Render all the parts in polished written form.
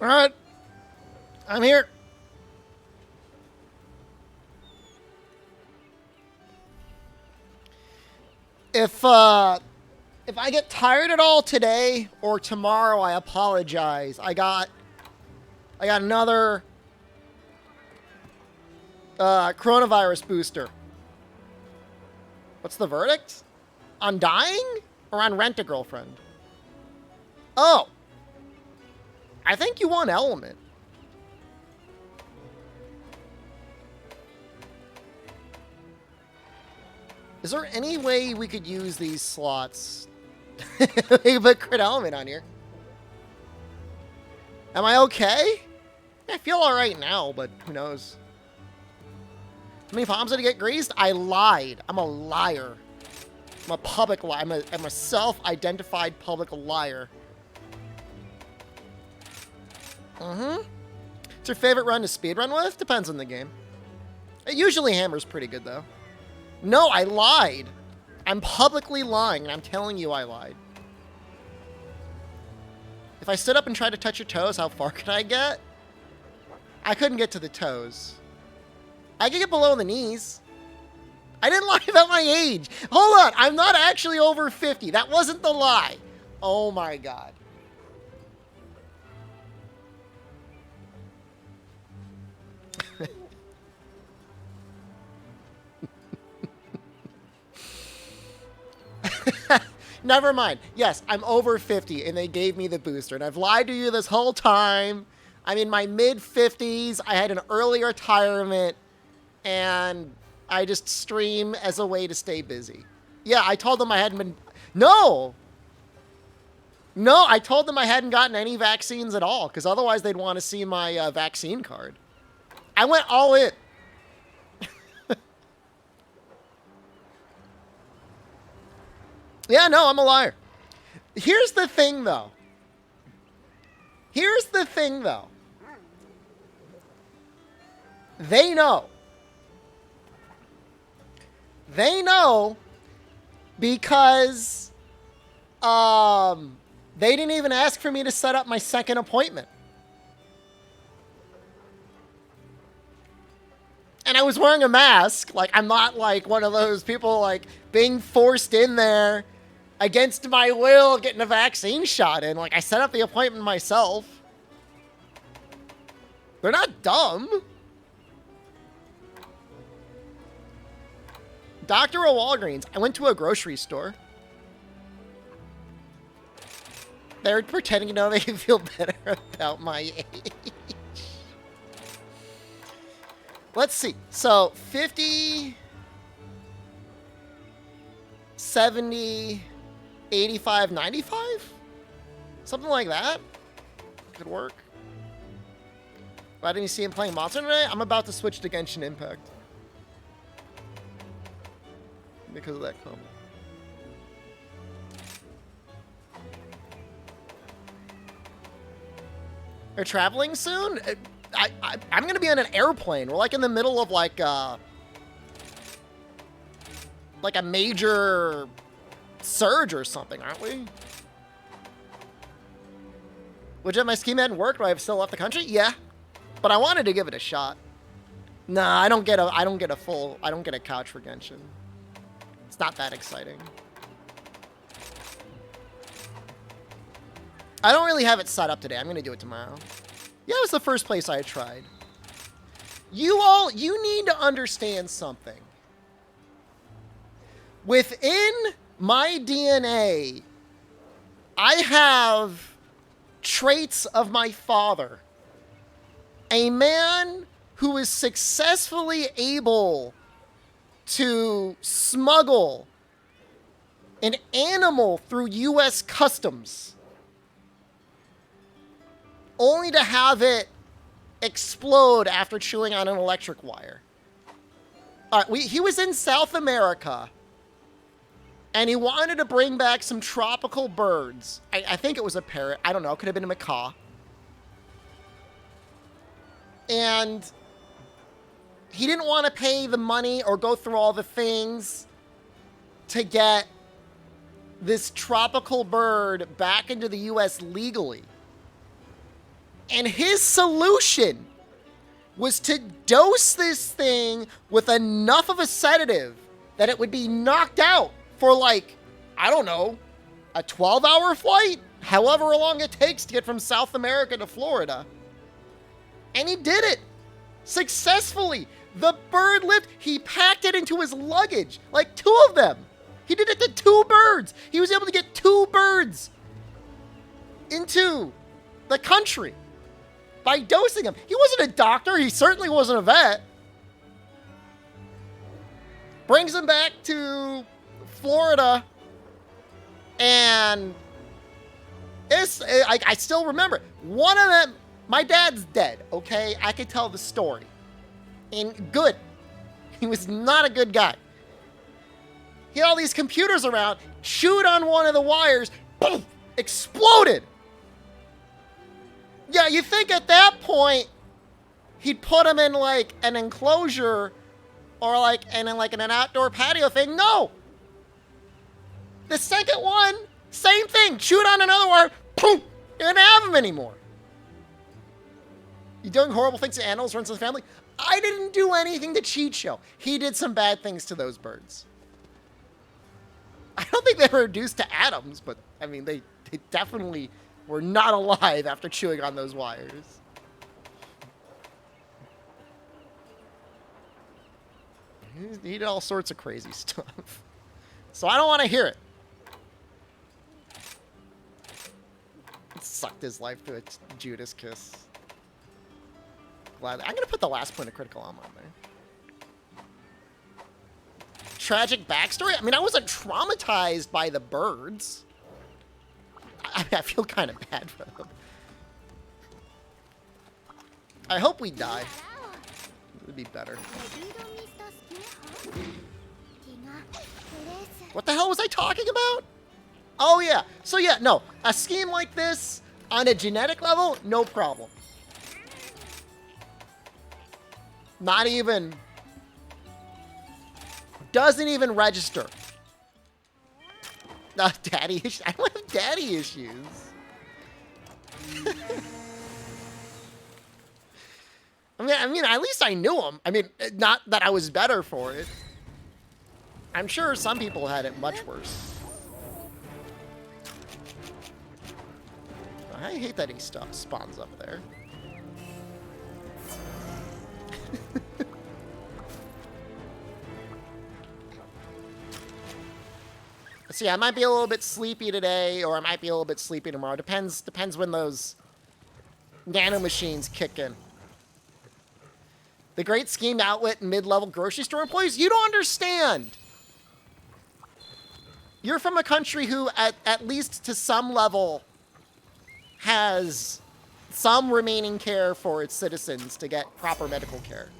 All right. I'm here. If I get tired at all today or tomorrow, I apologize. I got another coronavirus booster. What's the verdict? On dying or on Rent-A-Girlfriend? Oh. I think you won Element. Is there any way we could use these slots? We could put crit element on here. Am I okay? I feel alright now, but who knows? How many palms did I get greased? I lied. I'm a liar. I'm a public liar. I'm a self-identified public liar. What's your favorite run to speedrun with? Depends on the game. It usually hammers pretty good, though. No, I lied. I'm publicly lying, and I'm telling you I lied. If I stood up and tried to touch your toes, how far could I get? I couldn't get to the toes. I could get below the knees. I didn't lie about my age. Hold on, I'm not actually over 50. That wasn't the lie. Oh my god. Never mind. Yes, I'm over 50, and they gave me the booster. And I've lied to you this whole time. I'm in my mid-50s. I had an early retirement, and I just stream as a way to stay busy. Yeah, I told them I hadn't been... No! No, I told them I hadn't gotten any vaccines at all, because otherwise they'd want to see my vaccine card. I went all in. Yeah, no, I'm a liar. Here's the thing, though. Here's the thing, though. They know. They know because they didn't even ask for me to set up my second appointment. And I was wearing a mask. Like, I'm not like one of those people like being forced in there against my will, getting a vaccine shot in. Like, I set up the appointment myself. They're not dumb. Doctor or Walgreens? I went to a grocery store. They're pretending to know they feel better about my age. Let's see. So, 50, 70... 85, 95? Something like that? Could work. Why didn't you see him playing Monster today? I'm about to switch to Genshin Impact. Because of that comment. They're traveling soon? I'm going to be on an airplane. We're like in the middle of like a major... surge or something, aren't we? Would you have my scheme hadn't worked? Would I have still left the country? Yeah, but I wanted to give it a shot. Nah, I don't get a couch for Genshin. It's not that exciting. I don't really have it set up today. I'm gonna do it tomorrow. Yeah, it was the first place I tried. You need to understand something. Within my DNA, I have traits of my father. A man who is successfully able to smuggle an animal through U.S. customs, only to have it explode after chewing on an electric wire. He was in South America, and he wanted to bring back some tropical birds. I think it was a parrot. I don't know. It could have been a macaw. And he didn't want to pay the money or go through all the things to get this tropical bird back into the U.S. legally. And his solution was to dose this thing with enough of a sedative that it would be knocked out for like, I don't know, a 12-hour flight? However long it takes to get from South America to Florida. And he did it successfully. The bird lived. He packed it into his luggage, like 2 of them. He did it to 2 birds. He was able to get 2 birds into the country by dosing them. He wasn't a doctor. He certainly wasn't a vet. Brings them back to Florida, and I still remember it. One of them, my dad's dead, okay? I could tell the story. And good. He was not a good guy. He had all these computers around, chewed on one of the wires, boom, exploded. Yeah, you think at that point, he'd put him in like an enclosure or like in an outdoor patio thing. No. The second one, same thing, chewed on another wire, boom, you didn't have him anymore. You doing horrible things to animals, runs in the family? I didn't do anything to Cheat Show. He did some bad things to those birds. I don't think they were reduced to atoms, but I mean, they definitely were not alive after chewing on those wires. He did all sorts of crazy stuff. So I don't want to hear it. It sucked his life to a Judas kiss. I'm going to put the last point of critical armor on there. Tragic backstory? I mean, I wasn't traumatized by the birds. I feel kind of bad for them. I hope we die. It would be better. What the hell was I talking about? Oh, yeah. So, yeah, no. A scheme like this, on a genetic level, no problem. Not even, doesn't even register. Daddy issues. I don't have daddy issues. I mean, at least I knew him. I mean, not that I was better for it. I'm sure some people had it much worse. I hate that he spawns up there. See, I might be a little bit sleepy today, or I might be a little bit sleepy tomorrow. Depends when those nanomachines kick in. The great schemed outlet and mid-level grocery store employees, you don't understand. You're from a country who, at least to some level, has some remaining care for its citizens to get proper medical care.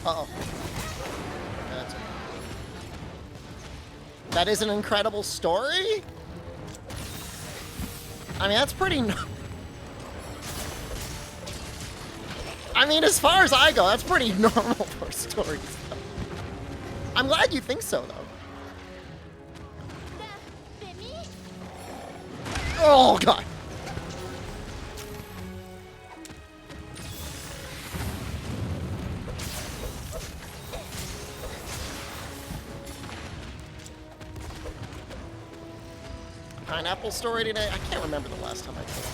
Uh-oh. That's it. That is an incredible story? I mean, that's pretty... I mean, as far as I go, that's pretty normal for stories, though. I'm glad you think so, though. Oh, God. Pineapple story today? I can't remember the last time I told it.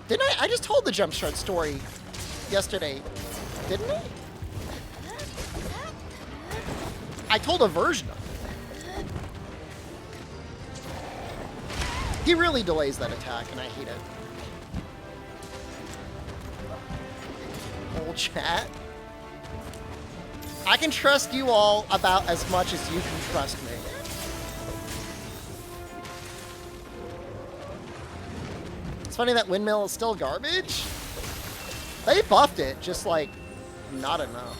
Didn't I? I just told the jump start story yesterday, didn't I? I told a version of it. He really delays that attack, and I hate it. whole chat. I can trust you all about as much as you can trust me. It's funny that windmill is still garbage. They buffed it, just like not enough.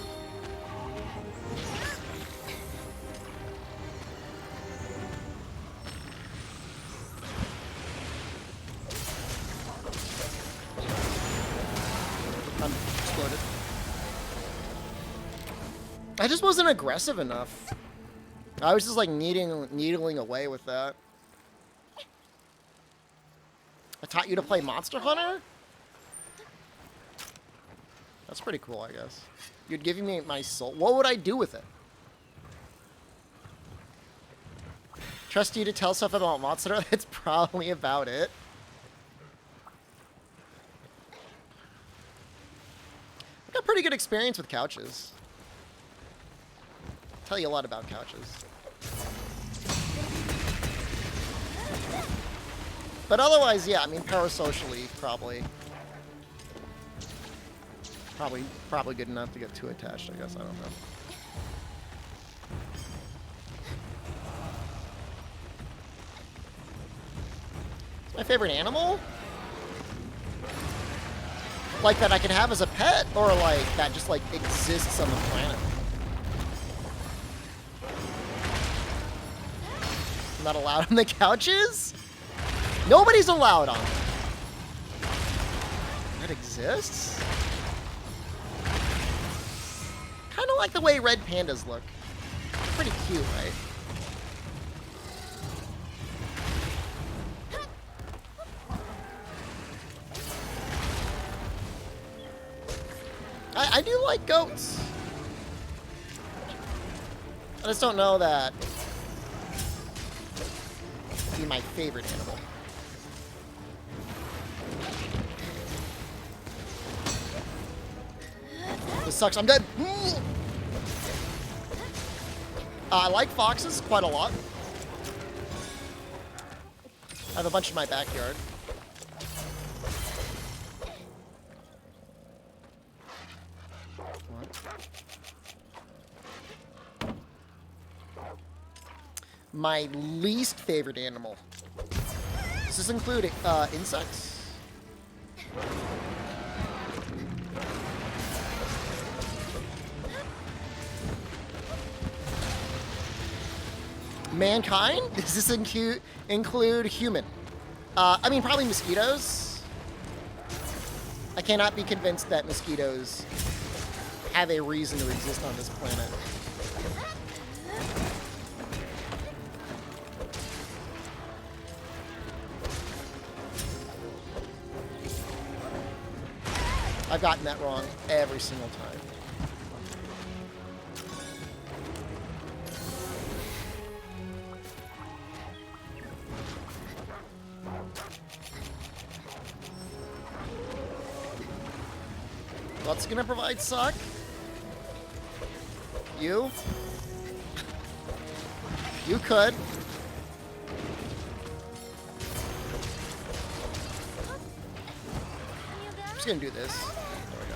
I'm exploded. I just wasn't aggressive enough. I was just like needling away with that. I taught you to play Monster Hunter? That's pretty cool, I guess. You'd give me my soul. What would I do with it? Trust you to tell stuff about Monster Hunter? That's probably about it. I've got pretty good experience with couches. Tell you a lot about couches. But otherwise, yeah, I mean, parasocially, probably good enough to get too attached, I guess. I don't know. My favorite animal? Like that I can have as a pet, or like that just like exists on the planet? I'm not allowed on the couches? Nobody's allowed on them. That exists? Kind of like the way red pandas look. Pretty cute, right? I do like goats. I just don't know that be my favorite animal. This sucks. I'm dead. I like foxes quite a lot. I have a bunch in my backyard. My least favorite animal. Does this include insects? Mankind? Does this include human? I mean, probably mosquitoes. I cannot be convinced that mosquitoes have a reason to exist on this planet. I've gotten that wrong every single time. What's gonna provide suck? You? You could. I'm just gonna do this. There we go.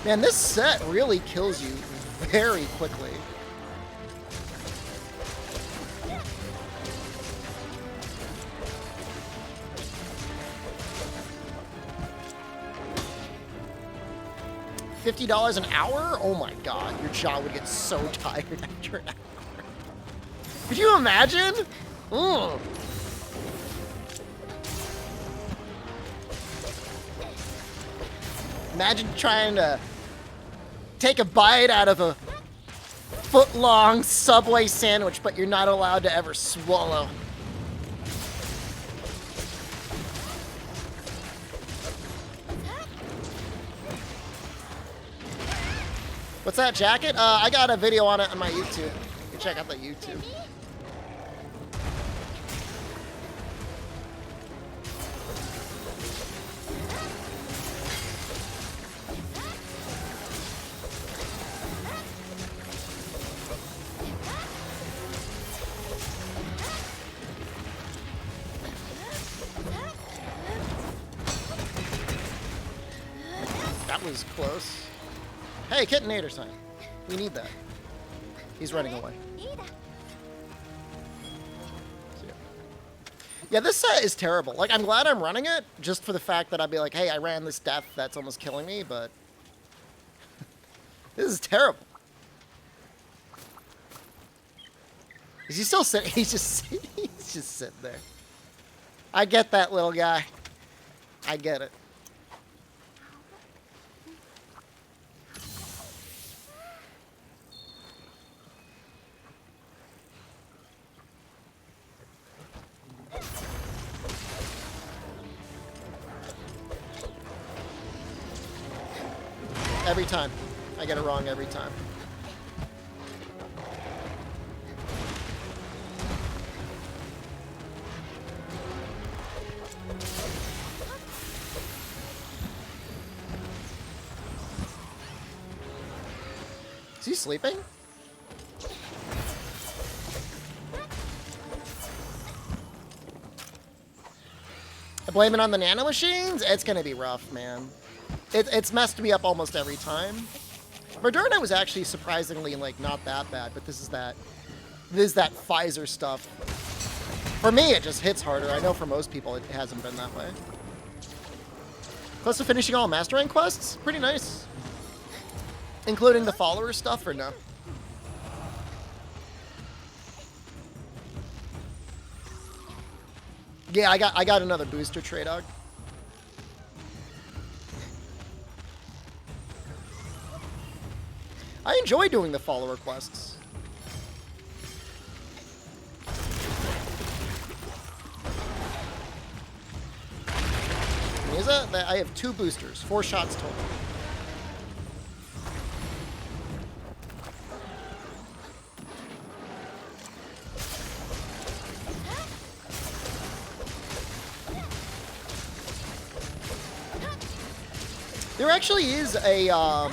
Man, this set really kills you very quickly. $50 an hour? Oh my god, your jaw would get so tired after an hour. Could you imagine? Ugh. Imagine trying to take a bite out of a foot-long Subway sandwich, but you're not allowed to ever swallow. What's that jacket? I got a video on it on my YouTube. You can check out the YouTube. was close. Hey, Kittenator sign. We need that. He's running away. Yeah, this set is terrible. Like, I'm glad I'm running it, just for the fact that I'd be like, hey, I ran this death that's almost killing me, but... this is terrible. Is he still sitting? He's just sitting there. I get that, little guy. I get it. Every time. I get it wrong every time. Is he sleeping? I blame it on the nano machines? It's gonna be rough, man. It's messed me up almost every time. Moderna was actually surprisingly, like, not that bad, but this is that Pfizer stuff. For me, it just hits harder. I know for most people, it hasn't been that way. Close to finishing all Master Rank quests? Pretty nice. Including the follower stuff, or no? Yeah, I got another booster trade dog. I enjoy doing the follower quests. Is that I have 2 boosters, 4 shots total. There actually is a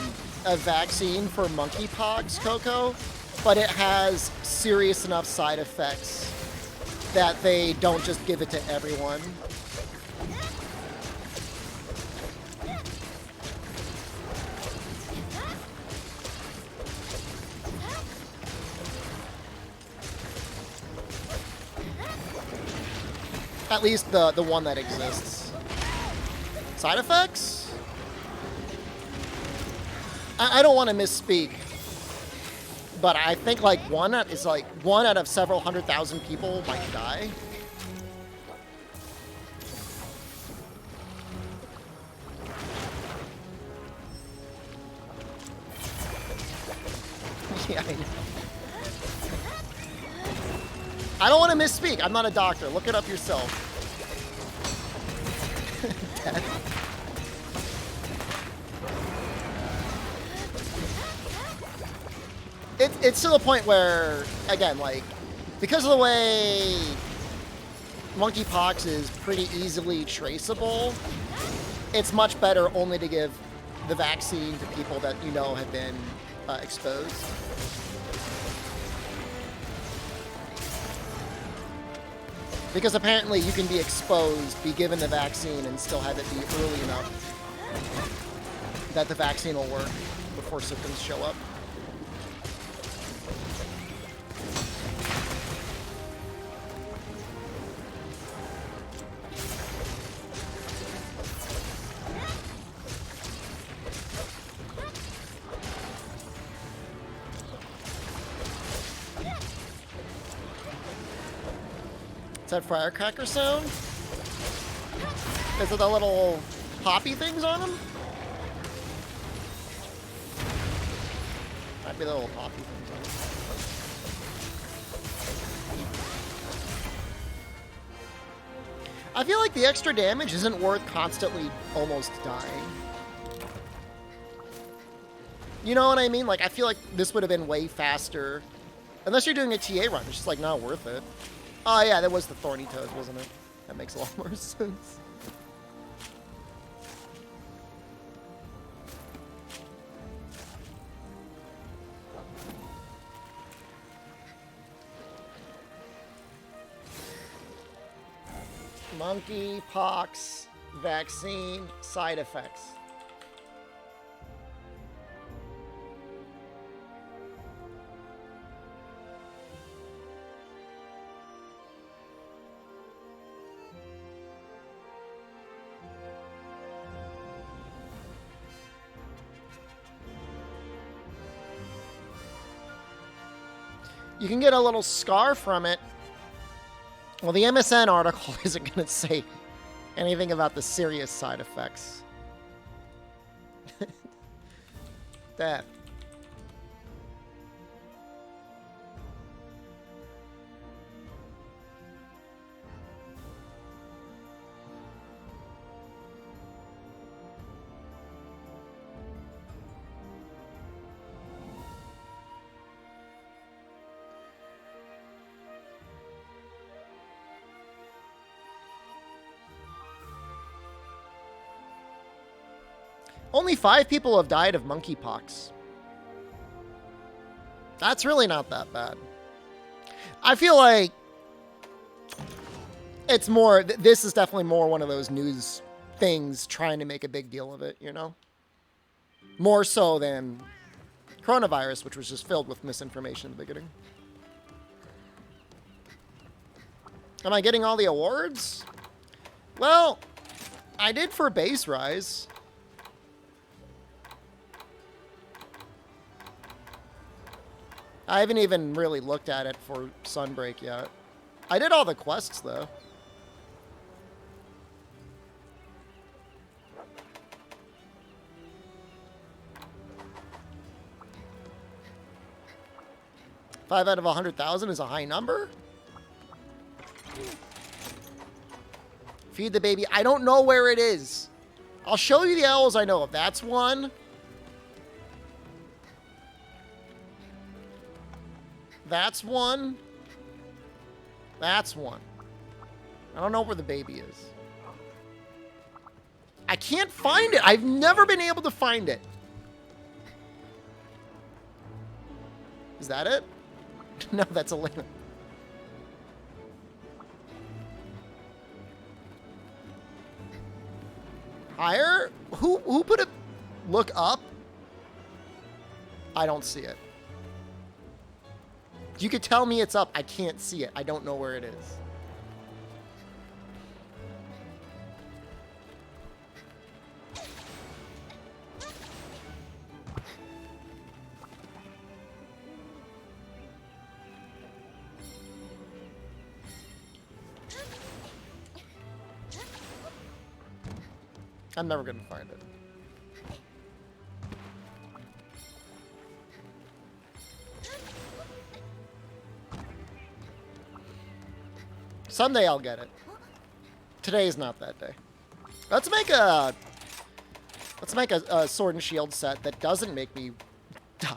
vaccine for monkeypox, Coco, but it has serious enough side effects that they don't just give it to everyone. At least the one that exists. Side effects? I don't want to misspeak, but I think like one out of several 100,000 people might die. Yeah, I know. I don't want to misspeak. I'm not a doctor. Look it up yourself. It's to the point where, again, like, because of the way monkeypox is pretty easily traceable, it's much better only to give the vaccine to people that you know have been exposed. Because apparently you can be exposed, be given the vaccine, and still have it be early enough that the vaccine will work before symptoms show up. Is that firecracker sound? Is it the little poppy things on them? Might be the little poppy things on them. I feel like the extra damage isn't worth constantly almost dying. You know what I mean? Like, I feel like this would have been way faster. Unless you're doing a TA run, it's just like not worth it. Oh yeah, that was the thorny toad, wasn't it? That makes a lot more sense. Monkeypox vaccine side effects. You can get a little scar from it. Well, the MSN article isn't going to say anything about the serious side effects. That. Only 5 people have died of monkeypox. That's really not that bad. I feel like it's more, this is definitely more one of those news things trying to make a big deal of it, you know? More so than coronavirus, which was just filled with misinformation in the beginning. Am I getting all the awards? Well, I did for base rise. I haven't even really looked at it for Sunbreak yet. I did all the quests, though. Five out of 100,000 is a high number? Feed the baby. I don't know where it is. I'll show you the owls I know of. That's one. That's one. That's one. I don't know where the baby is. I can't find it. I've never been able to find it. Is that it? No, that's a limit. Higher? Who put it? Look up? I don't see it. You could tell me it's up. I can't see it. I don't know where it is. I'm never going to find it. Someday I'll get it. Today is not that day. Let's make a sword and shield set that doesn't make me die.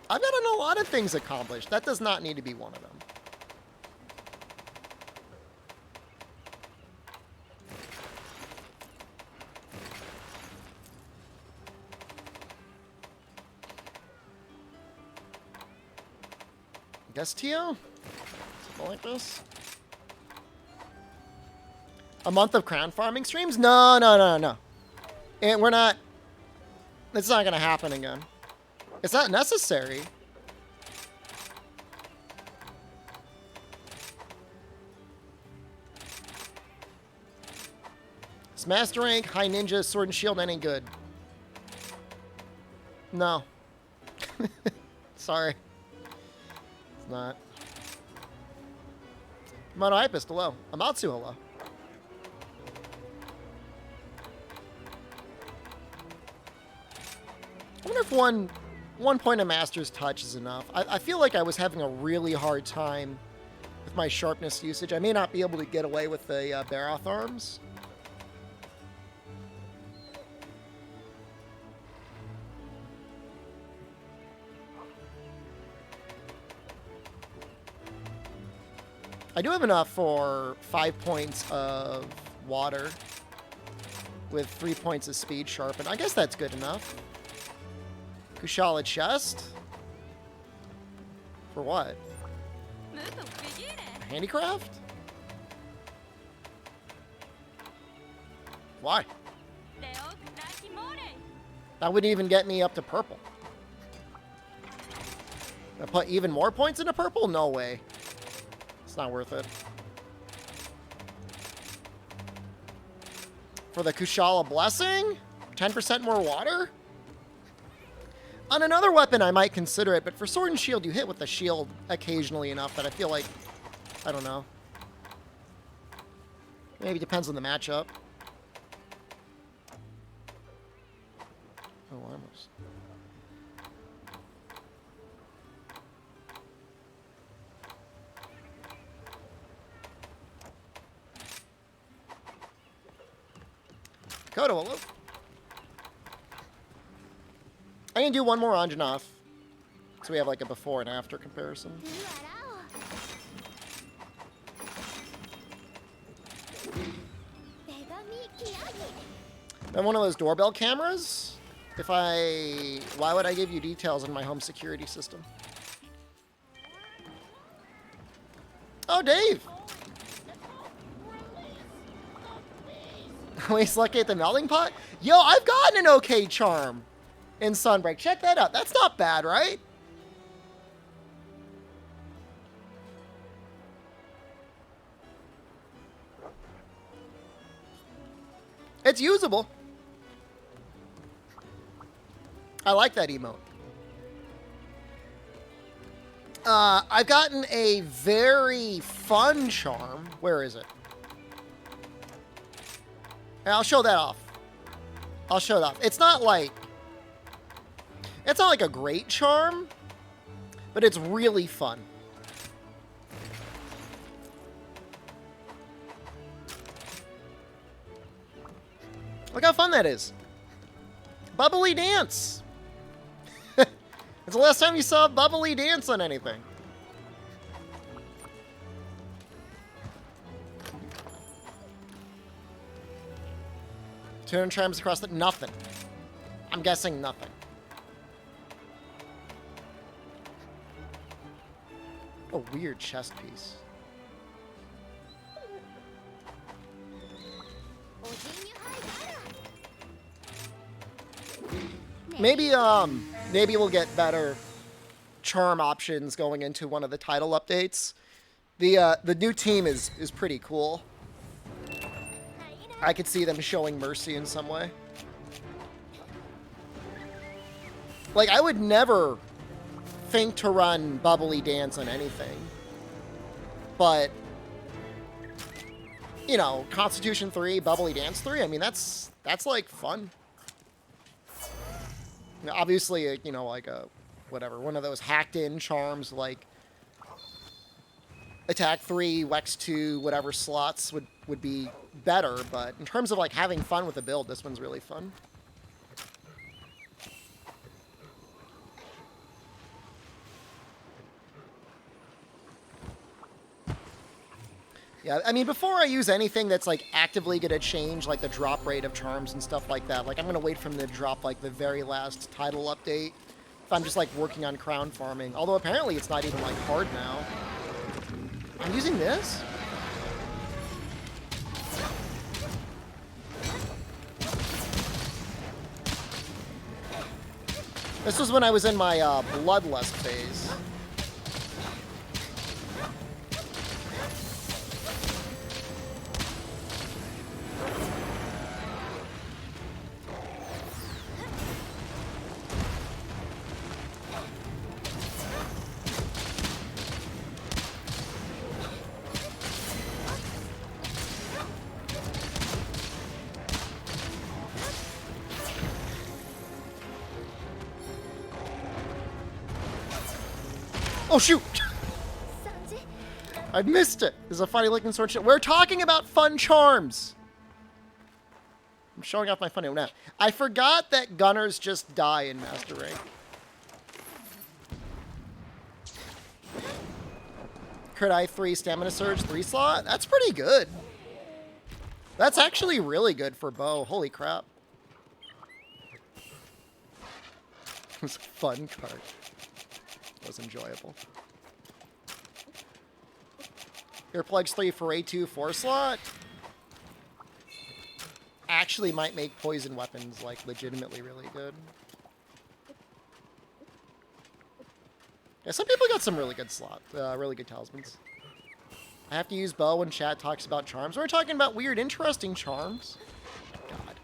I've gotten a lot of things accomplished. That does not need to be one of them. Gestio? Something like this? A month of crown farming streams? No. And we're not... It's not going to happen again. It's not necessary. Is Master Rank, High Ninja, Sword and Shield any good? No. Sorry. Not. Monohypist, hello. Amatsu, hello. I wonder if one point of Master's Touch is enough. I feel like I was having a really hard time with my sharpness usage. I may not be able to get away with the Baroth arms. I do have enough for 5 points of water with 3 points of speed sharpen. I guess that's good enough. Kushala chest? For what? Handicraft? Why? That wouldn't even get me up to purple. I put even more points into purple? No way. It's not worth it. For the Kushala Blessing? 10% more water? On another weapon, I might consider it, but for sword and shield, you hit with the shield occasionally enough that I feel like, I don't know. Maybe it depends on the matchup. Oh, almost. Kodo, hello. I'm gonna do one more Anjanath, so we have like a before and after comparison. And one of those doorbell cameras? Why would I give you details on my home security system? Oh, Dave! Waste lucky at the melting pot? Yo, I've gotten an okay charm in Sunbreak. Check that out. That's not bad, right? It's usable. I like that emote. I've gotten a very fun charm. Where is it? And I'll show that off. I'll show it off. It's not like a great charm, but it's really fun. Look how fun that is. Bubbly dance. It's the last time you saw a bubbly dance on anything. Turn charms across the... Nothing. I'm guessing nothing. A weird chest piece. Maybe we'll get better charm options going into one of the title updates. The new team is pretty cool. I could see them showing mercy in some way. Like, I would never think to run Bubbly Dance on anything. But, you know, Constitution 3, Bubbly Dance 3, I mean, that's like, fun. Now, obviously, you know, like a, whatever, one of those hacked-in charms, like, Attack 3, Wex 2, whatever slots would be better, but in terms of, like, having fun with the build, this one's really fun. Yeah, I mean, before I use anything that's, like, actively going to change, like, the drop rate of charms and stuff like that, like, I'm going to wait for them to drop, like, the very last title update if I'm just, like, working on crown farming. Although, apparently, it's not even, like, hard now. I'm using this? This was when I was in my Bloodlust phase. Oh, shoot! I missed it. There's a funny looking sword shit. We're talking about fun charms. I'm showing off my funny one now. I forgot that gunners just die in Master Rank. Crit I 3 Stamina Surge 3 slot? That's pretty good. That's actually really good for bow. Holy crap. It was a fun card. Was enjoyable. Earplugs 3 for A2 4 slot. Actually might make poison weapons like legitimately really good. Yeah, some people got some really good really good talismans. I have to use bow when chat talks about charms. We're talking about weird, interesting charms. Oh my God.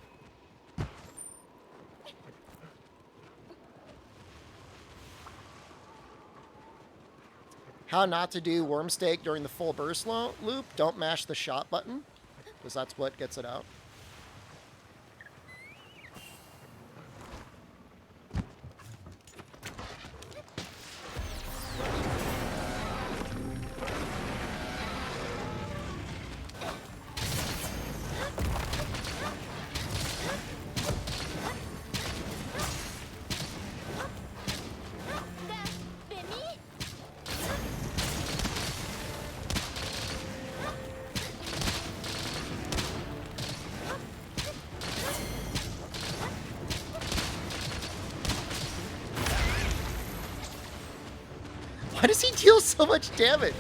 How not to do worm steak during the full burst loop. Don't mash the shot button, because that's what gets it out. Why does he deal so much damage?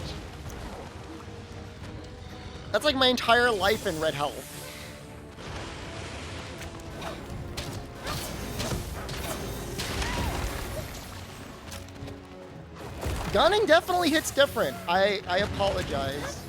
That's like my entire life in red health. Gunning definitely hits different. I apologize.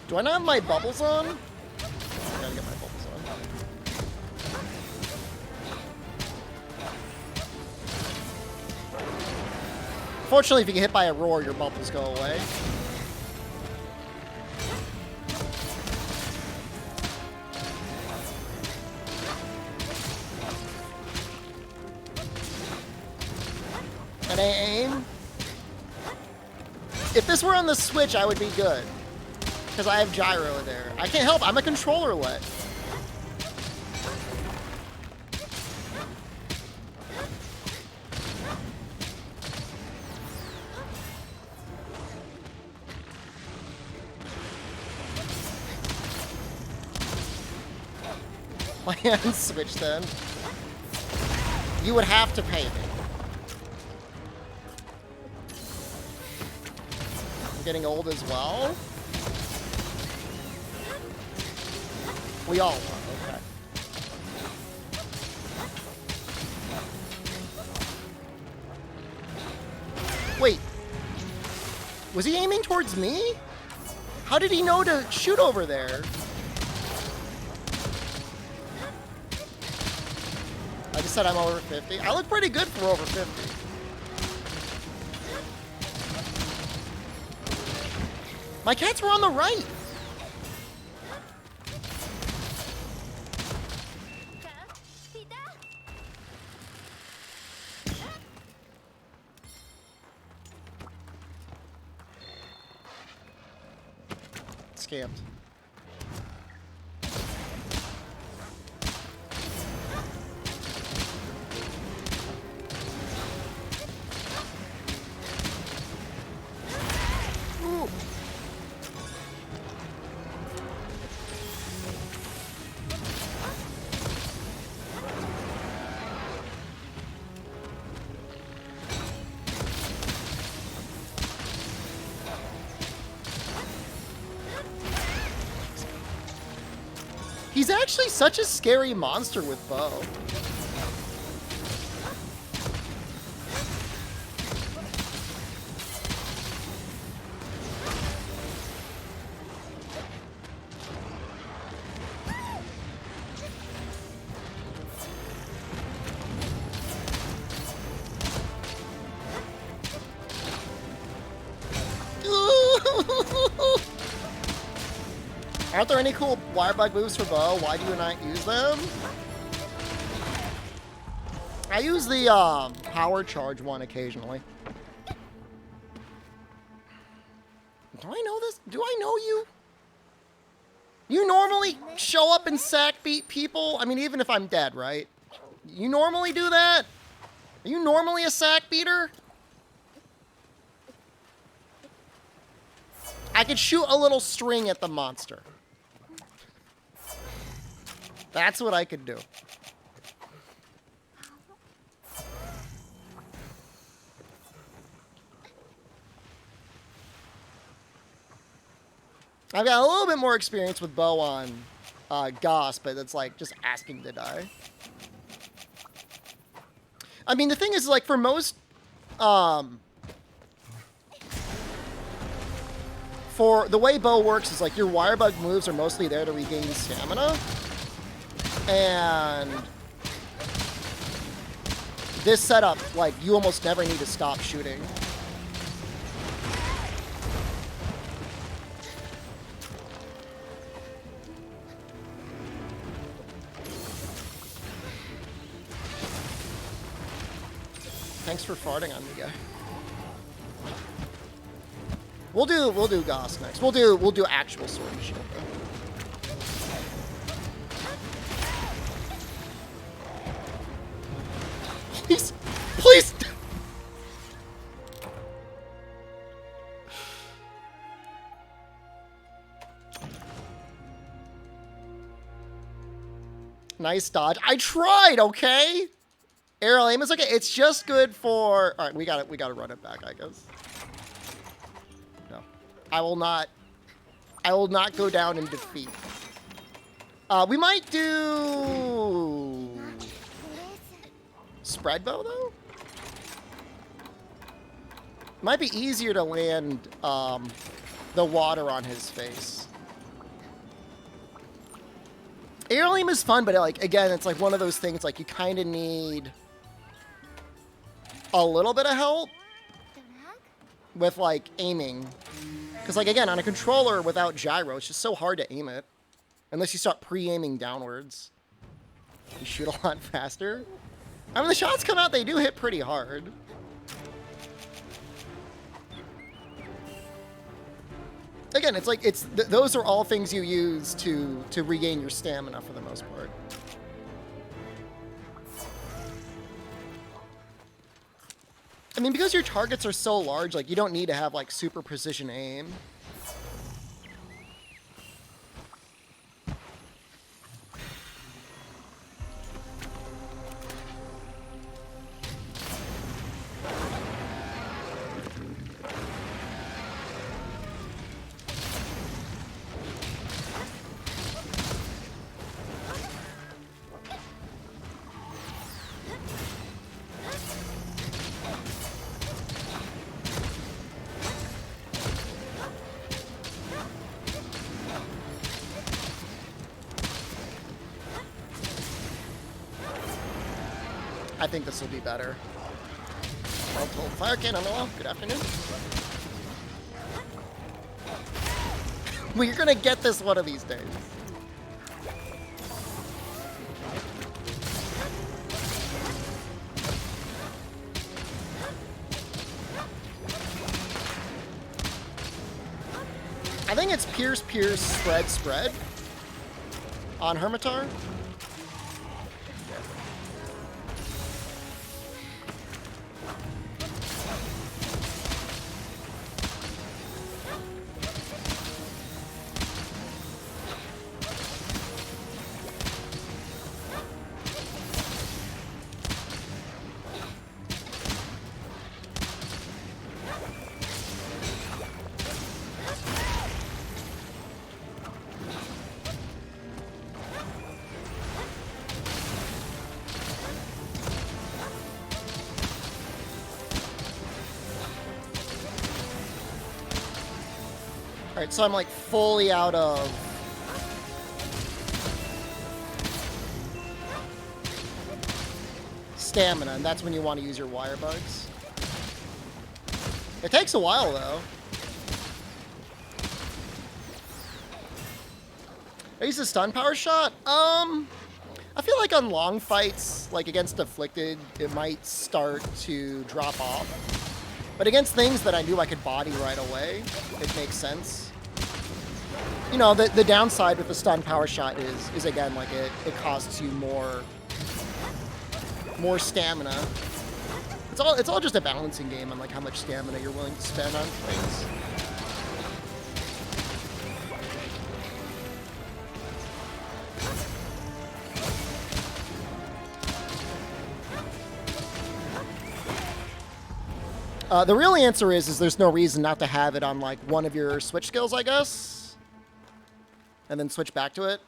Do I not have my bubbles on? I gotta get my bubbles on. Fortunately, if you get hit by a roar, your bubbles go away. And I aim. If this were on the Switch, I would be good. Because I have gyro there. I can't help, I'm a controller-let. My hands switch then. You would have to pay me. I'm getting old as well. We all are, okay. Wait. Was he aiming towards me? How did he know to shoot over there? I just said I'm over 50. I look pretty good for over 50. My cats were on the right. Scammed. Ooh. He's actually such a scary monster with bow. Aren't there any cool wire bug moves for bow? Why do you not use them? I use the power charge one occasionally. Do I know this? Do I know you? You normally show up and sack beat people? I mean, even if I'm dead, right? You normally do that? Are you normally a sack beater? I could shoot a little string at the monster. That's what I could do. I've got a little bit more experience with bow on Goss, but it's like just asking to die. I mean, the thing is, like, for most, for the way bow works is like your wire bug moves are mostly there to regain stamina, and this setup, like, you almost never need to stop shooting. Thanks for farting on me, guy. We'll do Goss next. We'll do actual sword and shield though. Please, please. Nice dodge. I tried, okay? Aerial aim is okay. It's just good for. All right, we gotta run it back, I guess. No, I will not go down in defeat. We might do spread bow though. Might be easier to land the water on his face. Aerial aim is fun, but like again, it's like one of those things like you kind of need a little bit of help with like aiming, because like again, on a controller without gyro, it's just so hard to aim it unless you start pre-aiming downwards. You shoot a lot faster. I mean, the shots come out, they do hit pretty hard. Again, it's like those are all things you use to regain your stamina for the most part. I mean, because your targets are so large, like you don't need to have like super precision aim. I think this will be better. Fire cannon, hello. Good afternoon. Well, you're gonna get this one of these days. I think it's Pierce, Pierce, Spread, Spread on Hermitar. Alright, so I'm like fully out of stamina, and that's when you want to use your wire bugs. It takes a while though. I use the stun power shot. I feel like on long fights, like against Afflicted, it might start to drop off. But against things that I knew I could body right away, it makes sense. You know, the downside with the stun power shot is again, like it costs you more stamina. It's all just a balancing game on like how much stamina you're willing to spend on things. The real answer is there's no reason not to have it on like one of your switch skills, I guess. and then switch back to it.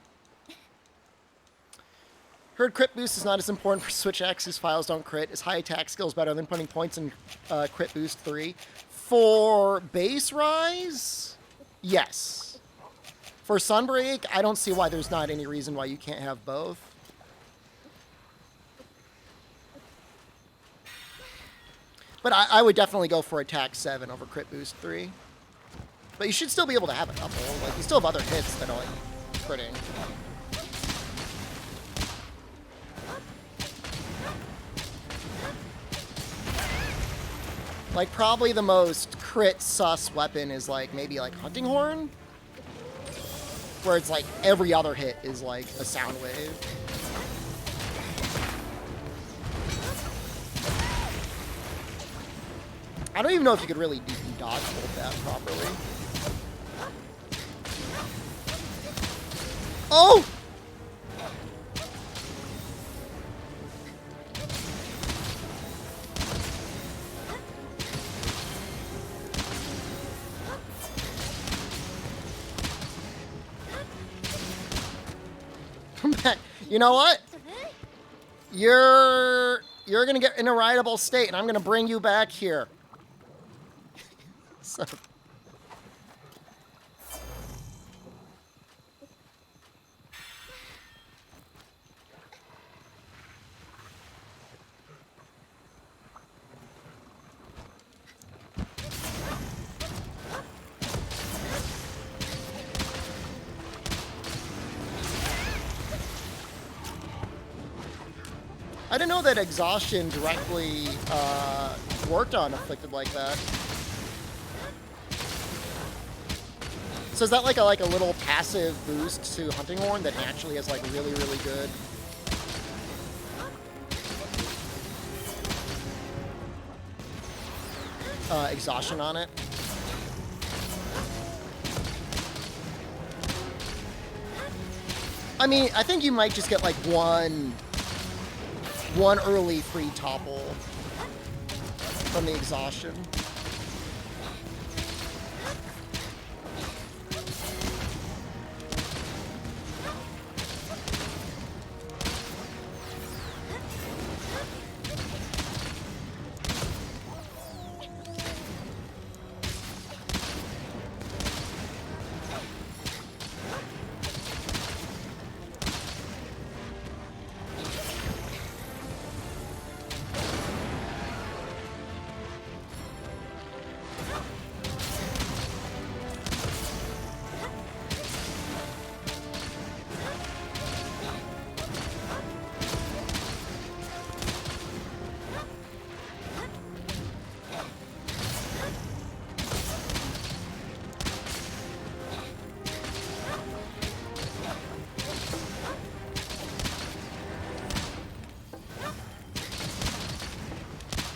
Heard crit boost is not as important for Switch X, whose files don't crit. Is high attack skills better than putting points in crit boost 3? For base rise, yes. For Sunbreak, I don't see why there's not any reason why you can't have both. But I would definitely go for attack 7 over crit boost 3. But you should still be able to have a couple. Like, you still have other hits that are like critting. Like, probably the most crit sus weapon is, like, maybe, like, Hunting Horn? Where it's, like, every other hit is, like, a sound wave. I don't even know if you could really dodge hold that properly. Oh! You know what? You're gonna get in a rideable state, and I'm gonna bring you back here. So. I didn't know that exhaustion directly worked on afflicted like that. So is that like a little passive boost to Hunting Horn that actually has like really, really good exhaustion on it? I mean, I think you might just get like one early free topple from the exhaustion.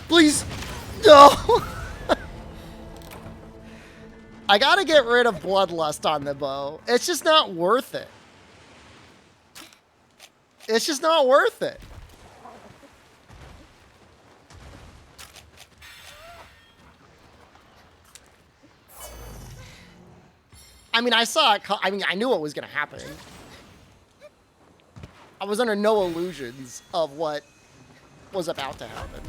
Please, no! I gotta get rid of Bloodlust on the bow. It's just not worth it. It's just not worth it. I mean, I saw it. I mean, I knew what was gonna happen. I was under no illusions of what was about to happen.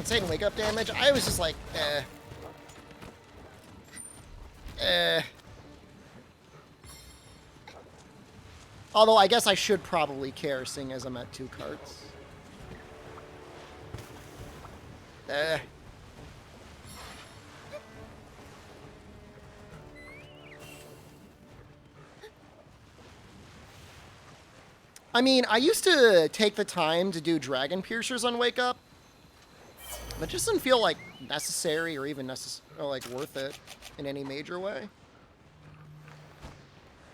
Taking wake up damage, I was just like, Although I guess I should probably care, seeing as I'm at 2 cards. I mean, I used to take the time to do Dragon Piercers on Wake Up. But it just didn't feel like necessary or even like worth it in any major way.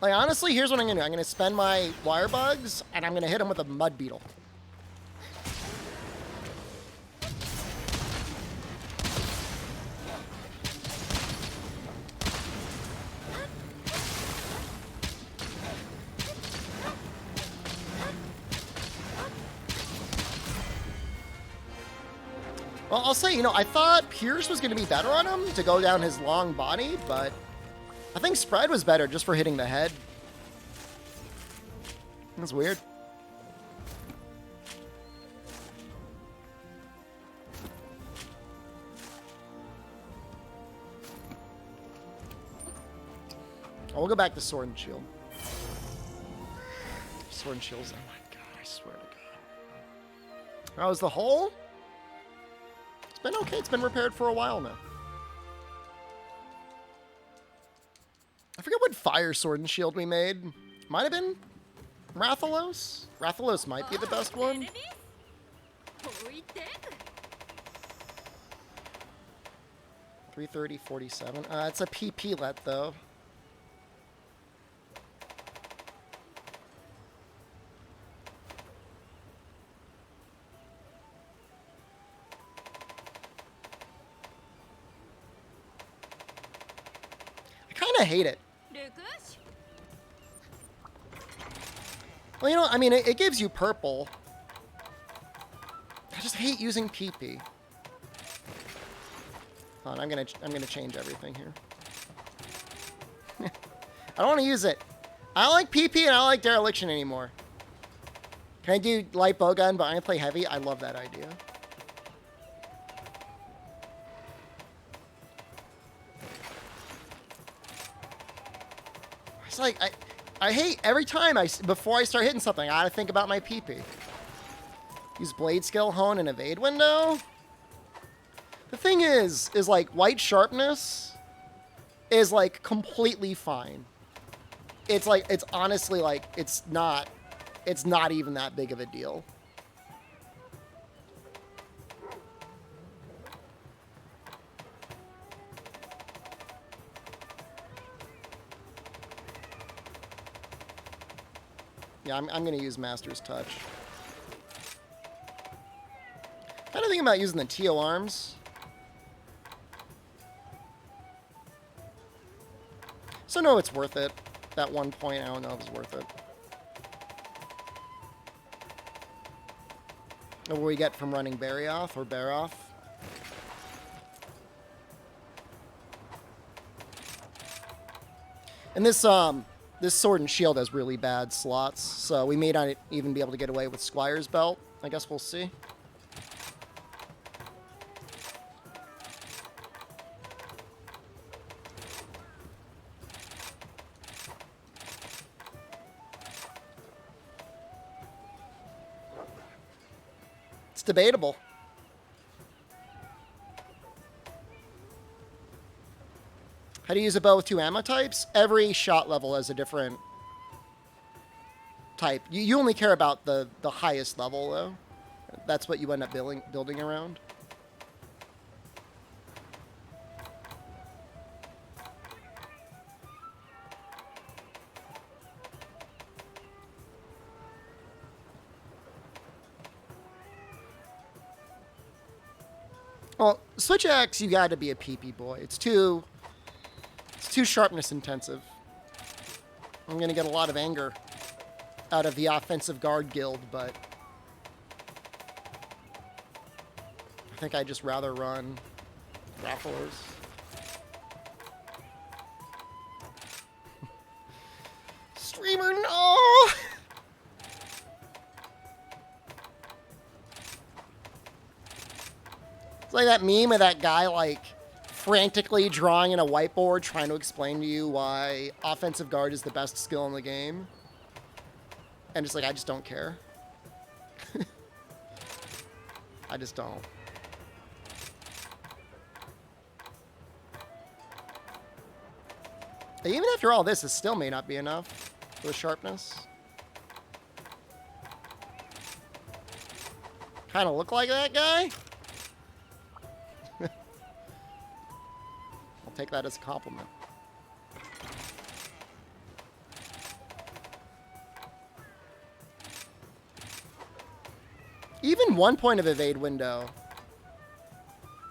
Like, honestly, here's what I'm going to do. I'm going to spend my wire bugs, and I'm going to hit them with a mud beetle. Well, I'll say, you know, I thought Pierce was going to be better on him to go down his long body, but I think Spread was better just for hitting the head. That's weird. Oh, we'll go back to Sword and Shield. Sword and Shield's, oh my god, I swear to god. Oh, is the hole? It's been okay, it's been repaired for a while now. I forget what fire Sword and Shield we made. Might have been Rathalos? Rathalos might be the best one. 330, 47. It's a PP let though. I kind of hate it. Well, you know, I mean, it gives you purple. I just hate using PP. Hold on, I'm gonna change everything here. I don't want to use it. I don't like PP and I don't like Dereliction anymore. Can I do light bowgun but I play heavy? I love that idea. It's like I hate every time before I start hitting something, I gotta think about my PP. Use blade skill, hone, and evade window. The thing is like white sharpness is like completely fine. It's like, it's honestly like, it's not even that big of a deal. Yeah, I'm going to use Master's Touch. Kind of thinking about using the Teo Arms. So no, it's worth it. That 1 point, I don't know if it's worth it. What we get from running Barioth or Baroth. And this Sword and Shield has really bad slots, so we may not even be able to get away with Squire's Belt. I guess we'll see. It's debatable. How do you use a bow with 2 ammo types? Every shot level has a different type. You only care about the highest level, though. That's what you end up building around. Well, Switch Axe, you got to be a PP boy. It's too sharpness intensive. I'm going to get a lot of anger out of the offensive guard guild, but I think I'd just rather run Grapplers. Streamer, no! It's like that meme of that guy, like, frantically drawing in a whiteboard trying to explain to you why offensive guard is the best skill in the game. And it's like, I just don't care. I just don't. Even after all this, it still may not be enough for the sharpness. kind of look like that guy. I'll take that as a compliment. Even 1 point of evade window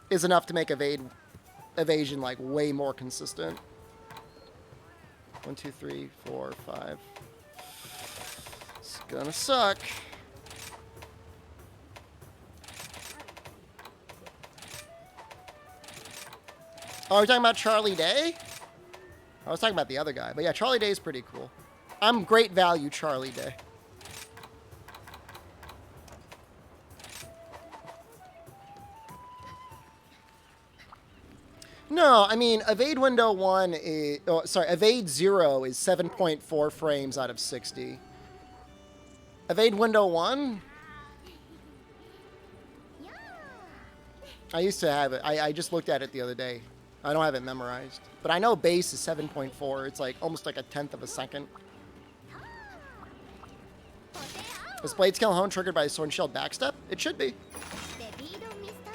is enough to make evasion like way more consistent. 1, 2, 3, 4, 5. It's gonna suck. Oh, are we talking about Charlie Day? I was talking about the other guy. But yeah, Charlie Day is pretty cool. I'm great value Charlie Day. No, I mean, evade window 1 is... Oh, sorry, evade 0 is 7.4 frames out of 60. Evade window 1? I used to have it. I just looked at it the other day. I don't have it memorized. But I know base is 7.4. It's like almost like a tenth of a second. Is Blade Scale Hone triggered by the Sword and Shield backstep? It should be. I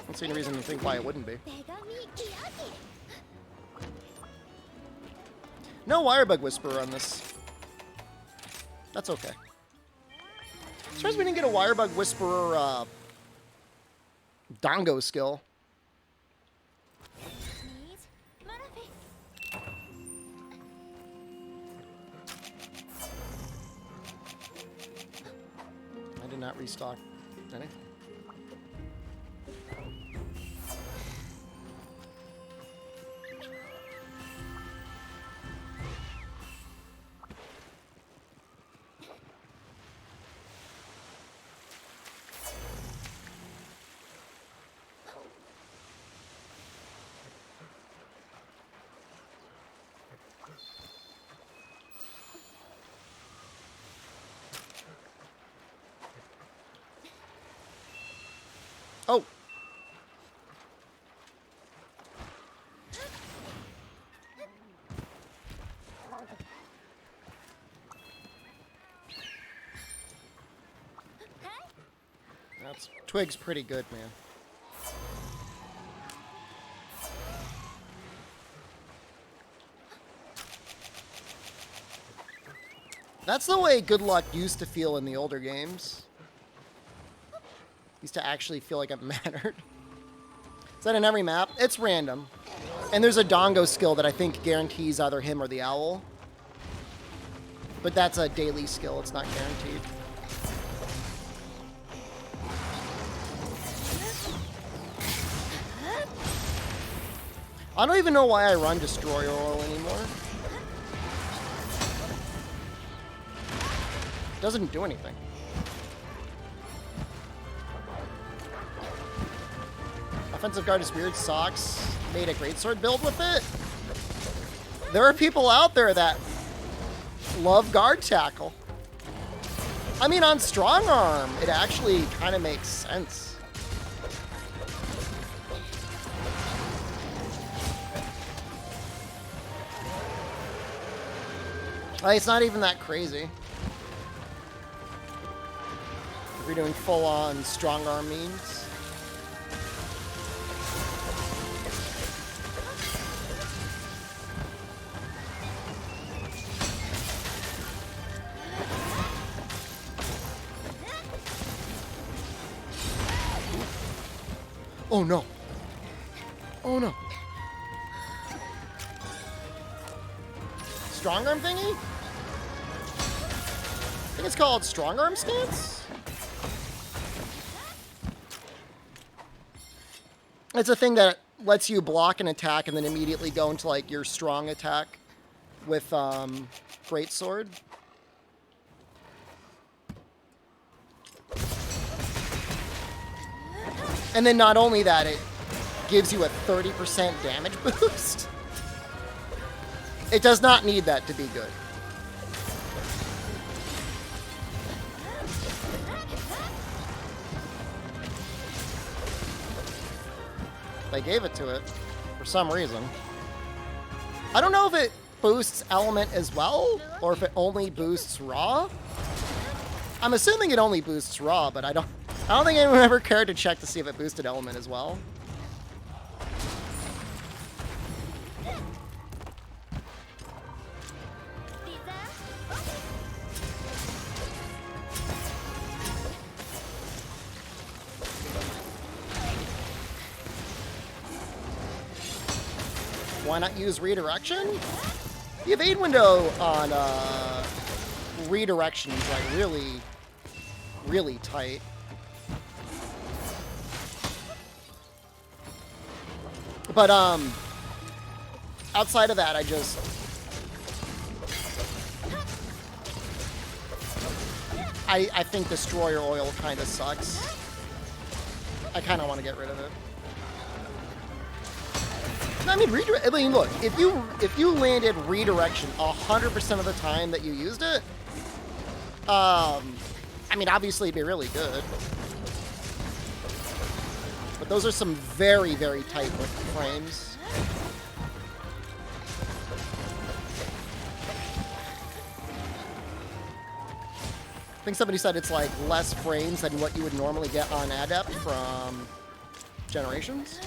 don't see any reason to think why it wouldn't be. No Wirebug Whisperer on this. That's okay. As far as we didn't get a Wirebug Whisperer Dongo skill. I did not restock any. Oh. That's Twig's pretty good, man. That's the way good luck used to feel in the older games. Used to actually feel like it mattered. Is that in every map? It's random. And there's a Dongo skill that I think guarantees either him or the owl. But that's a daily skill. It's not guaranteed. I don't even know why I run Destroyer Oil anymore. It doesn't do anything. Offensive Guard is weird. Socks made a greatsword build with it. There are people out there that love guard tackle. I mean, on strong arm, it actually kind of makes sense. Like, it's not even that crazy. If you're doing full-on strong arm means. Oh no. Oh no. Strong arm thingy? I think it's called strong arm stance? It's a thing that lets you block an attack and then immediately go into like your strong attack with greatsword. And then not only that, it gives you a 30% damage boost. It does not need that to be good. They gave it to it for some reason. I don't know if it boosts element as well, or if it only boosts raw. I'm assuming it only boosts raw, but I don't I don't think anyone ever cared to check to see if it boosted element as well. Why not use redirection? The evade window on redirection is like really tight. But outside of that, I think Destroyer Oil kind of sucks. I kind of want to get rid of it. I mean, look, if you landed redirection 100% of the time that you used it, I mean, obviously it'd be really good. But those are some very, very tight frames. I think somebody said it's like less frames than what you would normally get on Adept from Generations.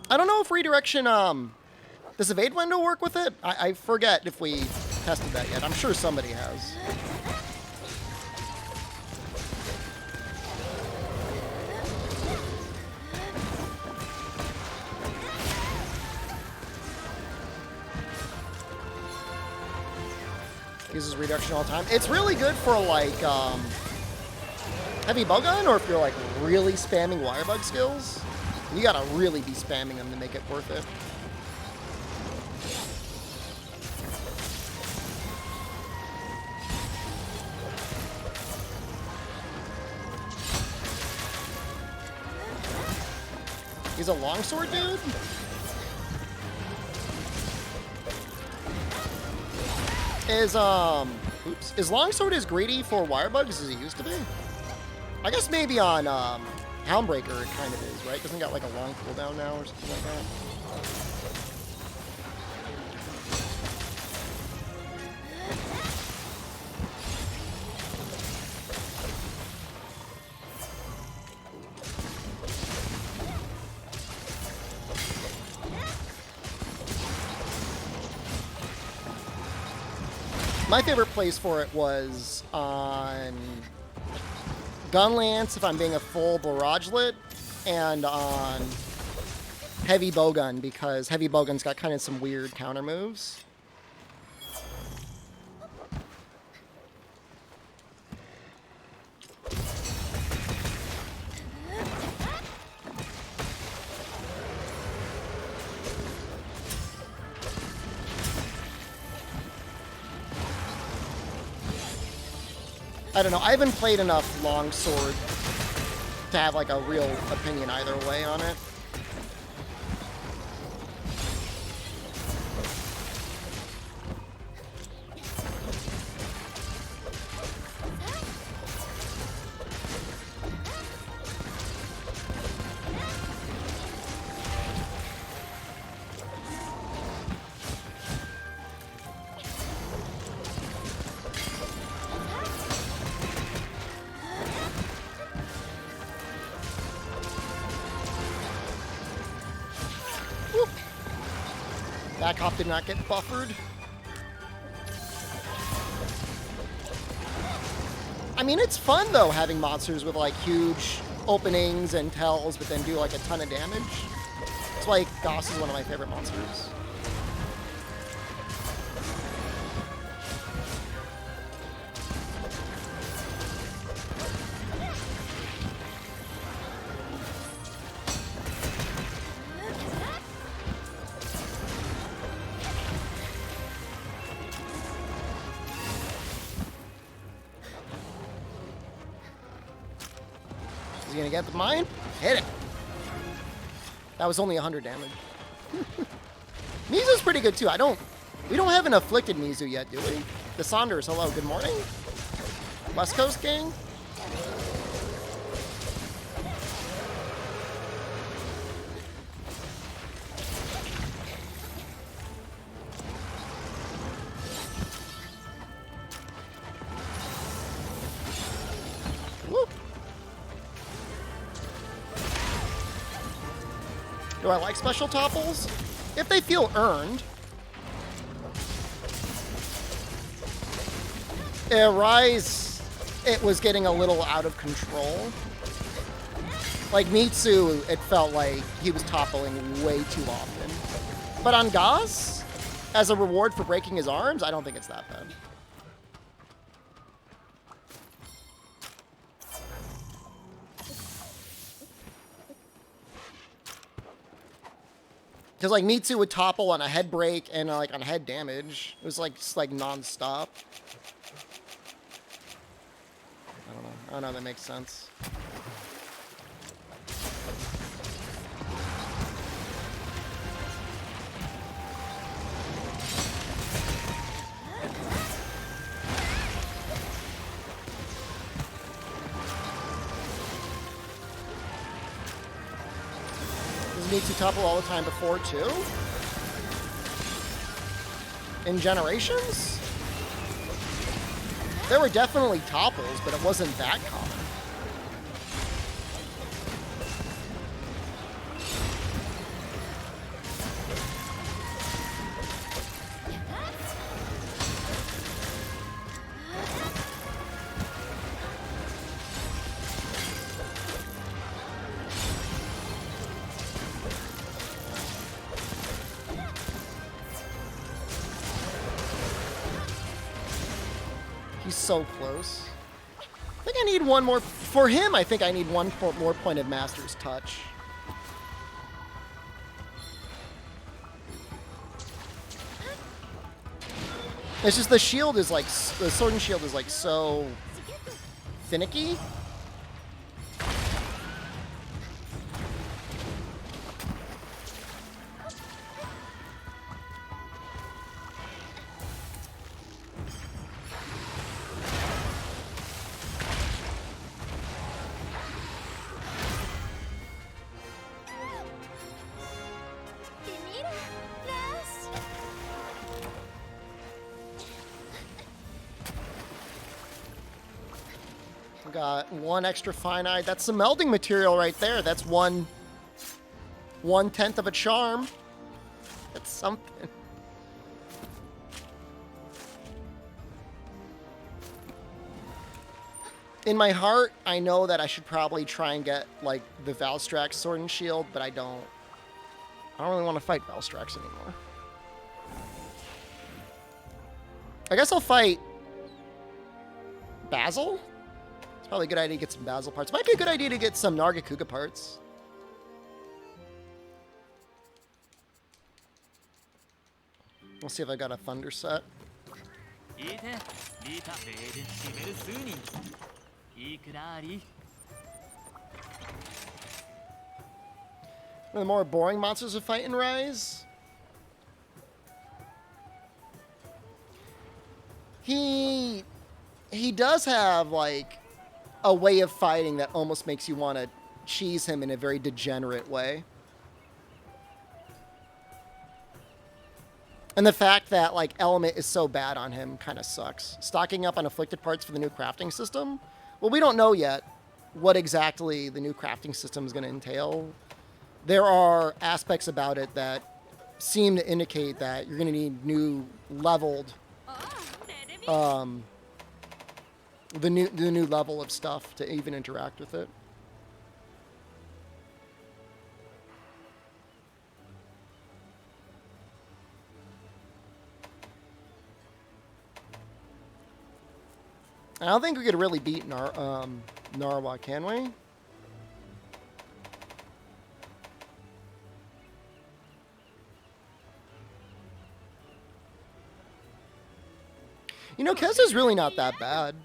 I don't know if redirection, does evade window work with it? I forget if we tested that yet. I'm sure somebody has. Uses redirection all the time. It's really good for like, heavy bowgun, or if you're like really spamming wire bug skills. You gotta really be spamming them to make it worth it. He's a longsword dude? Is longsword as greedy for wire bugs as he used to be? I guess maybe on Houndbreaker it kind of is, right? Doesn't it got like a long cooldown now or something like that? My favorite place for it was on Gunlance, if I'm being a full barragelet, and on Heavy Bowgun, because Heavy Bowgun's got kind of some weird counter moves. I don't know, I haven't played enough longsword to have like a real opinion either way on it. That cop did not get buffered. I mean, it's fun though, having monsters with like huge openings and tells, but then do like a ton of damage. That's why Goss is one of my favorite monsters. Is he gonna get the mine? Hit it. That was only 100 damage. Mizu's pretty good too. We don't have an afflicted Mizu yet, do we? The Saunders, hello, good morning. West Coast gang. Do I like special topples? If they feel earned. Rise, it was getting a little out of control. Like Mitsu, it felt like he was toppling way too often. But on Gaz, as a reward for breaking his arms, I don't think it's that bad. Because like Mitsu would topple on a head break and like on head damage. It was like just like non-stop. I don't know. That makes sense. Does Mitsu topple all the time before too? In Generations? There were definitely topples, but it wasn't that common. He's so close. I think I need one more. For him, I think I need one more point of Master's Touch. It's just the shield is like, the sword and shield is like so finicky. Got one extra finite. That's some melding material right there. That's 1/10 of a charm. That's something. In my heart, I know that I should probably try and get like the Valstrax sword and shield, but I don't really want to fight Valstrax anymore. I guess I'll fight Basil. It's probably a good idea to get some Basil parts. Might be a good idea to get some Nargacuga parts. We'll see if I got a Thunder set. One of the more boring monsters to fight in Rise. He does have like a way of fighting that almost makes you want to cheese him in a very degenerate way. And the fact that like Element is so bad on him kind of sucks. Stocking up on afflicted parts for the new crafting system? Well, we don't know yet what exactly the new crafting system is going to entail. There are aspects about it that seem to indicate that you're going to need new leveled the new level of stuff to even interact with it. I don't think we could really beat Narwa, can we? You know, Keza's really not that bad.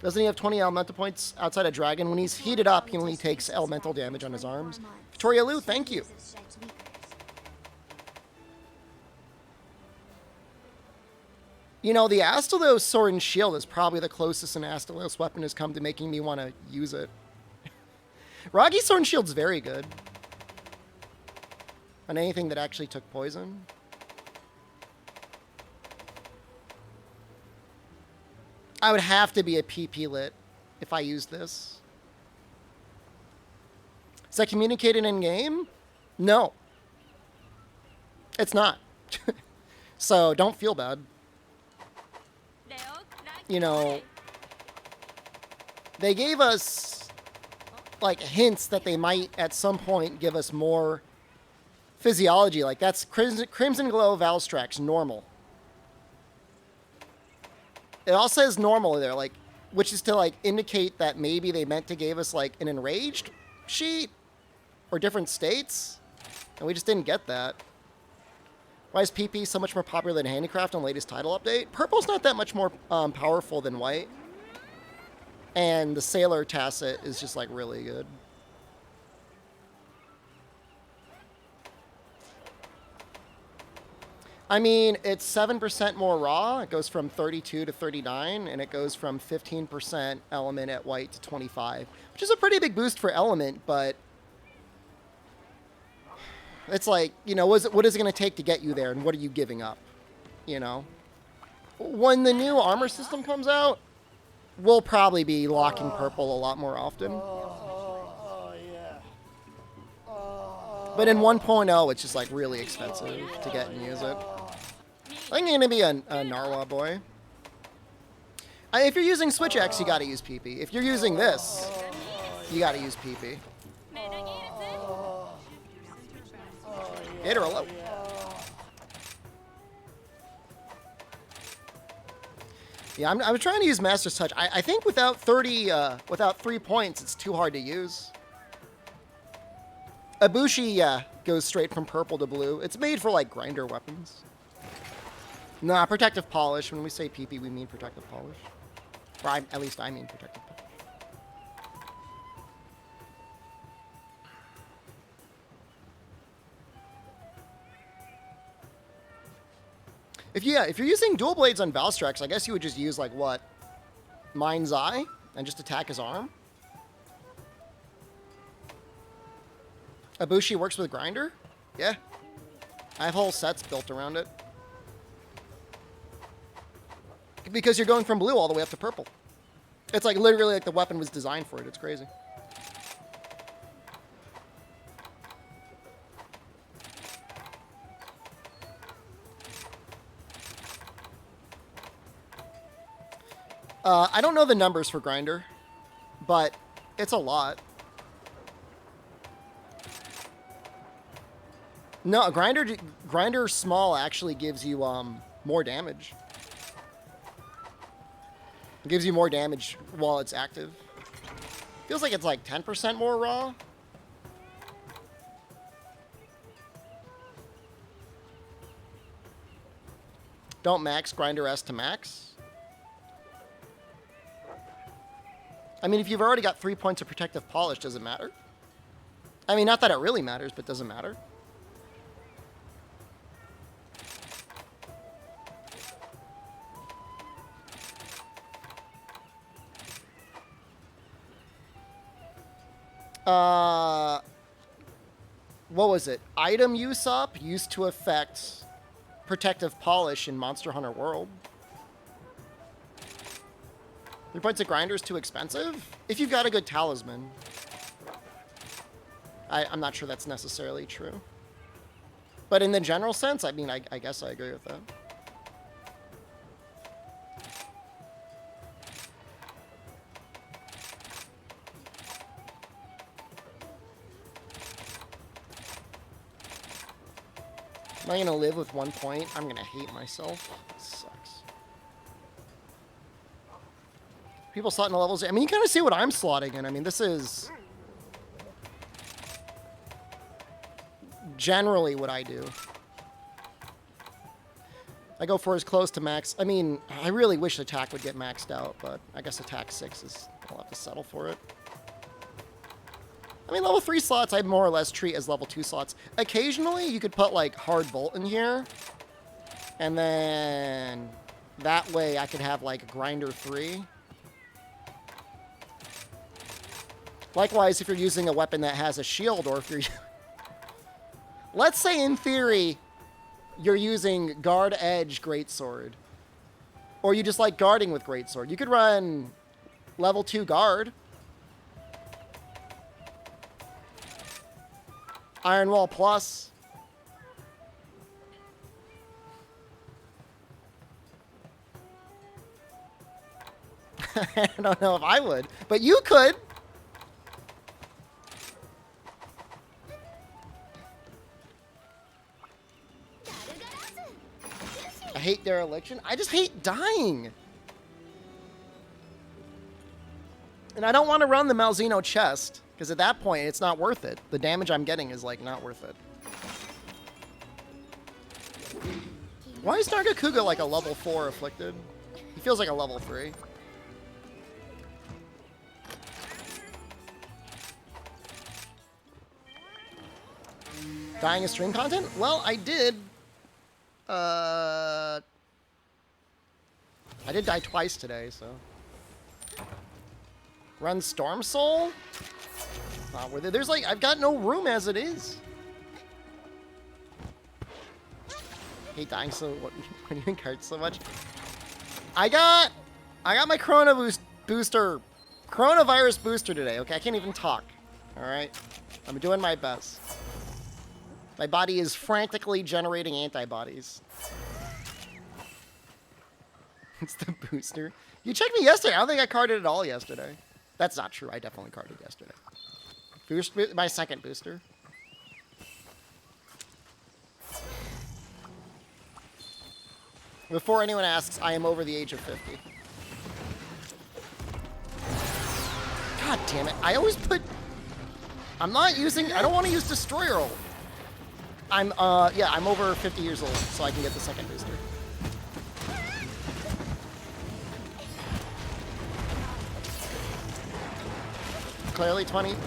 Doesn't he have 20 elemental points outside of Dragon? When he's heated up, he only takes elemental damage on his arms. Victoria Liu, thank you. You know, the Astalos Sword and Shield is probably the closest an Astalos weapon has come to making me want to use it. Ragi's Sword and Shield's very good. On anything that actually took poison. I would have to be a PP lit if I used this. Is that communicated in game? No. It's not. So don't feel bad. You know, they gave us like hints that they might at some point give us more physiology. Like that's Crimson Glow Valstrax, normal. It all says normal there, like, which is to like indicate that maybe they meant to give us like an enraged sheet or different states, and we just didn't get that. Why is PP so much more popular than Handicraft on the latest title update? Purple's not that much more powerful than white. And the Sailor Tacit is just, like, really good. I mean, it's 7% more raw. It goes from 32 to 39, and it goes from 15% element at white to 25, which is a pretty big boost for element, but it's like, you know, what is it going to take to get you there, and what are you giving up, you know? When the new armor system comes out, we'll probably be locking purple a lot more often. But in 1.0, it's just, like, really expensive to get and use it. I think I'm going to be a Narwa boy. If you're using Switch X, you got to use PP. If you're using this, you got to use PP. Hit her low. Yeah, I was trying to use Master's Touch. I think without 3 points, it's too hard to use. Ibushi, goes straight from purple to blue. It's made for, like, grinder weapons. Nah, Protective Polish. When we say PP, we mean Protective Polish. Or at least I mean Protective Polish. If you're using dual blades on Valstrax, I guess you would just use, like, what? Mind's Eye? And just attack his arm? Ibushi works with Grinder? Yeah. I have whole sets built around it. Because you're going from blue all the way up to purple. It's like literally like the weapon was designed for it. It's crazy. I don't know the numbers for Grinder, but it's a lot. No, Grinder small actually gives you more damage. It gives you more damage while it's active. Feels like it's like 10% more raw. Don't max Grinder S to max. I mean, if you've already got 3 points of Protective Polish, does it matter? I mean, not that it really matters, but does it matter? What was it? Item use up used to affect Protective Polish in Monster Hunter World. 3 points of Grinder is too expensive? If you've got a good talisman. I'm not sure that's necessarily true. But in the general sense, I mean, I guess I agree with that. Am I going to live with 1 point? I'm going to hate myself. It sucks. People slot in the levels. I mean, you kind of see what I'm slotting in. I mean, this is generally what I do. I go for as close to max. I mean, I really wish attack would get maxed out, but I guess attack 6 is, I'll have to settle for it. I mean, level 3 slots I more or less treat as level 2 slots. Occasionally, you could put, like, Hard Bolt in here. And then that way I could have, like, Grinder 3. Likewise, if you're using a weapon that has a shield, or if you're... Let's say, in theory, you're using Guard Edge Greatsword. Or you just like guarding with Greatsword. You could run level 2 Guard. Iron Wall Plus. I don't know if I would, but you could. I hate dereliction. I just hate dying. And I don't want to run the Malzeno chest, because at that point, it's not worth it. The damage I'm getting is, like, not worth it. Why is Nargacuga like a level 4 afflicted? He feels like a level 3. Dying is stream content? Well, I did. I did die twice today, so. Run Storm Soul? Not worth it. There's like, I've got no room as it is. Hate dying so, what do you encourage so much? I got my coronavirus booster today, okay? I can't even talk, all right? I'm doing my best. My body is frantically generating antibodies. It's the booster. You checked me yesterday. I don't think I carded at all yesterday. That's not true. I definitely carded yesterday. My second booster. Before anyone asks, I am over the age of 50. God damn it. I always put... I'm not using... I don't want to use Destroyer ult. I'm over 50 years old, so I can get the second booster. Clearly 26.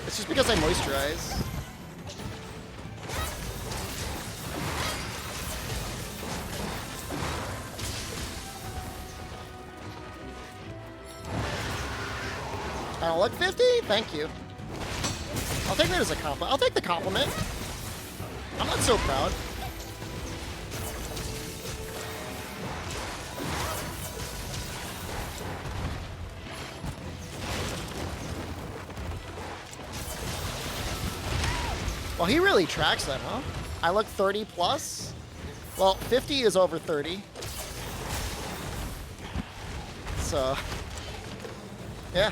It's just because I moisturize. I don't look 50? Thank you. I'll take that as a compliment. I'll take the compliment. I'm not so proud. Well, he really tracks that, huh? I look 30 plus. Well, 50 is over 30. So, yeah.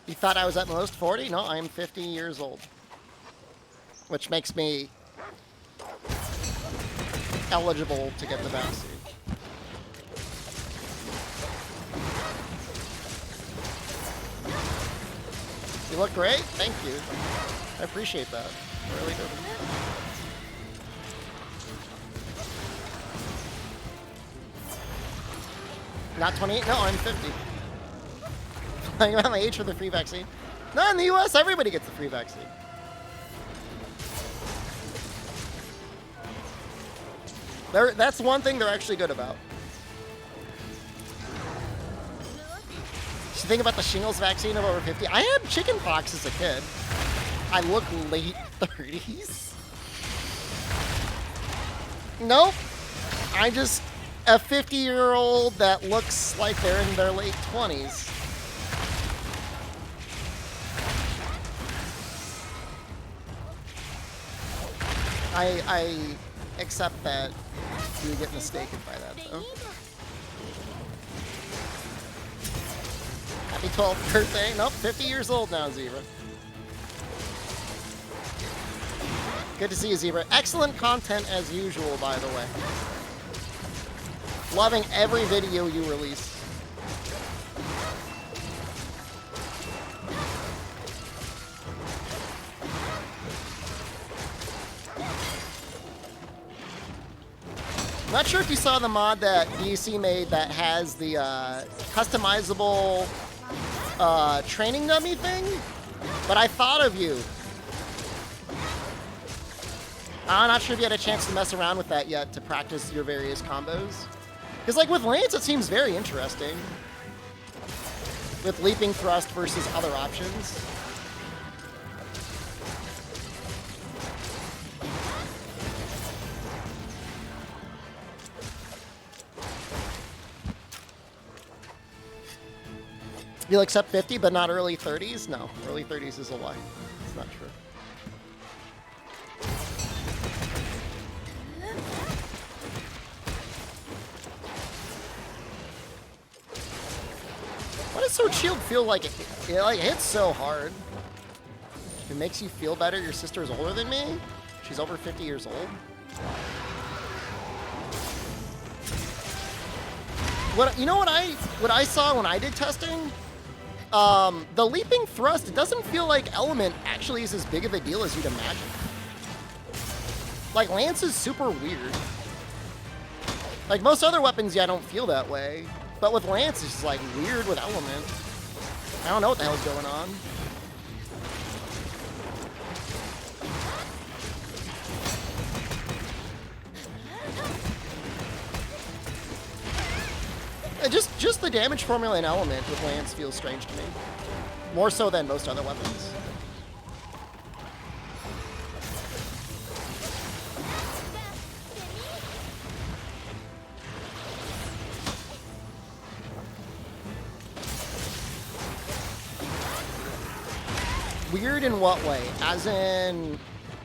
You thought I was at most 40? No, I am 50 years old. Which makes me eligible to get the vaccine. You look great. Thank you. I appreciate that. I really do. Not 28? No, I'm 50. Lying about my age for the free vaccine. No, in the US, everybody gets the free vaccine. That's one thing they're actually good about. You think about the shingles vaccine of over 50. I had chickenpox as a kid. I look late 30s. Nope. I'm just a 50-year-old that looks like they're in their late 20s. I accept that you get mistaken by that, though. Happy 12th birthday. Nope, 50 years old now, Zebra. Good to see you, Zebra. Excellent content as usual, by the way. Loving every video you release. Not sure if you saw the mod that DC made that has the customizable training dummy thing, but I thought of you. I'm not sure if you had a chance to mess around with that yet to practice your various combos. Because like with Lance, it seems very interesting. with leaping thrust versus other options. You'll accept 50, but not early 30s? No, early 30s is a lie. It's not true. Why does Sword Shield feel like it hits so hard? If it makes you feel better, your sister is older than me? She's over 50 years old? You know what I saw when I did testing? The leaping thrust, it doesn't feel like Element actually is as big of a deal as you'd imagine. Like, Lance is super weird. Like, most other weapons, yeah, I don't feel that way. But with Lance, it's just, like, weird with Element. I don't know what the hell's going on. Just the damage formula in Element with Lance feels strange to me. More so than most other weapons. Weird in what way? As in,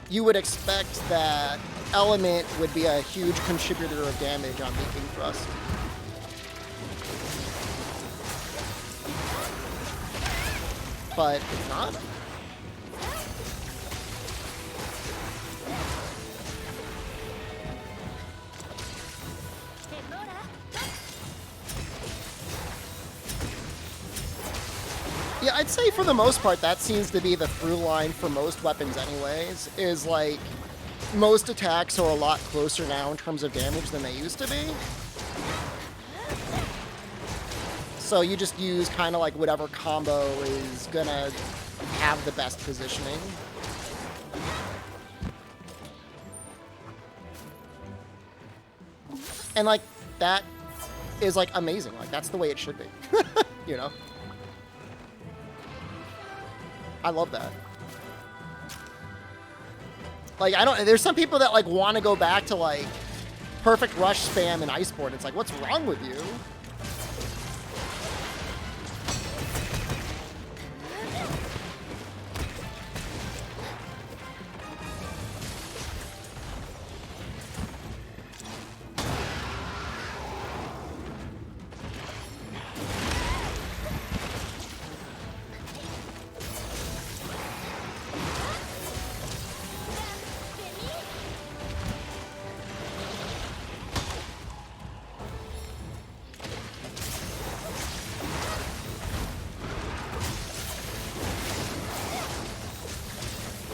you would expect that Element would be a huge contributor of damage on leaping thrust. But it's not. Yeah, I'd say for the most part that seems to be the through line for most weapons anyways, is like most attacks are a lot closer now in terms of damage than they used to be. So you just use kind of like whatever combo is gonna have the best positioning. And like that is like amazing. Like that's the way it should be. You know? I love that. Like there's some people that like want to go back to like perfect rush spam in Iceport. It's like, what's wrong with you?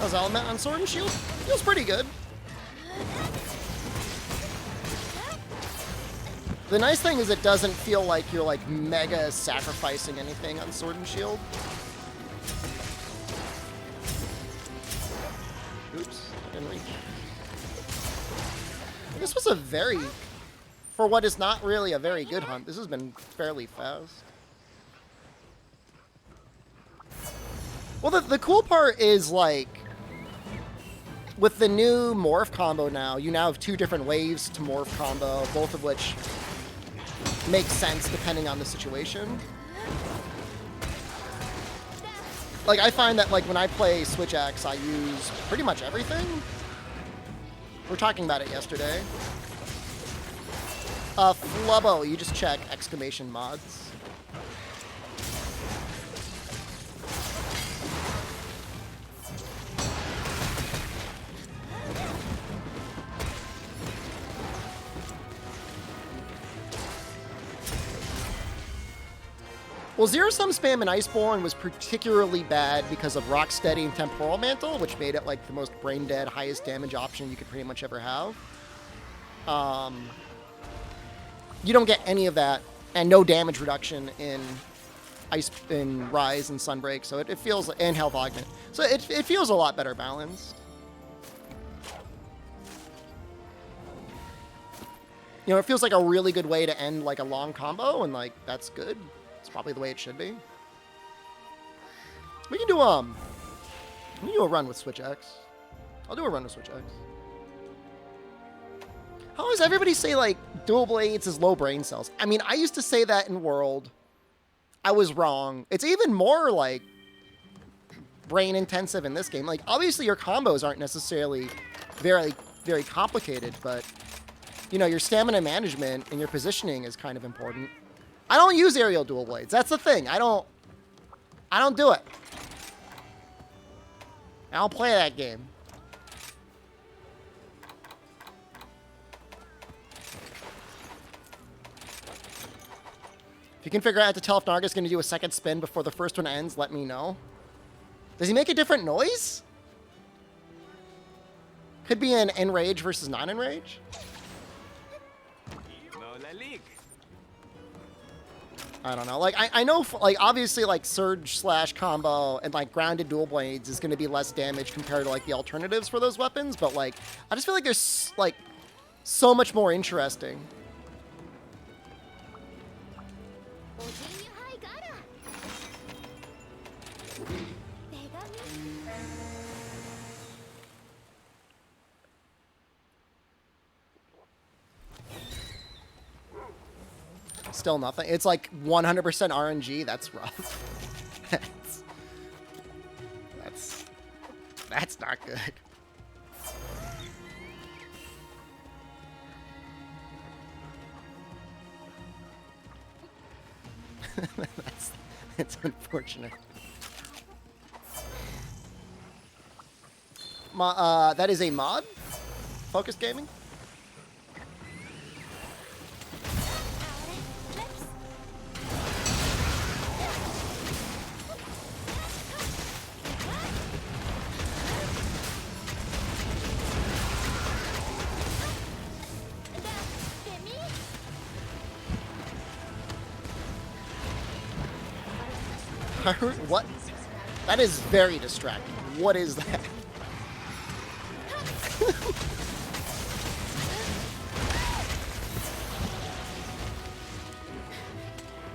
How's Element on Sword and Shield? Feels pretty good. The nice thing is it doesn't feel like you're like mega sacrificing anything on Sword and Shield. Oops, didn't reach. This was a very, for what is not really a very good hunt, this has been fairly fast. Well, the cool part is like, with the new morph combo now, you now have two different waves to morph combo, both of which make sense depending on the situation. Like, I find that like when I play Switch Axe, I use pretty much everything. We were talking about it yesterday. Flubbo, you just check exclamation mods. Well, zero-sum spam in Iceborne was particularly bad because of Rocksteady and Temporal Mantle, which made it like the most brain-dead, highest damage option you could pretty much ever have. You don't get any of that, and no damage reduction in Rise and Sunbreak, so it feels, and Health Augment. So it feels a lot better balanced. You know, it feels like a really good way to end like a long combo, and like that's good. It's probably the way it should be. We can do a run with Switch X. I'll do a run with Switch X. How does everybody say, like, dual blades is low brain cells? I mean, I used to say that in World. I was wrong. It's even more, like, brain intensive in this game. Like, obviously your combos aren't necessarily very, very complicated, but, you know, your stamina management and your positioning is kind of important. I don't use aerial dual blades. That's the thing. I don't do it. I don't play that game. If you can figure out how to tell if Narga's going to do a second spin before the first one ends, let me know. Does he make a different noise? Could be an enrage versus non-enrage. I don't know. Like, I know, like, obviously, like, surge slash combo and, like, grounded dual blades is going to be less damage compared to, like, the alternatives for those weapons. But, like, I just feel like there's, like, so much more interesting. Still nothing. It's like 100% RNG. That's rough. That's not good. It's unfortunate. That is a mod? Focus Gaming? What? That is very distracting. What is that?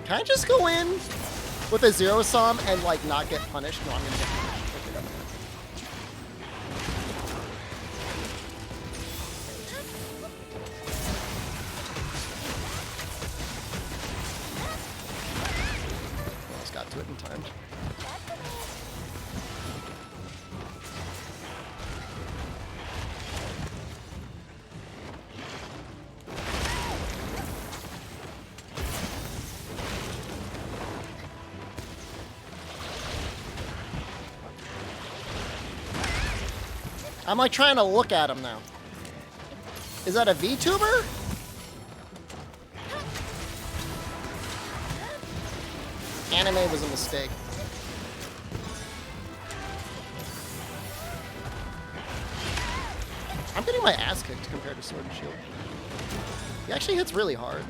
Can I just go in with a zero sum and like not get punished? No, I'm gonna get punished. Okay, that's good. Almost got to it in time. I'm like trying to look at him now. Is that a VTuber? Anime was a mistake. I'm getting my ass kicked compared to Sword and Shield. He actually hits really hard.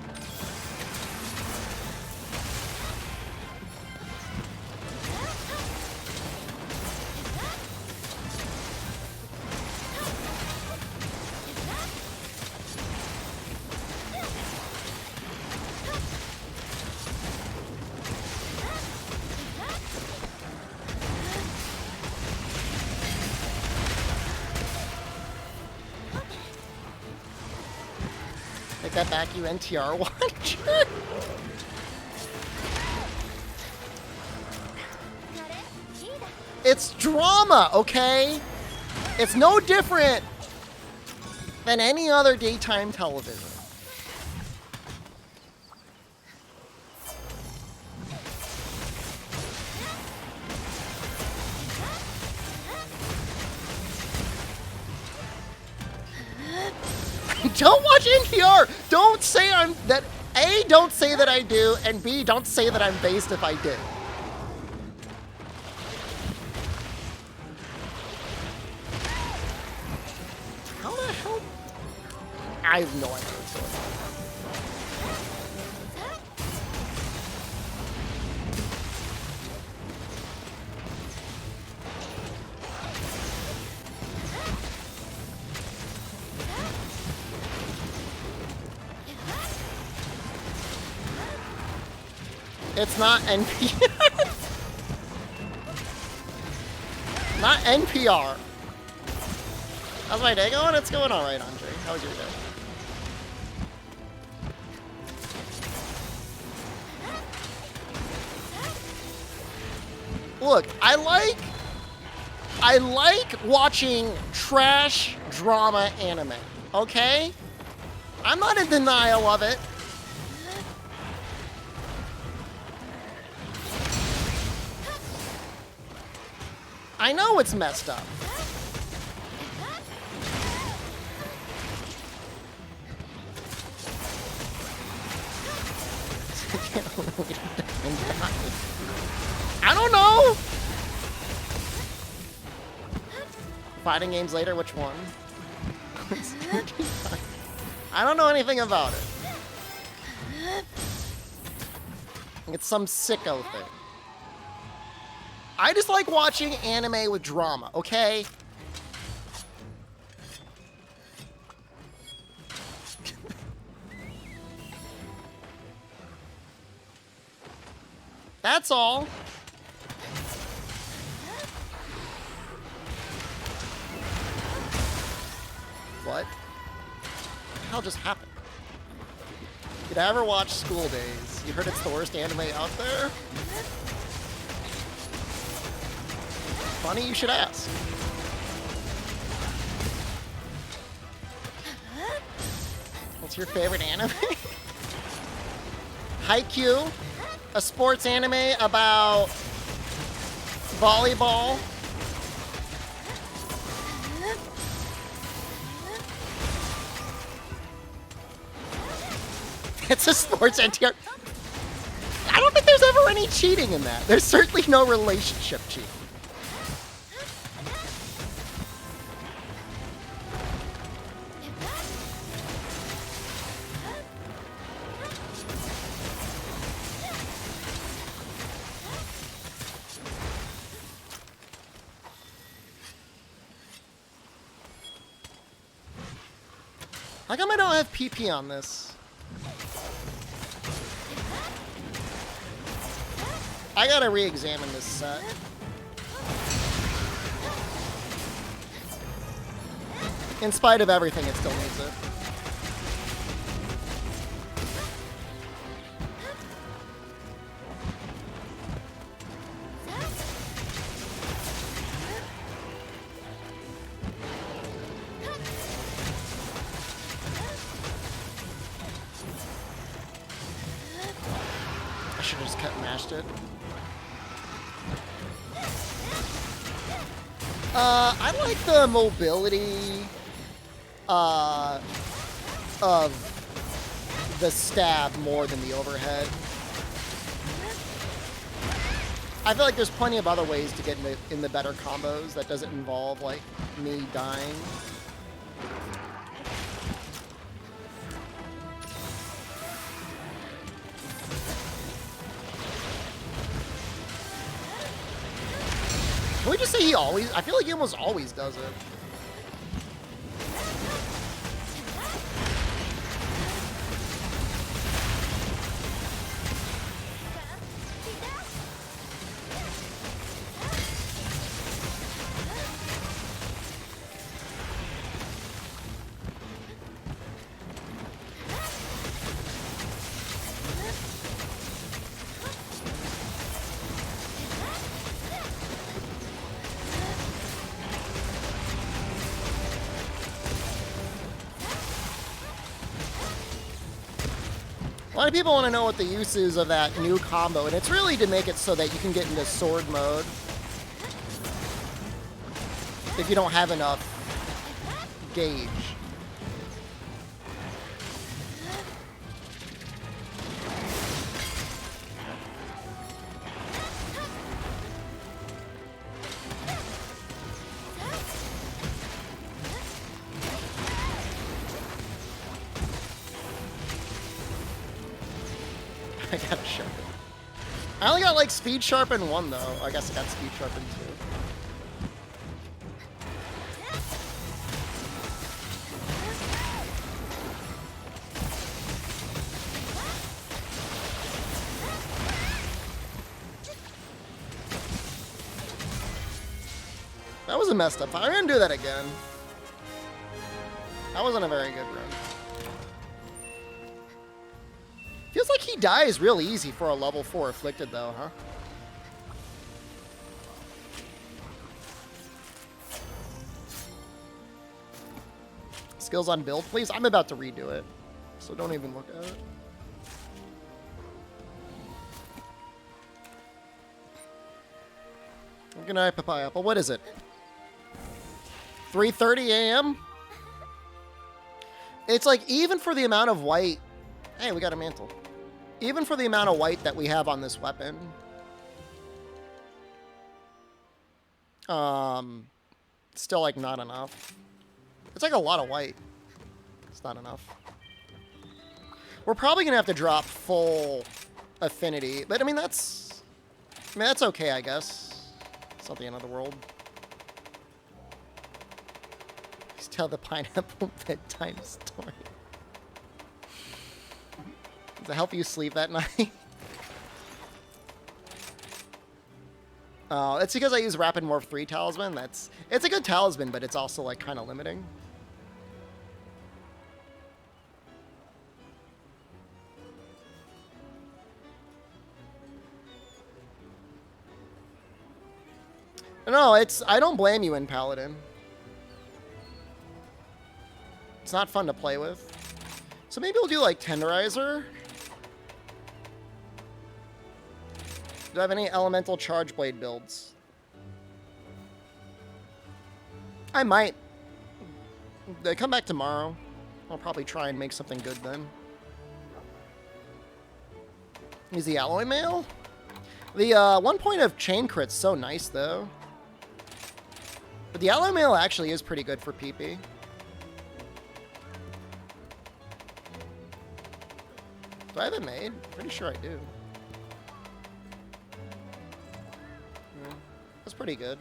Take that back, you NTR watcher. It's drama, okay? It's no different than any other daytime television. Don't watch NPR. Don't say I'm that. A, don't say that I do, and B, don't say that I'm based if I did. How the hell? I have no idea what's going on. It's not NPR. Not NPR. How's my day going? It's going all right, Andre. How was your day? Look, I like watching trash drama anime, okay? I'm not in denial of it. I know it's messed up. I don't know. Fighting games later, which one? I don't know anything about it. It's some sicko thing. I just like watching anime with drama, okay? That's all. What? What the hell just happened? Did I ever watch School Days? You heard it's the worst anime out there? Funny you should ask. What's your favorite anime? Haikyuu, a sports anime about volleyball. It's a sports NTR. I don't think there's ever any cheating in that. There's certainly no relationship cheating. How come I don't have PP on this? I gotta re-examine this set. In spite of everything, it still needs it. I should have just cut and mashed it. I like the mobility of the stab more than the overhead. I feel like there's plenty of other ways to get in the better combos that doesn't involve, like, me dying. Can we just say he always... I feel like he almost always does it. A lot of people want to know what the use is of that new combo, and it's really to make it so that you can get into sword mode if you don't have enough gauge. I gotta sharpen. I only got like speed sharpen 1 though. I guess I got speed sharpen 2. That was a messed up fight. I'm going to do that again. That wasn't a very good run. Feels like he dies real easy for a level 4 afflicted, though, huh? Skills on build, please. I'm about to redo it, so don't even look at it. Good night, Papaya Apple. What is it? 3:30 a.m.? It's like, even for the amount of white... Hey, we got a mantle. Even for the amount of white that we have on this weapon... still, like, not enough. It's like a lot of white. It's not enough. We're probably going to have to drop full affinity. But, I mean, that's okay, I guess. It's not the end of the world. Just tell the pineapple bedtime story. Does it help you sleep at night? Oh, it's because I use Rapid Morph 3 Talisman. It's a good talisman, but it's also, like, kind of limiting. No, I don't blame you in Paladin. It's not fun to play with. So maybe we'll do, like, Tenderizer. Do I have any elemental charge blade builds? I might. They come back tomorrow. I'll probably try and make something good then. Is the alloy mail? The 1 point of chain crit's so nice though. But the alloy mail actually is pretty good for PP. Do I have it made? Pretty sure I do. Yeah, that's pretty good.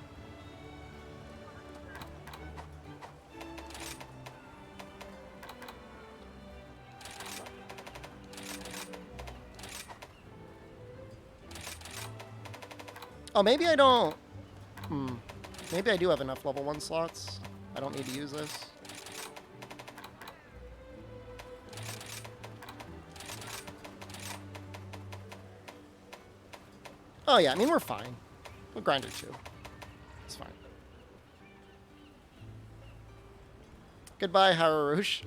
Oh, maybe I don't... Maybe I do have enough level 1 slots. I don't need to use this. Oh yeah, I mean, we're fine. We'll grind it too. It's fine. Goodbye, Harush.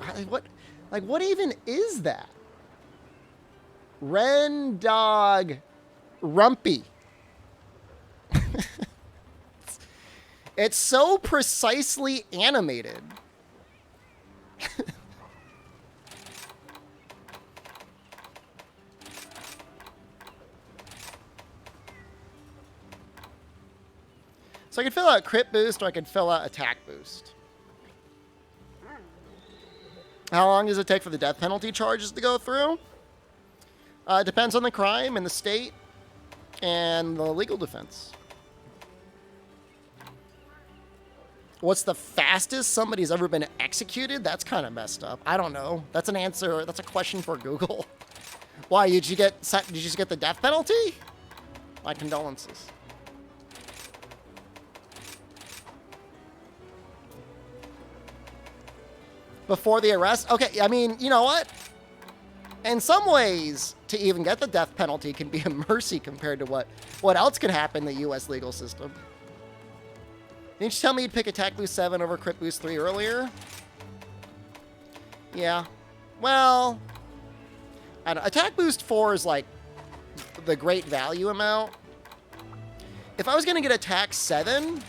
What even is that? Ren Dog Rumpy. It's so precisely animated. So I could fill out crit boost or I could fill out attack boost. How long does it take for the death penalty charges to go through? It depends on the crime and the state and the legal defense. What's the fastest somebody's ever been executed? That's kind of messed up. I don't know. That's an answer. That's a question for Google. Why, did you just get the death penalty? My condolences. Before the arrest? Okay, I mean, you know what? In some ways, to even get the death penalty can be a mercy compared to what else could happen in the U.S. legal system. Didn't you tell me you'd pick Attack Boost 7 over Crit Boost 3 earlier? Yeah. Well, I don't know. Attack Boost 4 is like the great value amount. If I was going to get Attack 7,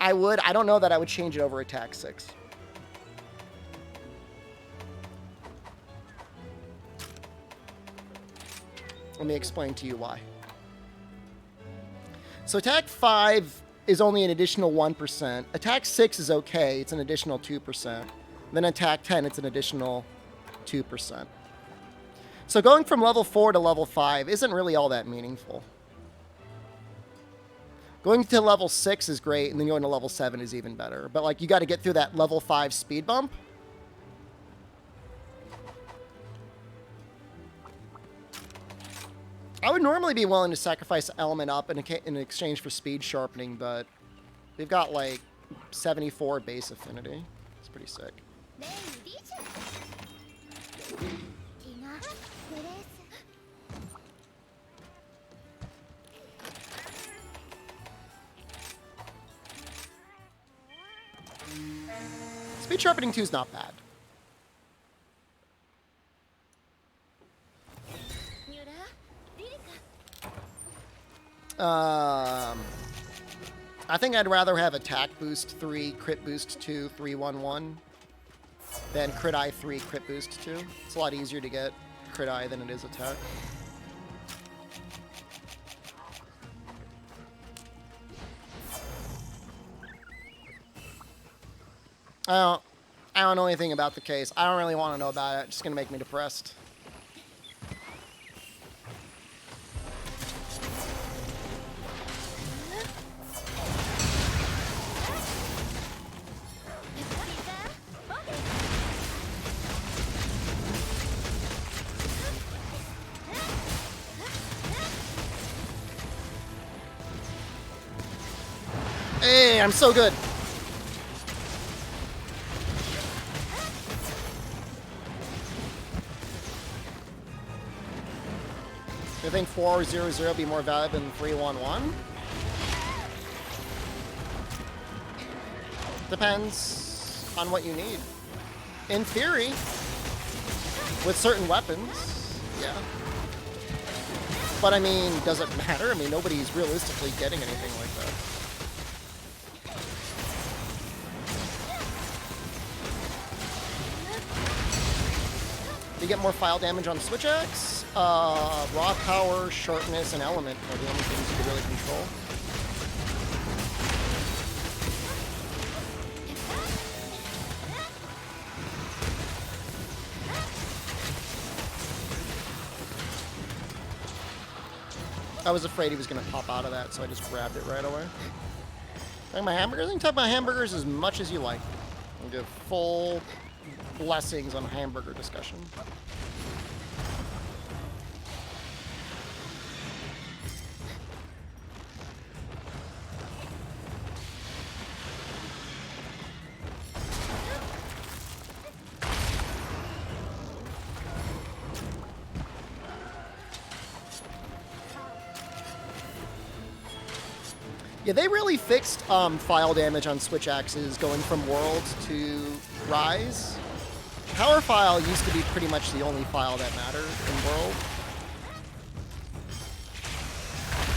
I would. I don't know that I would change it over Attack 6. Let me explain to you why. So Attack 5 is only an additional 1%. Attack 6 is okay. It's an additional 2%. Then Attack 10, it's an additional 2%. So going from level 4 to level 5 isn't really all that meaningful. Going to level 6 is great, and then going to level 7 is even better. But, like, you got to get through that level 5 speed bump. I would normally be willing to sacrifice element up in exchange for speed sharpening, but we've got like 74 base affinity. It's pretty sick. Speed sharpening 2 is not bad. I think I'd rather have attack boost 3, crit boost 2, 3-1-1 than crit eye 3, crit boost 2. It's a lot easier to get crit eye than it is attack. I don't know anything about the case. I don't really want to know about it. It's just going to make me depressed. Hey, I'm so good. Do you think 4-0-0 be more valuable than 3-1-1? Depends on what you need. In theory, with certain weapons, yeah. But I mean, does it matter? I mean, nobody's realistically getting anything like that. You get more file damage on Switch Axe. Raw power, sharpness, and element are the only things you can really control. I was afraid he was going to pop out of that, so I just grabbed it right away. Like my hamburgers? You can talk about hamburgers as much as you like. I'll give full blessings on hamburger discussion. Yeah, they really fixed file damage on Switch Axes going from World to Rise. Power file used to be pretty much the only file that mattered in World.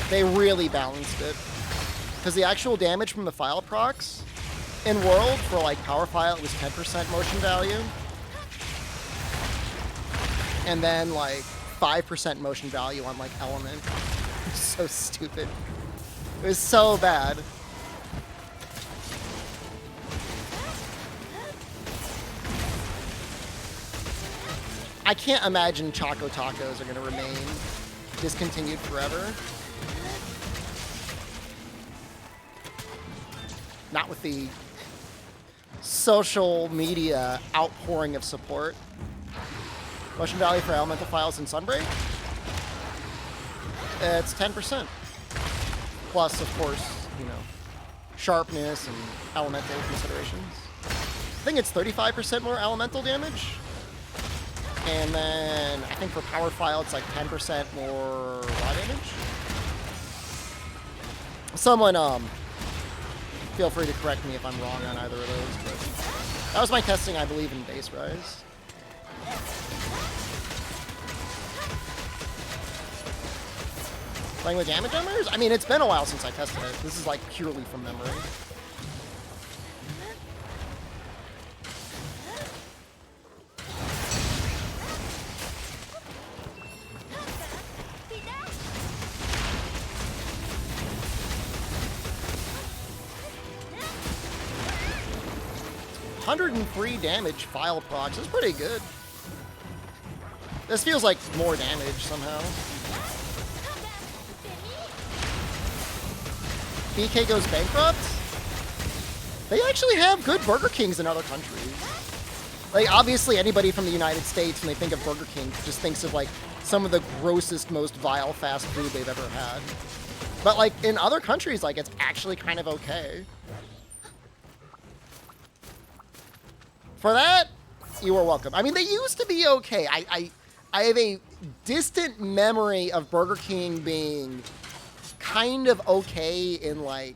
They really balanced it. Because the actual damage from the file procs in World for like power file, it was 10% motion value. And then like 5% motion value on like element. So stupid. It was so bad. I can't imagine Choco Tacos are going to remain discontinued forever. Not with the social media outpouring of support. Motion value for elemental files in Sunbreak? It's 10%. Plus, of course, you know, sharpness and elemental considerations. I think it's 35% more elemental damage. And then I think for power file, it's like 10% more raw damage. Someone, feel free to correct me if I'm wrong on either of those, but that was my testing, I believe, in base rise. Playing with damage numbers? I mean, it's been a while since I tested it. This is like purely from memory. $103 damage file procs is pretty good. This feels like more damage somehow. BK goes bankrupt? They actually have good Burger Kings in other countries. Like, obviously, anybody from the United States, when they think of Burger King, just thinks of, like, some of the grossest, most vile fast food they've ever had. But, like, in other countries, like, it's actually kind of okay. For that, you are welcome. I mean, they used to be okay. I have a distant memory of Burger King being kind of okay in, like,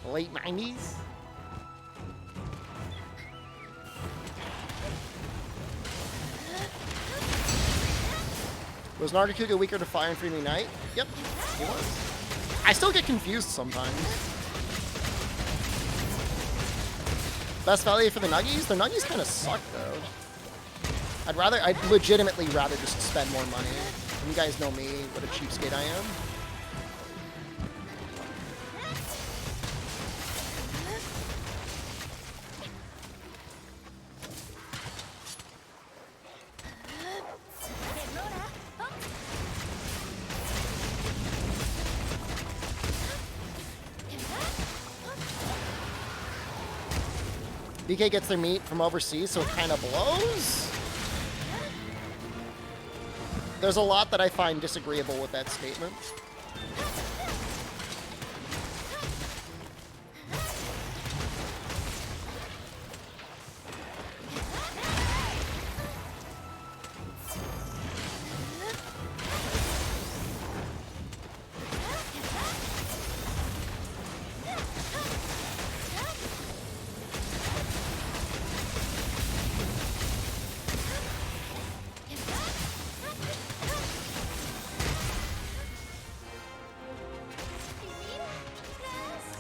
late 90s. Was Nargacuga weaker to Fire and Freely Night? Yep, he was. I still get confused sometimes. Best value for the Nuggies? The Nuggies kind of suck, though. I'd legitimately rather just spend more money. You guys know me, what a cheapskate I am. BK gets their meat from overseas, so it kind of blows. There's a lot that I find disagreeable with that statement.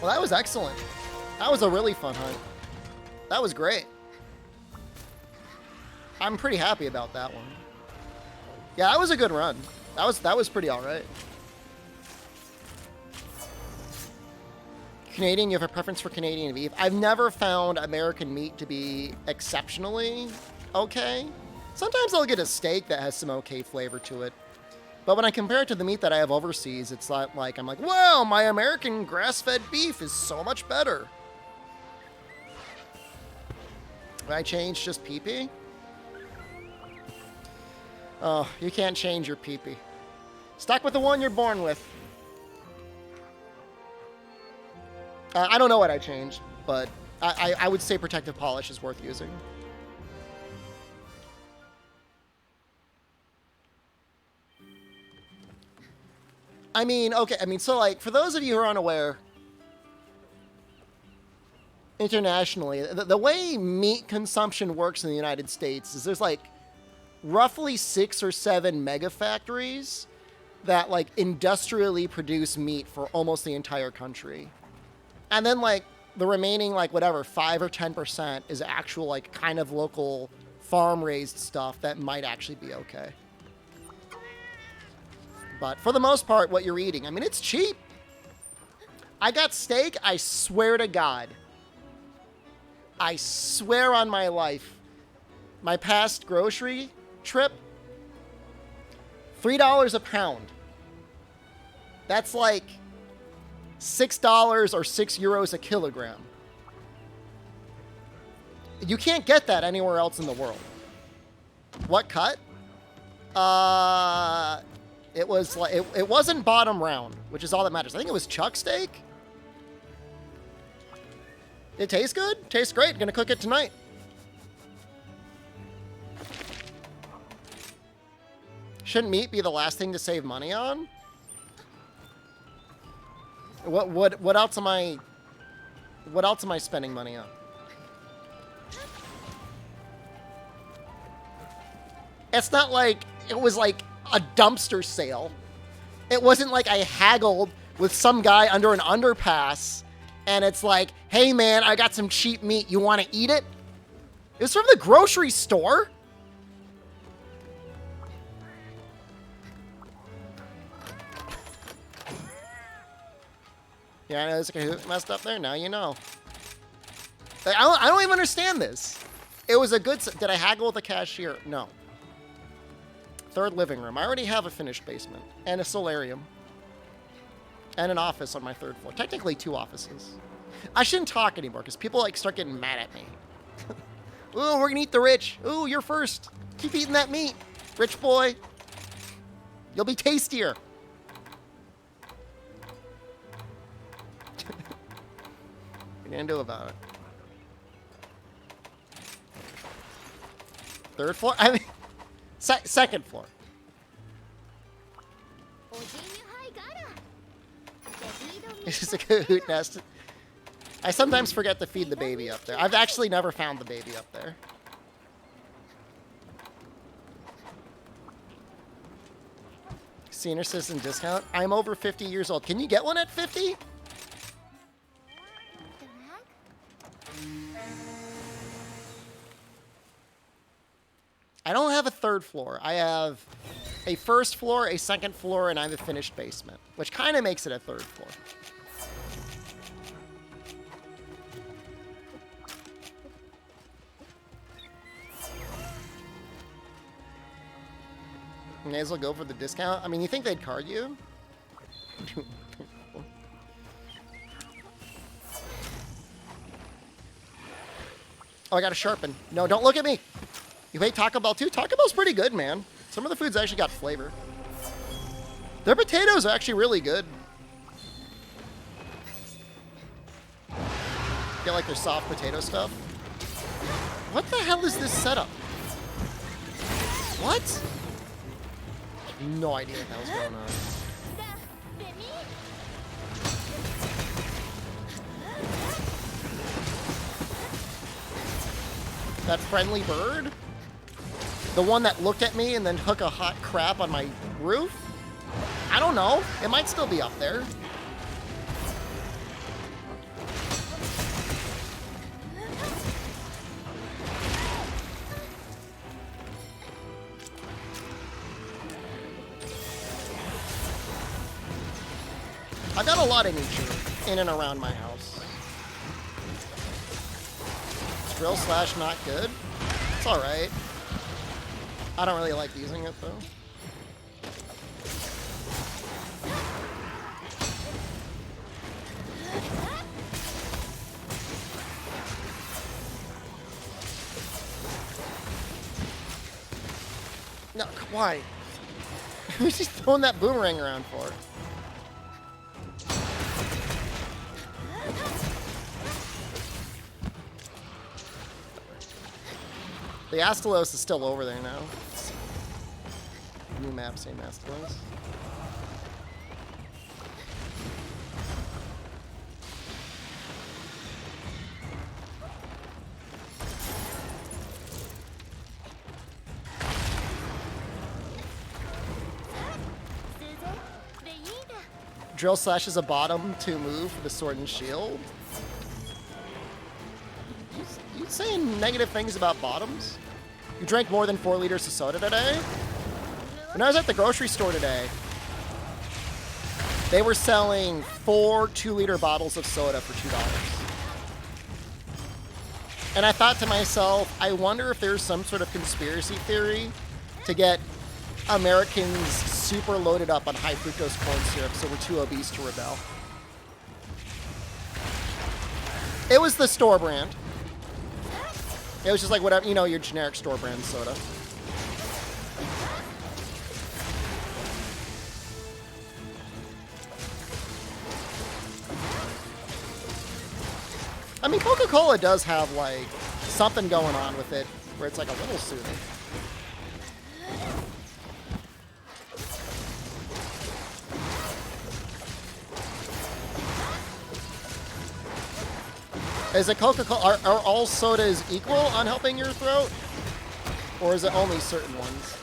Well, that was excellent. That was a really fun hunt. That was great. I'm pretty happy about that one. Yeah, that was a good run. That was pretty all right. Canadian, you have a preference for Canadian beef? I've never found American meat to be exceptionally okay. Sometimes I'll get a steak that has some okay flavor to it. But when I compare it to the meat that I have overseas, it's not like I'm like, wow, my American grass-fed beef is so much better. Did I change just pee-pee? Oh, you can't change your pee-pee. Stuck with the one you're born with. I don't know what I changed, but I would say protective polish is worth using. I mean, okay, so, like, for those of you who are unaware, internationally, the way meat consumption works in the United States is there's, like, roughly 6 or 7 mega factories that, like, industrially produce meat for almost the entire country. And then, like, the remaining, like, whatever, 5 or 10% is actual, like, kind of local farm-raised stuff that might actually be okay. But for the most part, what you're eating, I mean, it's cheap. I got steak, I swear to God. I swear on my life. My past grocery trip, $3 a pound. That's like $6 or €6 a kilogram. You can't get that anywhere else in the world. What cut? It was like it wasn't bottom round, which is all that matters. I think it was chuck steak. It tastes good. Tastes great. Gonna cook it tonight. Shouldn't meat be the last thing to save money on? What else am I spending money on? It's not like it was like a dumpster sale. It wasn't like I haggled with some guy under an underpass and it's like, hey man, I got some cheap meat. You want to eat it? It was from the grocery store. Yeah, I know there's a Kahoot messed up there. Now you know. Like, I don't even understand this. It was a good... Did I haggle with the cashier? No. Third living room. I already have a finished basement. And a solarium. And an office on my 3rd floor. Technically 2 offices. I shouldn't talk anymore because people like start getting mad at me. Ooh, we're going to eat the rich. Ooh, you're first. Keep eating that meat, rich boy. You'll be tastier. What are you gonna do about it? Third floor? I mean, second floor. It's just a Kahoot nest. I sometimes forget to feed the baby up there. I've actually never found the baby up there. Senior citizen discount. I'm over 50 years old. Can you get one at 50? I don't have a third floor. I have a first floor, a second floor, and I have a finished basement, which kind of makes it a third floor. May as well go for the discount. I mean, you think they'd card you? Oh, I got to sharpen. No, don't look at me. You hate Taco Bell too? Taco Bell's pretty good, man. Some of the foods actually got flavor. Their potatoes are actually really good. Get like their soft potato stuff. What the hell is this setup? What? No idea what the hell's going on. That friendly bird? The one that looked at me and then took a hot crap on my roof? I don't know. It might still be up there. I've got a lot of nature in and around my house. Drill slash not good. It's alright. I don't really like using it though. No, why? Who's he throwing that boomerang around for? The Astalos is still over there now. New map, same Astalos. Drill slash is a bottom to move for the sword and shield. You saying negative things about bottoms? You drank more than 4 liters of soda today? When I was at the grocery store today, they were selling 4 2-liter bottles of soda for $2. And I thought to myself, I wonder if there's some sort of conspiracy theory to get Americans super loaded up on high fructose corn syrup so we're too obese to rebel. It was the store brand. It was just like whatever, you know, your generic store brand soda. I mean, Coca-Cola does have like something going on with it where it's like a little soothing. Is it Coca-Cola? Are all sodas equal on helping your throat? Or is it only certain ones?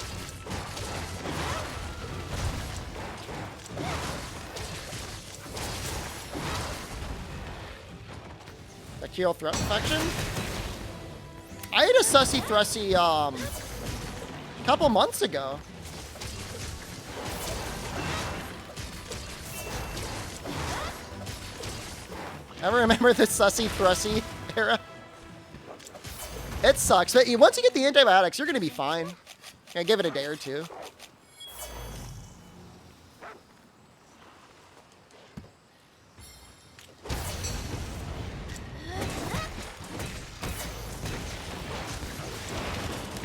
Bacterial throat infection? I ate a Sussy Thrusty a couple months ago. Ever remember the Sussy Thrusty era? It sucks, but once you get the antibiotics, you're going to be fine. Yeah, give it a day or two.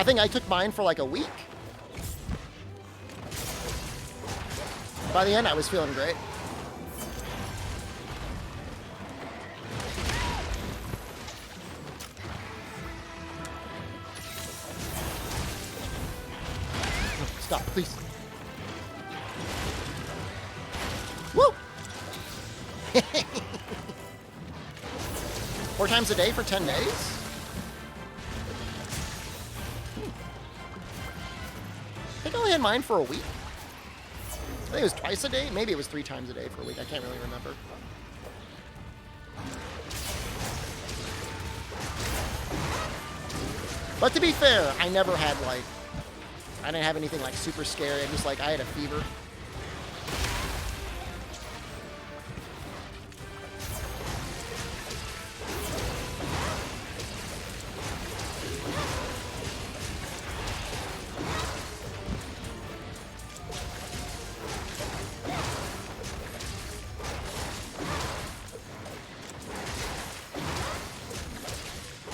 I think I took mine for like a week. By the end, I was feeling great. Stop, please. Woo! 4 times a day for 10 days? I think I only had mine for a week. I think it was twice a day. Maybe it was 3 times a day for a week. I can't really remember. But to be fair, I never had like, I didn't have anything like super scary. I just like, I had a fever.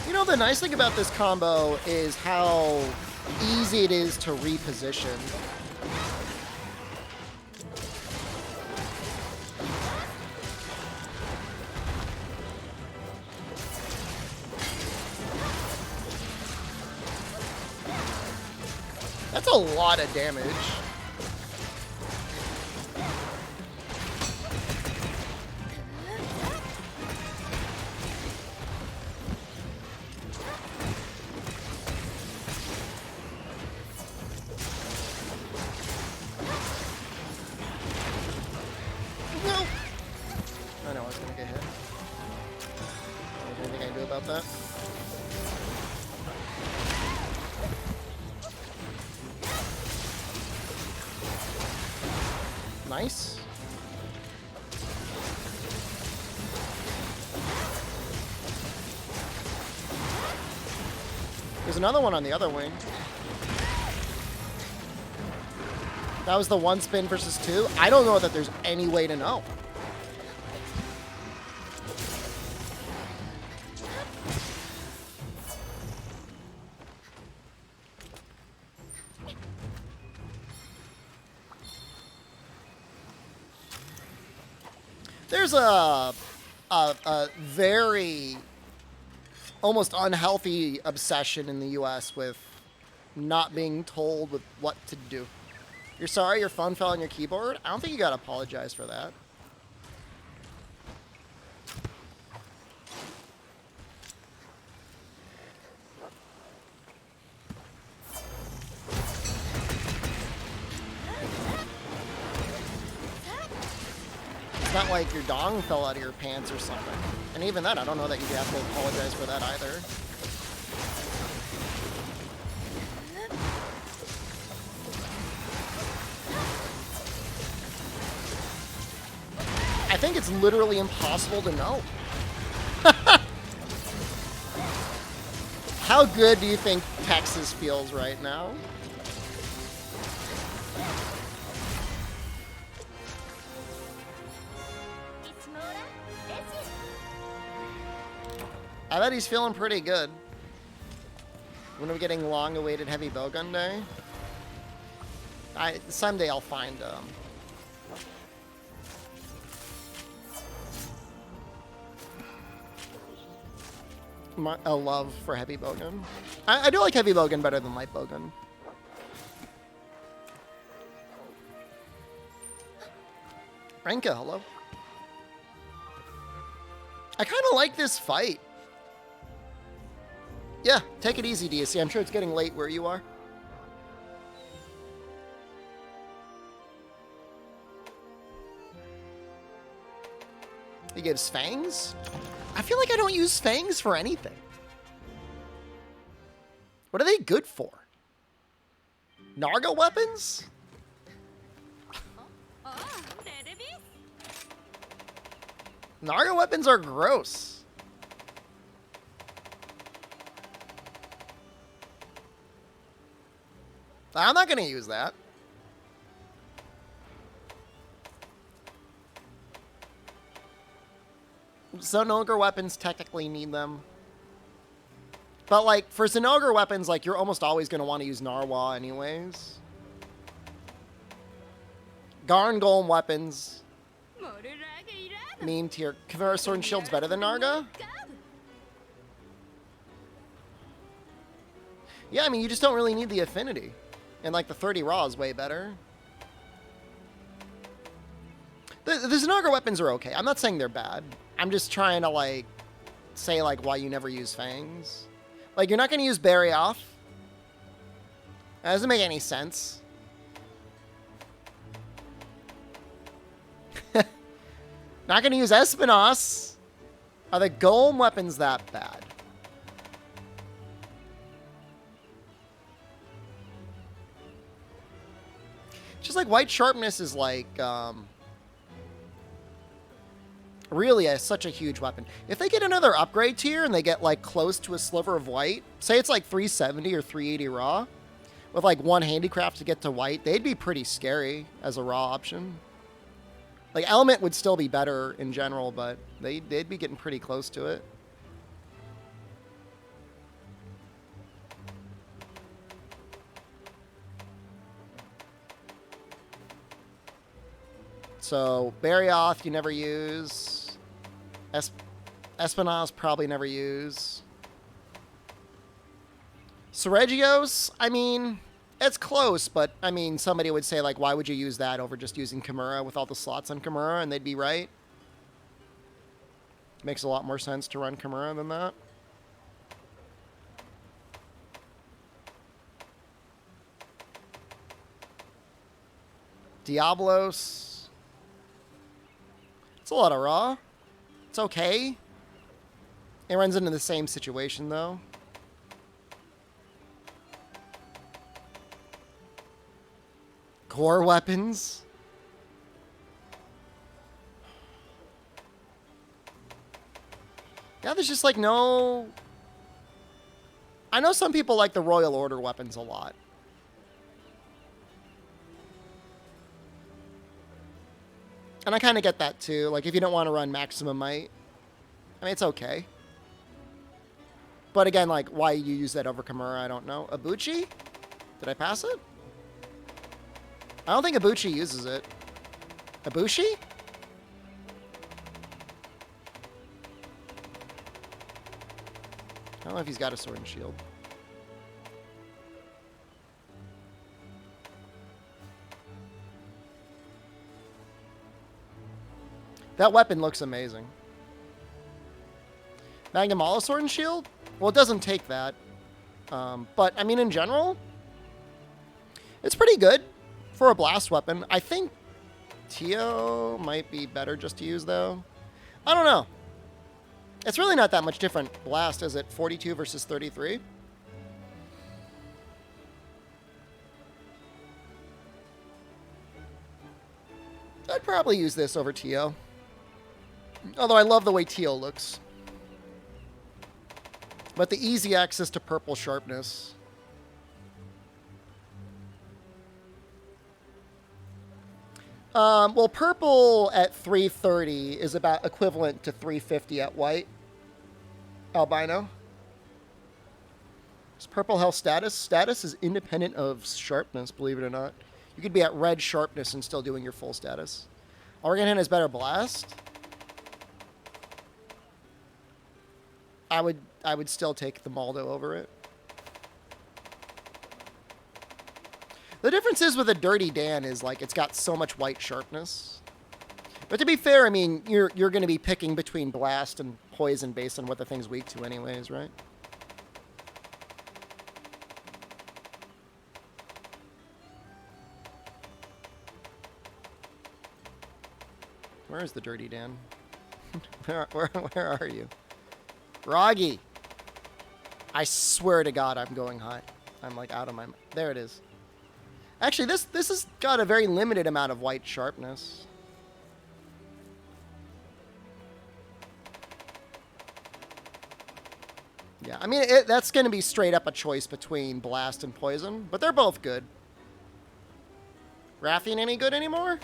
You know, the nice thing about this combo is how easy it is to reposition. That's a lot of damage. I know I was gonna get hit. Is there anything I can do about that? Nice. There's another one on the other wing. That was the 1 spin versus 2. I don't know that there's any way to know. There's a very almost unhealthy obsession in the US with not being told with what to do. You're sorry your phone fell on your keyboard? I don't think you gotta apologize for that. It's not like your dong fell out of your pants or something. And even then, I don't know that you have to apologize for that either. I think it's literally impossible to know. How good do you think Texas feels right now? I bet he's feeling pretty good. When are we getting long-awaited heavy bowgun day? Someday I'll find a love for heavy bowgun. I do like heavy bowgun better than light bowgun. Renka, hello. I kind of like this fight. Yeah, take it easy, DSC. I'm sure it's getting late where you are. He gives fangs? I feel like I don't use fangs for anything. What are they good for? Narga weapons? Narga weapons are gross. I'm not going to use that. So no longer weapons technically need them. But, like, for Zinogre weapons, like, you're almost always going to want to use Narwhal anyways. Garn Golem weapons. Meme tier. Chimera Sword and Shield's better than Narga? Yeah, I mean, you just don't really need the affinity. And, like, the 30 raw is way better. The Zinogre weapons are okay. I'm not saying they're bad. I'm just trying to, like, say, like, why you never use Fangs. Like, you're not going to use Bury Off. That doesn't make any sense. Not going to use Espinos. Are the Golem weapons that bad? Just like White Sharpness is like, really such a huge weapon. If they get another upgrade tier and they get like close to a sliver of white, say it's like 370 or 380 raw, with like one handicraft to get to white, they'd be pretty scary as a raw option. Like Element would still be better in general, but they'd be getting pretty close to it. So, Barioth you never use. Espinas probably never use. Seregios, I mean, it's close, but, I mean, somebody would say, like, why would you use that over just using Kimura with all the slots on Kimura, and they'd be right. Makes a lot more sense to run Kimura than that. Diablos. It's a lot of raw. It's okay. It runs into the same situation, though. Core weapons. Yeah, there's just like no... I know some people like the Royal Order weapons a lot. And I kind of get that too. Like, if you don't want to run Maximum Might, I mean, it's okay. But again, like, why you use that over Kimura, I don't know. Ibuchi? Did I pass it? I don't think Ibuchi uses it. Ibushi? I don't know if he's got a sword and shield. That weapon looks amazing. Magnamala Sword and Shield? Well, it doesn't take that. But, I mean, in general, it's pretty good for a blast weapon. I think Tio might be better just to use, though. I don't know. It's really not that much different. Blast, is it 42 versus 33? I'd probably use this over Tio. Although I love the way teal looks. But the easy access to purple sharpness. Well, purple at 330 is about equivalent to 350 at white. Albino. Is purple health status? Status is independent of sharpness, believe it or not. You could be at red sharpness and still doing your full status. Organ Hand has better blast. I would still take the Maldo over it. The difference is with a Dirty Dan is like it's got so much white sharpness. But to be fair, I mean you're going to be picking between blast and poison based on what the thing's weak to anyways, right? Where is the Dirty Dan? where are you? Roggy. I swear to God, I'm going high. I'm like out of my... There it is. Actually, this has got a very limited amount of white sharpness. Yeah, I mean, that's going to be straight up a choice between blast and poison, but they're both good. Rathian any good anymore?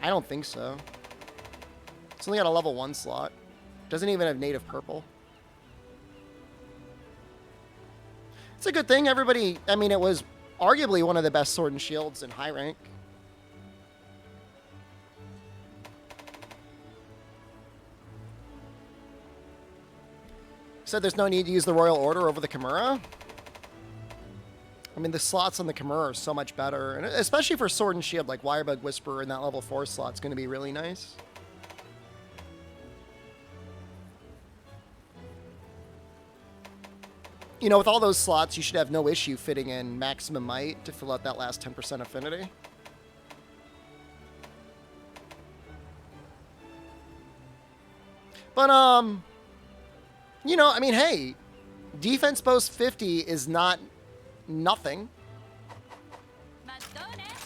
I don't think so. It's only got a level 1 slot. Doesn't even have native purple. It's a good thing. Everybody, I mean, it was arguably one of the best Sword and Shields in high rank. Said there's no need to use the Royal Order over the Kimura. I mean, the slots on the Kimura are so much better, and especially for Sword and Shield, like Wirebug Whisperer in that level 4 slot's going to be really nice. You know, with all those slots, you should have no issue fitting in Maximum Might to fill out that last 10% affinity. But, you know, I mean, hey, defense boost 50 is not nothing.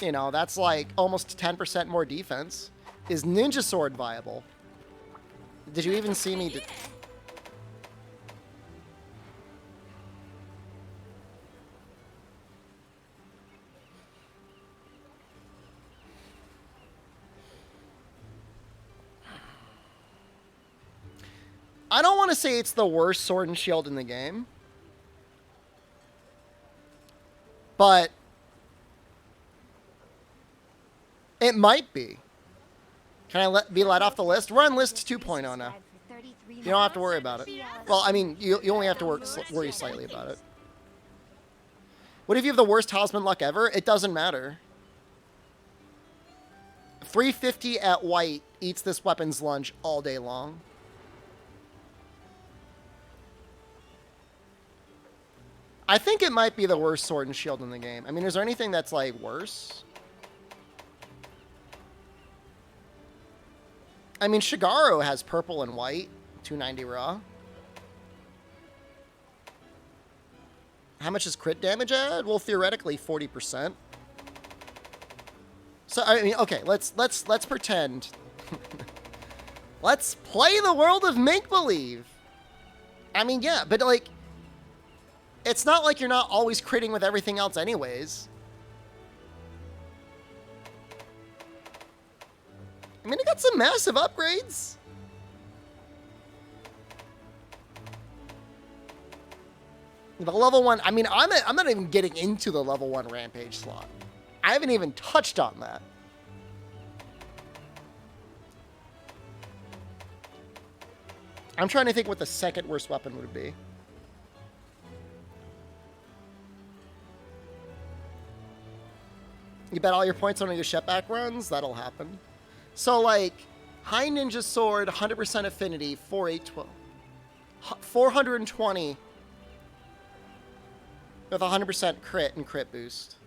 You know, that's like almost 10% more defense. Is Ninja Sword viable? Did you even see me? I don't want to say it's the worst Sword and Shield in the game, but it might be. Can I be let off the list? We're on list 2.0 now. You don't have to worry about it. Well, I mean, you only have to worry slightly about it. What if you have the worst talisman luck ever? It doesn't matter. 350 at white eats this weapon's lunch all day long. I think it might be the worst Sword and Shield in the game. I mean, is there anything that's, like, worse? I mean, Shigaru has purple and white, 290 raw. How much is crit damage add? Well, theoretically, 40%. So, I mean, okay, let's pretend. Let's play the world of make-believe. I mean, yeah, but, like, it's not like you're not always critting with everything else anyways. I mean, it got some massive upgrades. The level 1, I mean, I'm not even getting into the level 1 Rampage slot. I haven't even touched on that. I'm trying to think what the second worst weapon would be. You bet all your points on your Shepard runs? That'll happen. So, like, High Ninja Sword, 100% affinity, 420 with 100% crit and crit boost.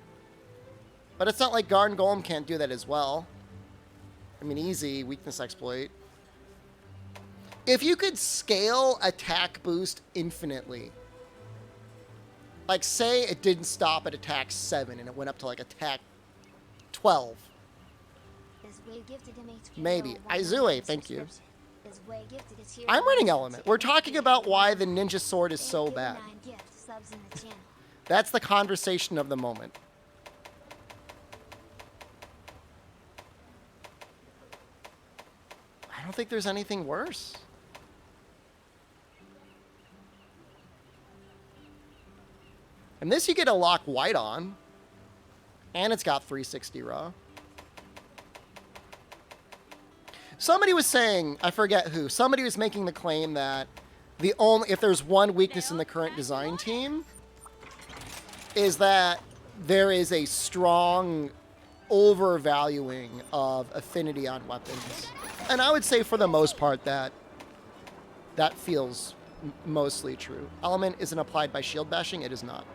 But it's not like Garden Golem can't do that as well. I mean, easy, weakness exploit. If you could scale attack boost infinitely, like, say it didn't stop at attack 7 and it went up to, like, attack 12. Maybe. Izue, thank you. I'm running Element. We're talking about why the Ninja Sword is so bad. That's the conversation of the moment. I don't think there's anything worse. And this you get a lock white on. And it's got 360 raw. Somebody was saying, I forget who, somebody was making the claim that if there's one weakness in the current design team, is that there is a strong overvaluing of affinity on weapons. And I would say for the most part that feels mostly true. Element isn't applied by shield bashing, it is not.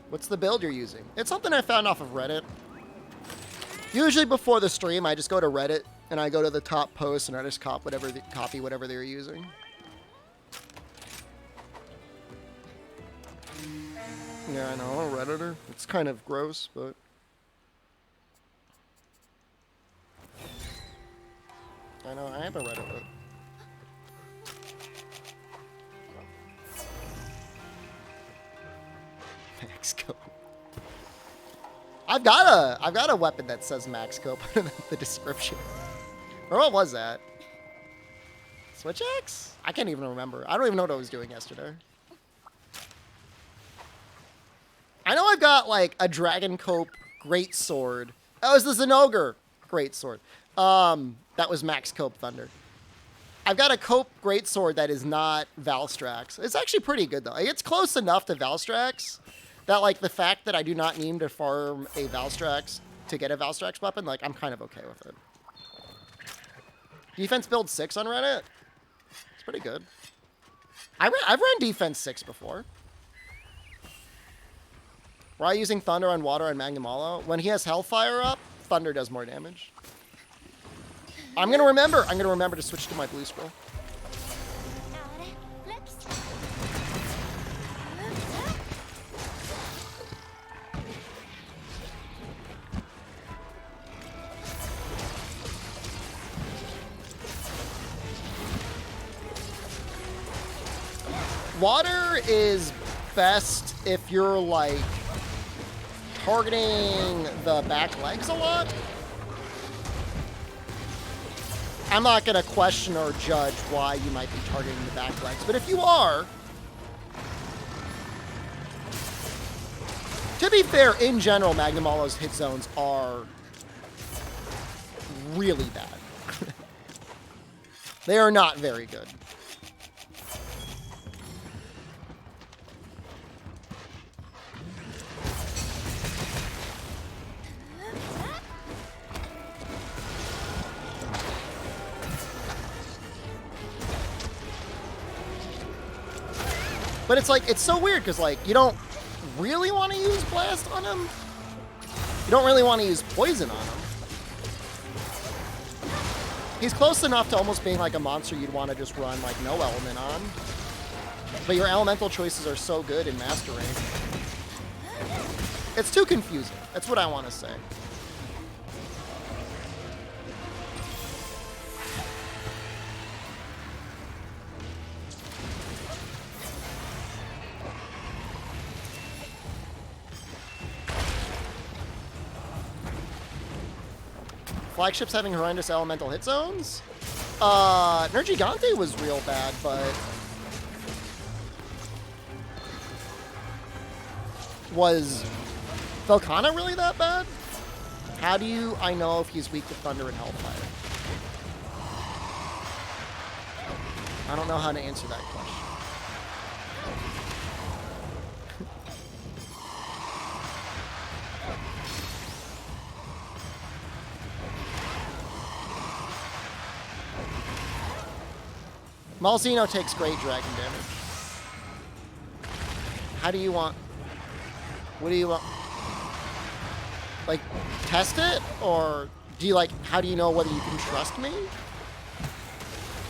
What's the build you're using? It's something I found off of Reddit. Usually before the stream, I just go to Reddit and I go to the top post and I just copy whatever they're using. Yeah, I know, a Redditor. It's kind of gross, but... I know, I am a Redditor. Max scope. I've got a weapon that says max scope in the description. Or what was that? Switch axe? I can't even remember. I don't even know what I was doing yesterday. I know I've got, like, a Dragon Cope Greatsword. Oh, it's the Zenogre Greatsword. That was Max Cope Thunder. I've got a Cope Greatsword that is not Valstrax. It's actually pretty good, though. It's close enough to Valstrax that, like, the fact that I do not need to farm a Valstrax to get a Valstrax weapon, like, I'm kind of okay with it. Defense build 6 on Reddit? It's pretty good. I've run defense 6 before. Why using Thunder on Water on Magnamalo? When he has Hellfire up, Thunder does more damage. I'm gonna remember. I'm gonna remember to switch to my blue scroll. Water is best if you're like targeting the back legs a lot. I'm not going to question or judge why you might be targeting the back legs, but if you are, to be fair, in general, Magnamalo's hit zones are really bad. They are not very good. But it's like, it's so weird because, like, you don't really want to use Blast on him. You don't really want to use Poison on him. He's close enough to almost being like a monster you'd want to just run, like, no element on. But your elemental choices are so good in Mastering. It's too confusing. That's what I want to say. Flagships having horrendous elemental hit zones? Nergigante was real bad, but... Was Velkhana really that bad? How do I know if he's weak to Thunder and Hellfire? I don't know how to answer that question. Malzeno takes great dragon damage. How do you want... What do you want? Like, test it? Or do you, like, how do you know whether you can trust me?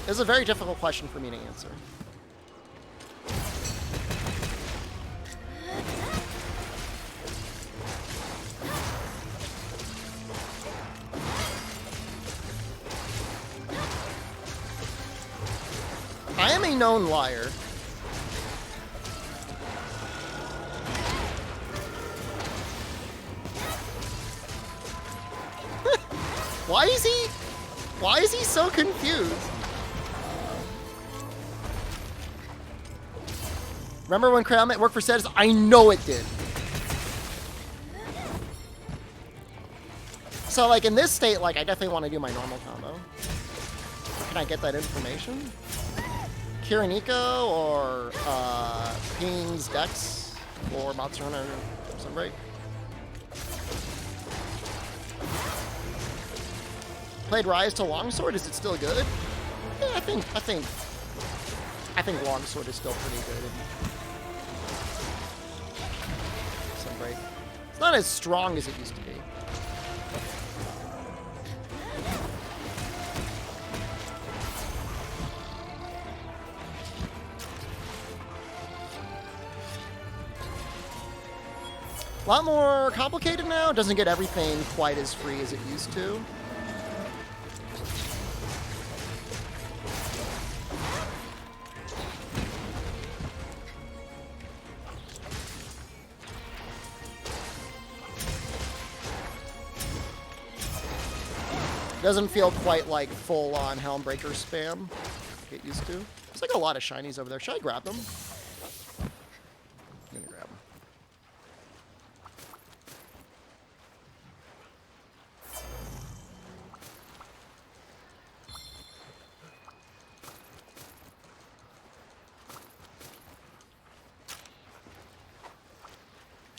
This is a very difficult question for me to answer. I am a known liar. Why is he so confused? Remember when Crown worked for Status? I know it did. So, like, in this state, like, I definitely want to do my normal combo. Can I get that information? Kiriniko or Ping's Dex or Monster Hunter Sunbreak. Played Rise to Longsword. Is it still good? Yeah, I think Longsword is still pretty good. Sunbreak. It's not as strong as it used to be. A lot more complicated now. Doesn't get everything quite as free as it used to. Doesn't feel quite like full-on Helmbreaker spam. get used to. There's like a lot of shinies over there. Should I grab them? I'm gonna grab them.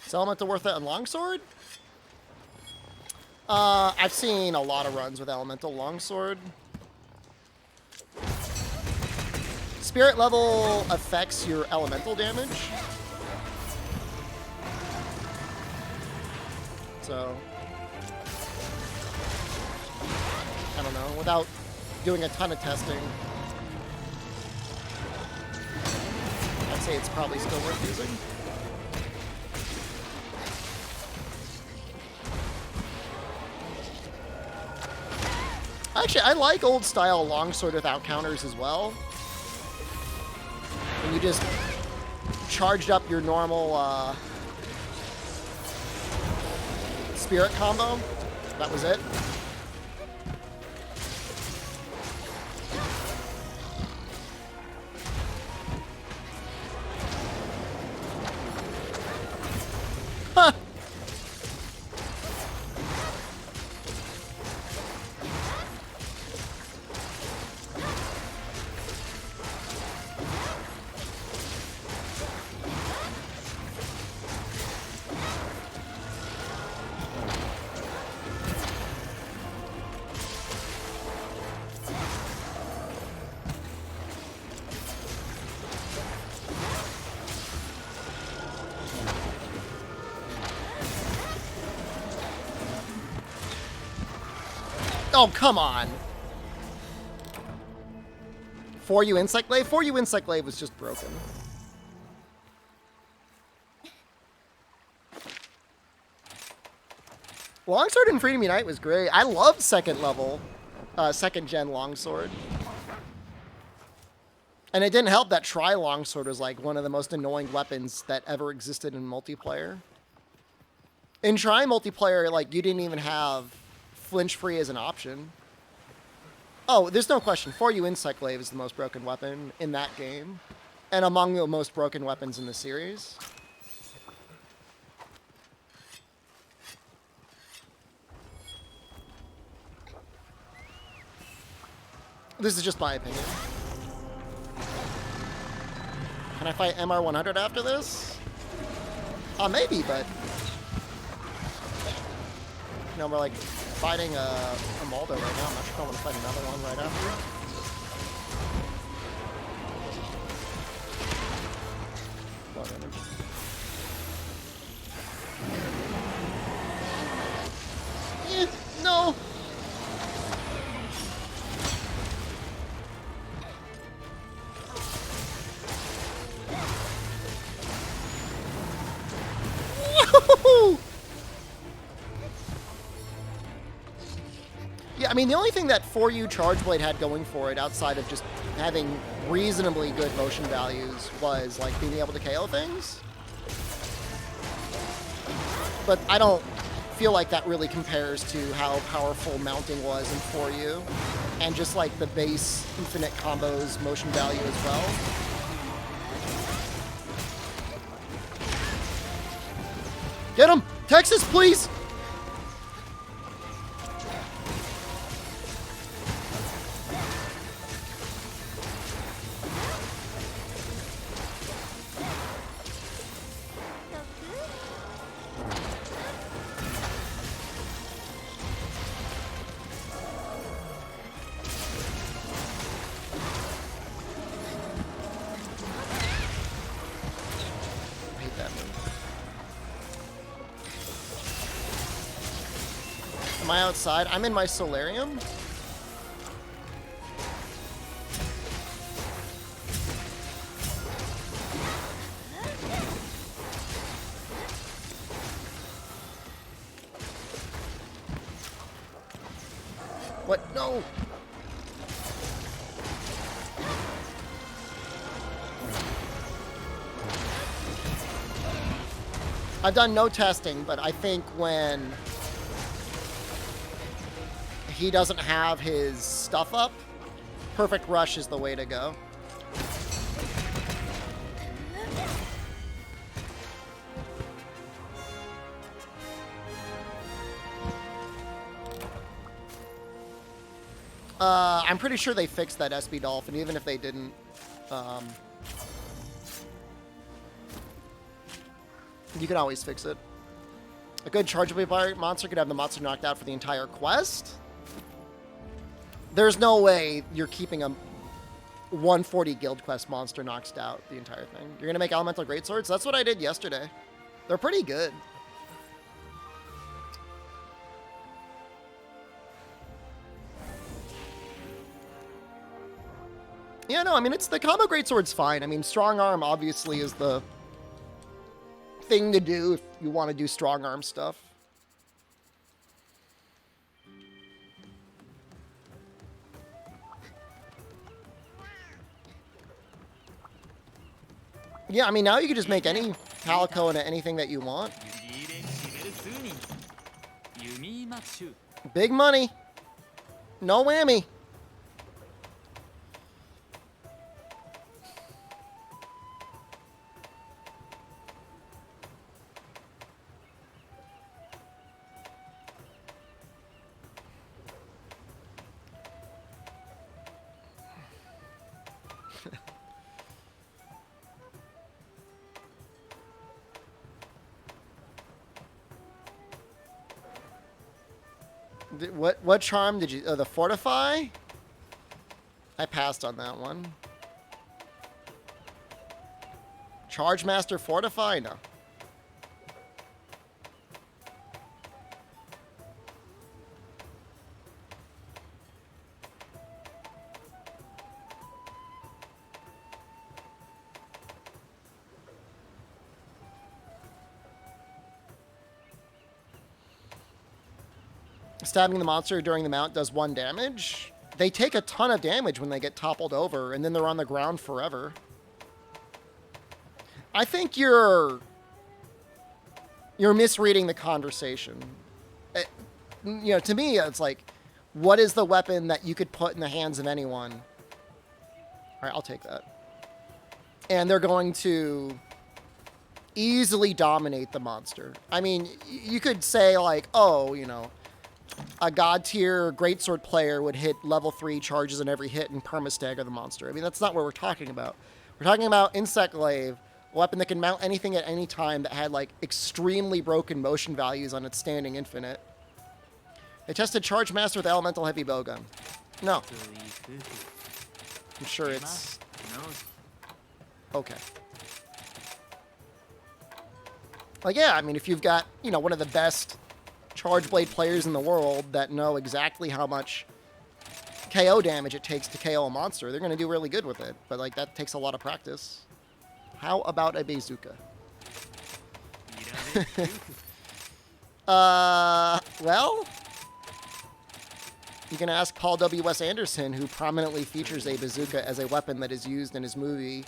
Is Elemental worth it on Longsword? I've seen a lot of runs with Elemental Longsword. Spirit level affects your elemental damage. So, I don't know, without doing a ton of testing, I'd say it's probably still worth using. Actually, I like old style longsword without counters as well. When you just charged up your normal spirit combo. That was it. Huh. Oh, come on. For you, Insect Glaive? For you, Insect Glaive was just broken. Longsword in Freedom Unite was great. I loved second gen Longsword. And it didn't help that Tri-Longsword was like one of the most annoying weapons that ever existed in multiplayer. In Tri-multiplayer, like, you didn't even have flinch free as an option. Oh, there's no question. For you, Insect Glaive is the most broken weapon in that game, and among the most broken weapons in the series. This is just my opinion. Can I fight MR100 after this? Maybe, but you know, we're like fighting a Maldo right now. I'm not sure if I want to fight another one right after. Low damage. No! Woohoo! Yeah, I mean, the only thing that For You Charge Blade had going for it, outside of just having reasonably good motion values, was, like, being able to KO things. But I don't feel like that really compares to how powerful mounting was in For You, and just, like, the base infinite combos motion value as well. Get him! Texas, please! Am I outside? I'm in my solarium. What? No! I've done no testing, but I think when he doesn't have his stuff up, Perfect rush is the way to go. I'm pretty sure they fixed that SB Dolphin, even if they didn't. You can always fix it. A good chargeable monster could have the monster knocked out for the entire quest. There's no way you're keeping a 140 guild quest monster knocked out the entire thing. You're going to make elemental greatswords? That's what I did yesterday. They're pretty good. Yeah, no, I mean, it's the combo greatsword's fine. I mean, strong arm obviously is the thing to do if you want to do strong arm stuff. Yeah, I mean, now you can just make any calico into anything that you want. Big money. No whammy. What charm did you... Oh, the Fortify? I passed on that one. Charge Master Fortify? No. Stabbing the monster during the mount does 1 damage. They take a ton of damage when they get toppled over, and then they're on the ground forever. I think you're misreading the conversation. You know, to me, it's like, what is the weapon that you could put in the hands of anyone? All right, I'll take that. And they're going to easily dominate the monster. I mean, you could say, like, oh, you know, a god tier greatsword player would hit level 3 charges in every hit and perma-stagger the monster. I mean, that's not what we're talking about. We're talking about Insect Glaive, a weapon that can mount anything at any time that had, like, extremely broken motion values on its standing infinite. They tested Charge Master with Elemental Heavy Bowgun. No. I'm sure it's... okay. Like, yeah, I mean, if you've got, you know, one of the best Charge Blade players in the world that know exactly how much KO damage it takes to KO a monster, they're going to do really good with it. But, like, that takes a lot of practice. How about a bazooka? Well, you can ask Paul W.S. Anderson, who prominently features a bazooka as a weapon that is used in his movie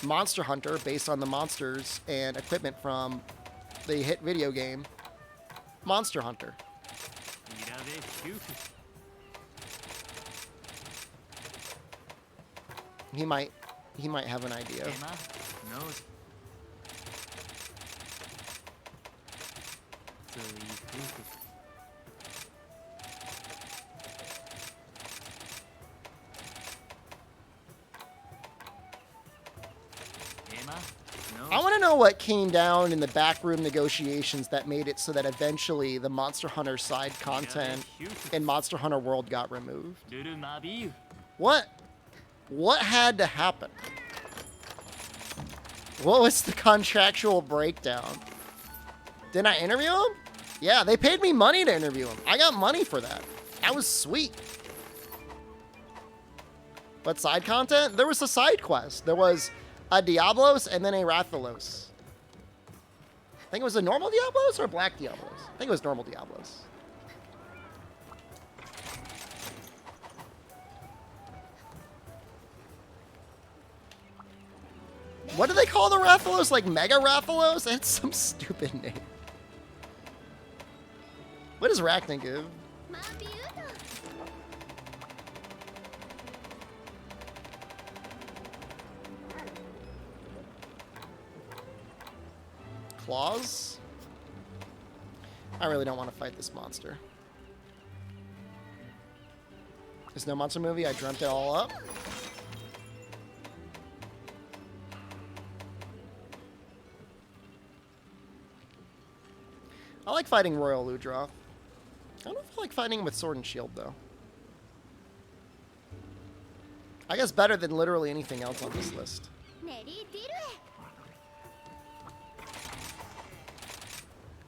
Monster Hunter, based on the monsters and equipment from the hit video game Monster Hunter. He might have an idea. I want to know what came down in the backroom negotiations that made it so that eventually the Monster Hunter side content in Monster Hunter World got removed. What had to happen? What was the contractual breakdown? Didn't I interview him? Yeah, they paid me money to interview him. I got money for that. That was sweet. But side content? There was a side quest. There was a Diablos and then a Rathalos. I think it was a normal Diablos or a black Diablos. I think it was normal Diablos. What do they call the Rathalos? Like Mega Rathalos? That's some stupid name. What does Rachna give? claws. I really don't want to fight this monster. There's no monster movie. I dreamt it all up. I like fighting Royal Ludra. I don't know if I like fighting him with Sword and Shield, though. I guess better than literally anything else on this list.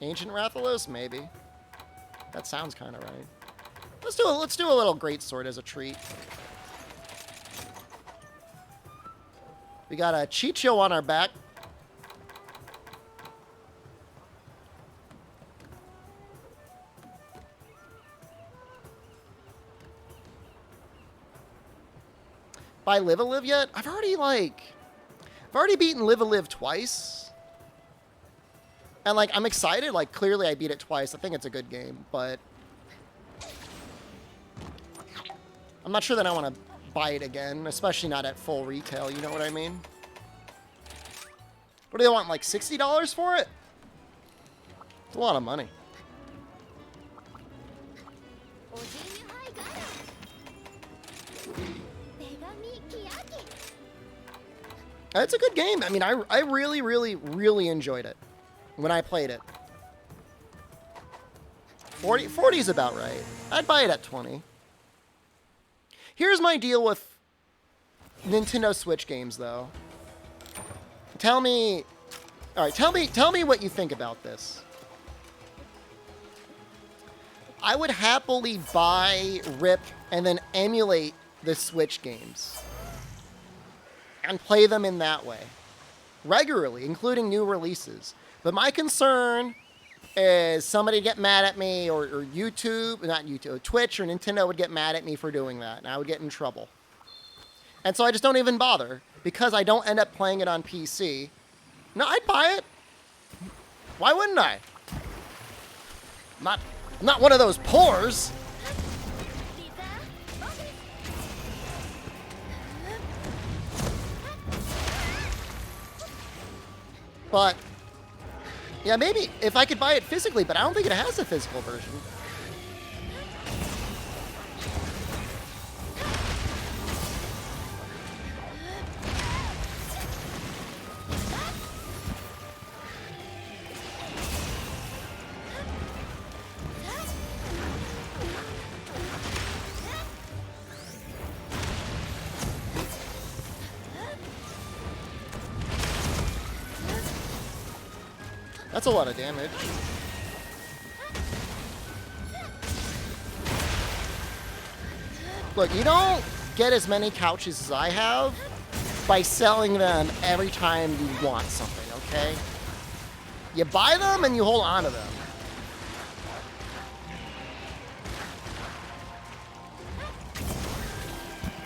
Ancient Rathalos? Maybe. That sounds kind of right. Let's do a little greatsword as a treat. We got a Chicho on our back. By Live a Live yet? I've already beaten Live a Live twice. And like I'm excited, like clearly I beat it twice. I think it's a good game, but I'm not sure that I want to buy it again, especially not at full retail, you know what I mean? What do they want, like $60 for it? It's a lot of money. It's a good game. I mean, I really, really, really enjoyed it when I played it. 40 is about right. I'd buy it at 20. Here's my deal with Nintendo Switch games, though. Tell me what you think about this. I would happily buy, rip, and then emulate the Switch games and play them in that way regularly, including new releases. But my concern is somebody get mad at me, or YouTube, not YouTube, Twitch or Nintendo would get mad at me for doing that, and I would get in trouble. And so I just don't even bother, because I don't end up playing it on PC. No, I'd buy it. Why wouldn't I? Not one of those pores. But yeah, maybe if I could buy it physically, but I don't think it has a physical version. That's a lot of damage. Look, you don't get as many couches as I have by selling them every time you want something, okay? You buy them and you hold on to them.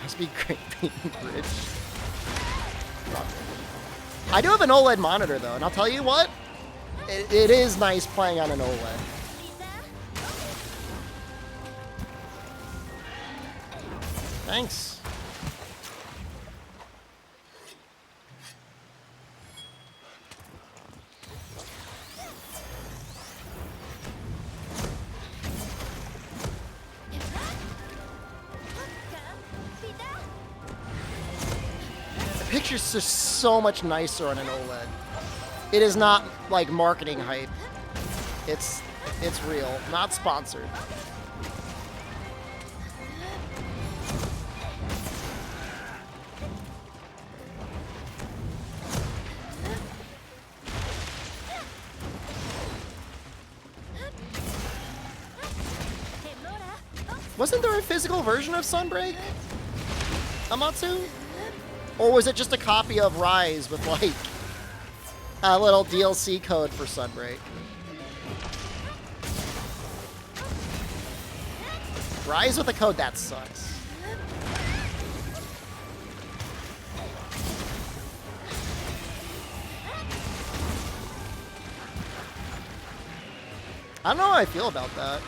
Must be great being rich. I do have an OLED monitor, though, and I'll tell you what, it is nice playing on an OLED. Thanks. The picture's just so much nicer on an OLED. It is not like marketing hype. It's real, not sponsored. Wasn't there a physical version of Sunbreak, Amatsu? Or was it just a copy of Rise with like a little DLC code for Sunbreak? Rise with a code, that sucks. I don't know how I feel about that.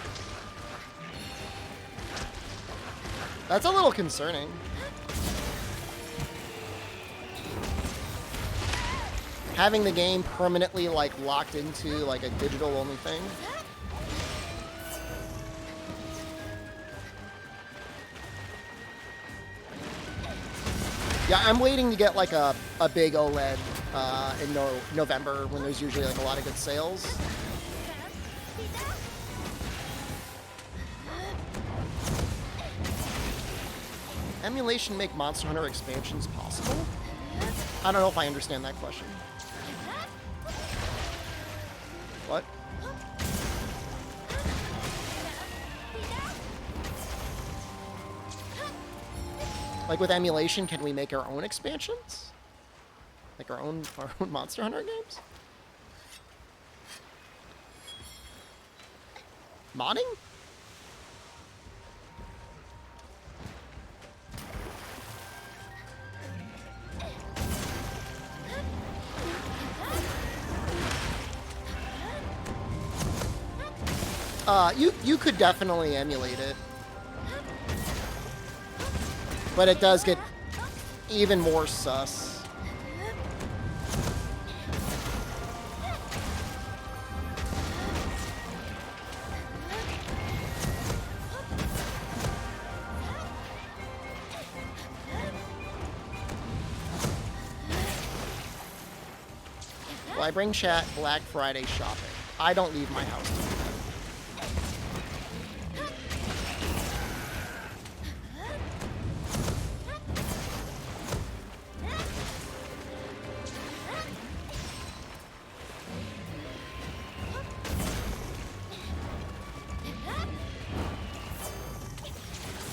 That's a little concerning. having the game permanently like locked into like a digital only thing. Yeah, I'm waiting to get like a big OLED in November when there's usually like a lot of good sales. Emulation make Monster Hunter expansions possible? I don't know if I understand that question. What? Like with emulation, can we make our own expansions? Like our own Monster Hunter games? Modding? You could definitely emulate it. But it does get even more sus. Well, I bring chat Black Friday shopping. I don't leave my house to do that.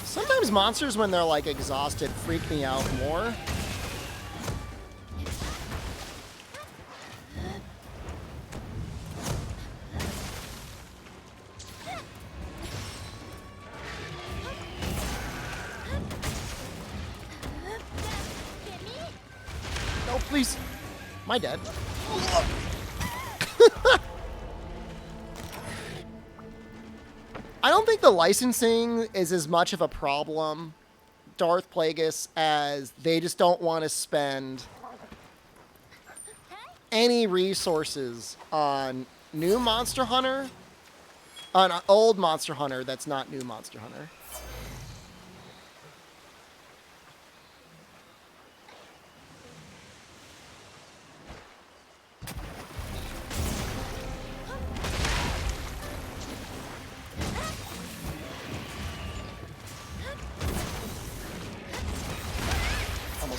Sometimes monsters, when they're like exhausted, freak me out more. No, please. Am I dead? I don't think the licensing is as much of a problem, Darth Plagueis, as they just don't want to spend any resources on new Monster Hunter, on old Monster Hunter that's not new Monster Hunter.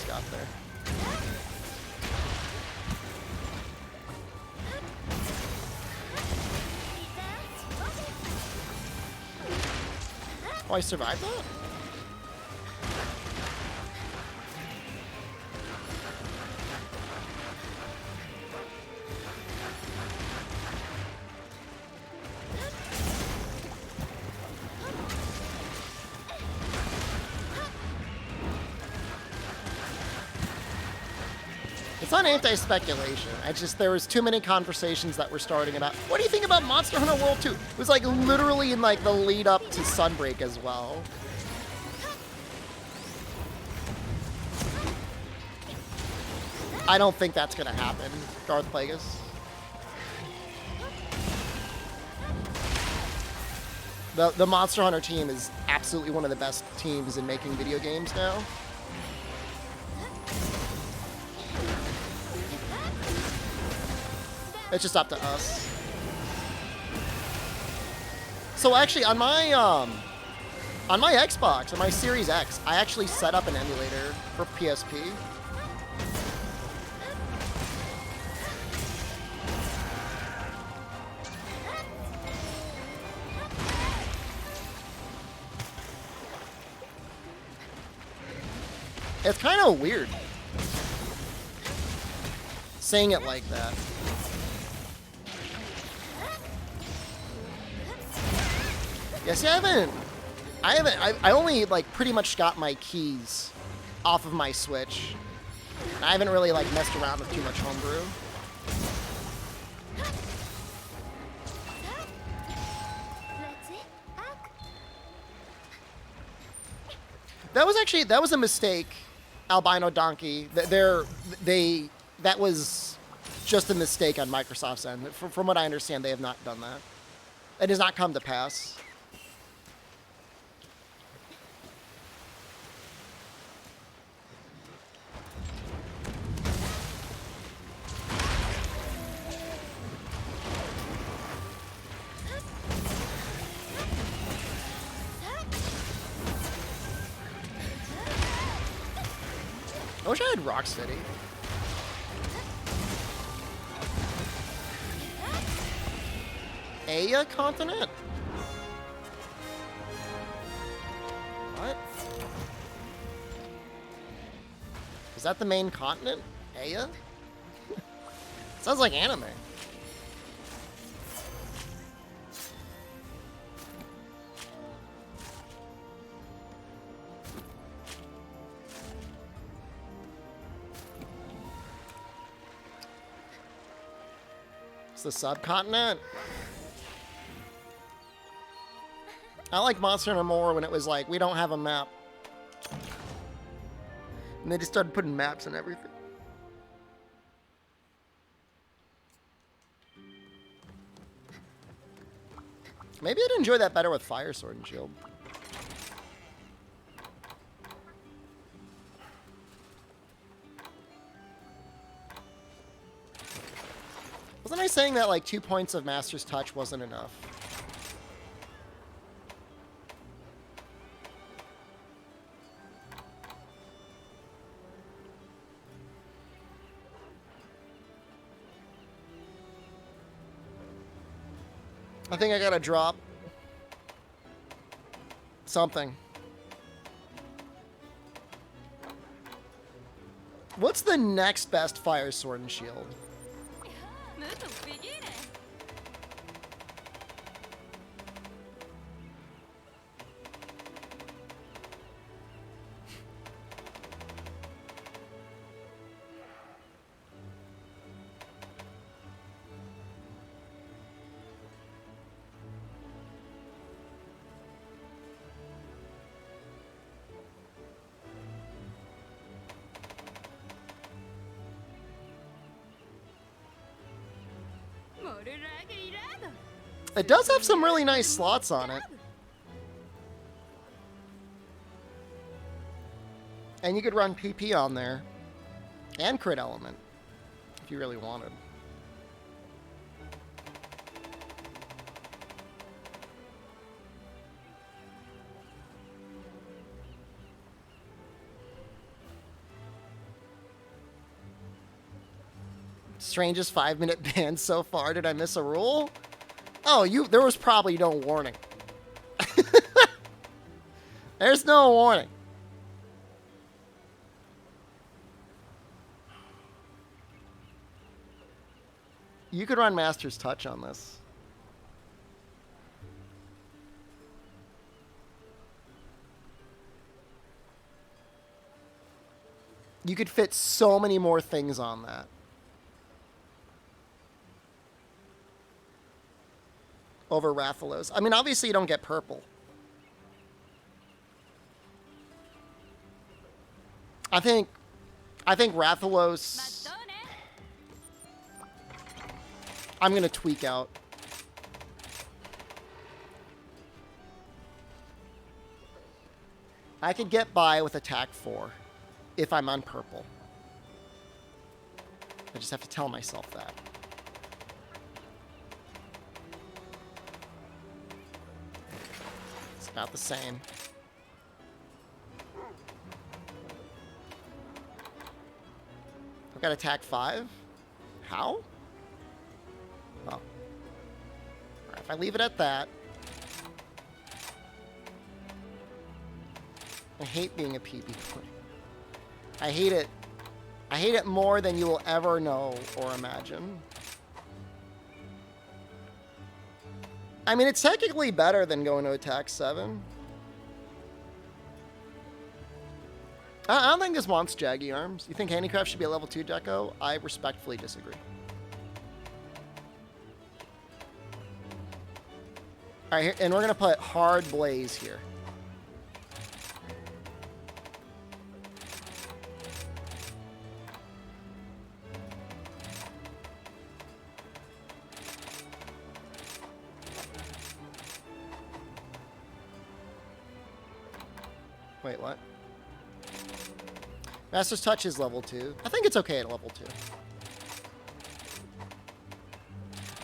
Got there. Oh, I survived that? It's not anti-speculation. There was too many conversations that were starting about, what do you think about Monster Hunter World 2? It was like literally in like the lead up to Sunbreak as well. I don't think that's gonna happen, Darth Plagueis. The Monster Hunter team is absolutely one of the best teams in making video games now. It's just up to us. So actually, on my Xbox, on my Series X, I actually set up an emulator for PSP. It's kind of weird saying it like that. Yes, I only like pretty much got my keys off of my Switch. And I haven't really like messed around with too much homebrew. That was a mistake, Albino Donkey. That was just a mistake on Microsoft's end. From what I understand, they have not done that. It has not come to pass. I wish I had Rocksteady. Aya continent? What? Is that the main continent? Aya? Sounds like anime. It's the subcontinent. I like Monster Hunter more when it was like, we don't have a map. And they just started putting maps and everything. Maybe I'd enjoy that better with Fire Sword and Shield. Wasn't I saying that like 2 points of Master's Touch wasn't enough? I think I gotta drop something. What's the next best Fire Sword and Shield? It does have some really nice slots on it. And you could run PP on there. And crit element. If you really wanted. Strangest 5-minute ban so far. Did I miss a rule? Oh, there was probably no warning. There's no warning. You could run Master's Touch on this. You could fit so many more things on that. Over Rathalos. I mean, obviously you don't get purple. I think Rathalos, I'm gonna tweak out. I could get by with attack 4 if I'm on purple. I just have to tell myself that. Not the same. I've got attack 5. How? Oh. Alright, if I leave it at that. I hate being a PP player. I hate it. I hate it more than you will ever know or imagine. I mean, it's technically better than going to attack 7. I don't think this wants Jaggy Arms. You think Handicraft should be a level 2 deco? I respectfully disagree. All right, and we're going to put Hard Blaze here. Wait, what? Master's Touch is level 2. I think it's okay at level 2.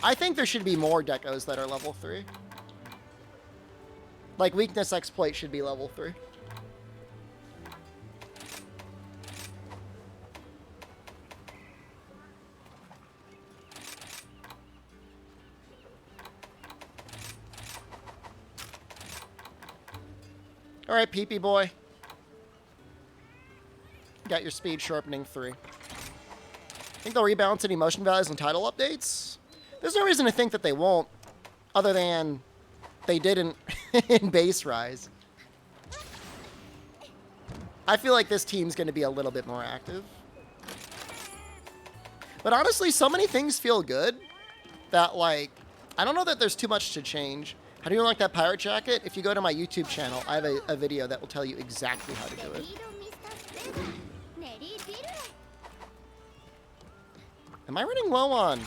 I think there should be more decos that are level 3. Like, Weakness Exploit should be level 3. Alright, Pee-Pee Boy. Got your speed sharpening 3. Think they'll rebalance any motion values and title updates? There's no reason to think that they won't, other than they didn't in Base Rise. I feel like this team's going to be a little bit more active. But honestly, so many things feel good that, like, I don't know that there's too much to change. How do you like that pirate jacket? If you go to my YouTube channel, I have a video that will tell you exactly how to do it. Am I running low on?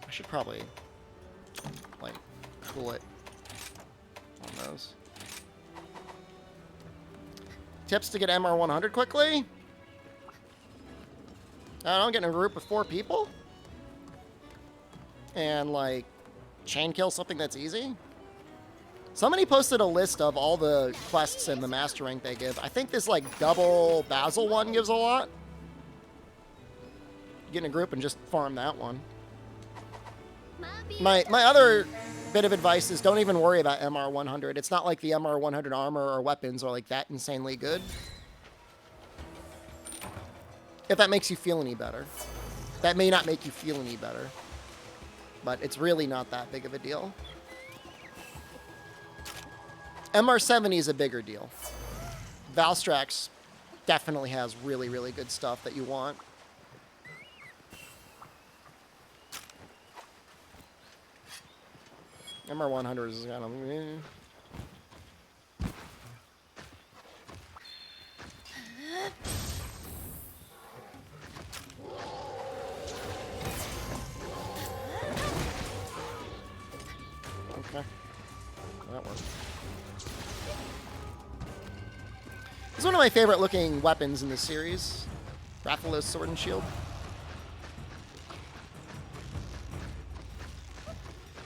I should probably, like, cool it on those. Tips to get MR100 quickly? I don't get in a group with 4 people? And, like, chain kill something that's easy? Somebody posted a list of all the quests and the master rank they give. I think this, like, double Basil one gives a lot. Get in a group and just farm that one. My other bit of advice is don't even worry about MR100. It's not like the MR100 armor or weapons are, like, that insanely good. If that makes you feel any better. That may not make you feel any better. But it's really not that big of a deal. MR70 is a bigger deal. Valstrax definitely has really, really good stuff that you want. MR100 is kind of... Okay. That worked. This is one of my favorite looking weapons in this series. Rathalos Sword and Shield.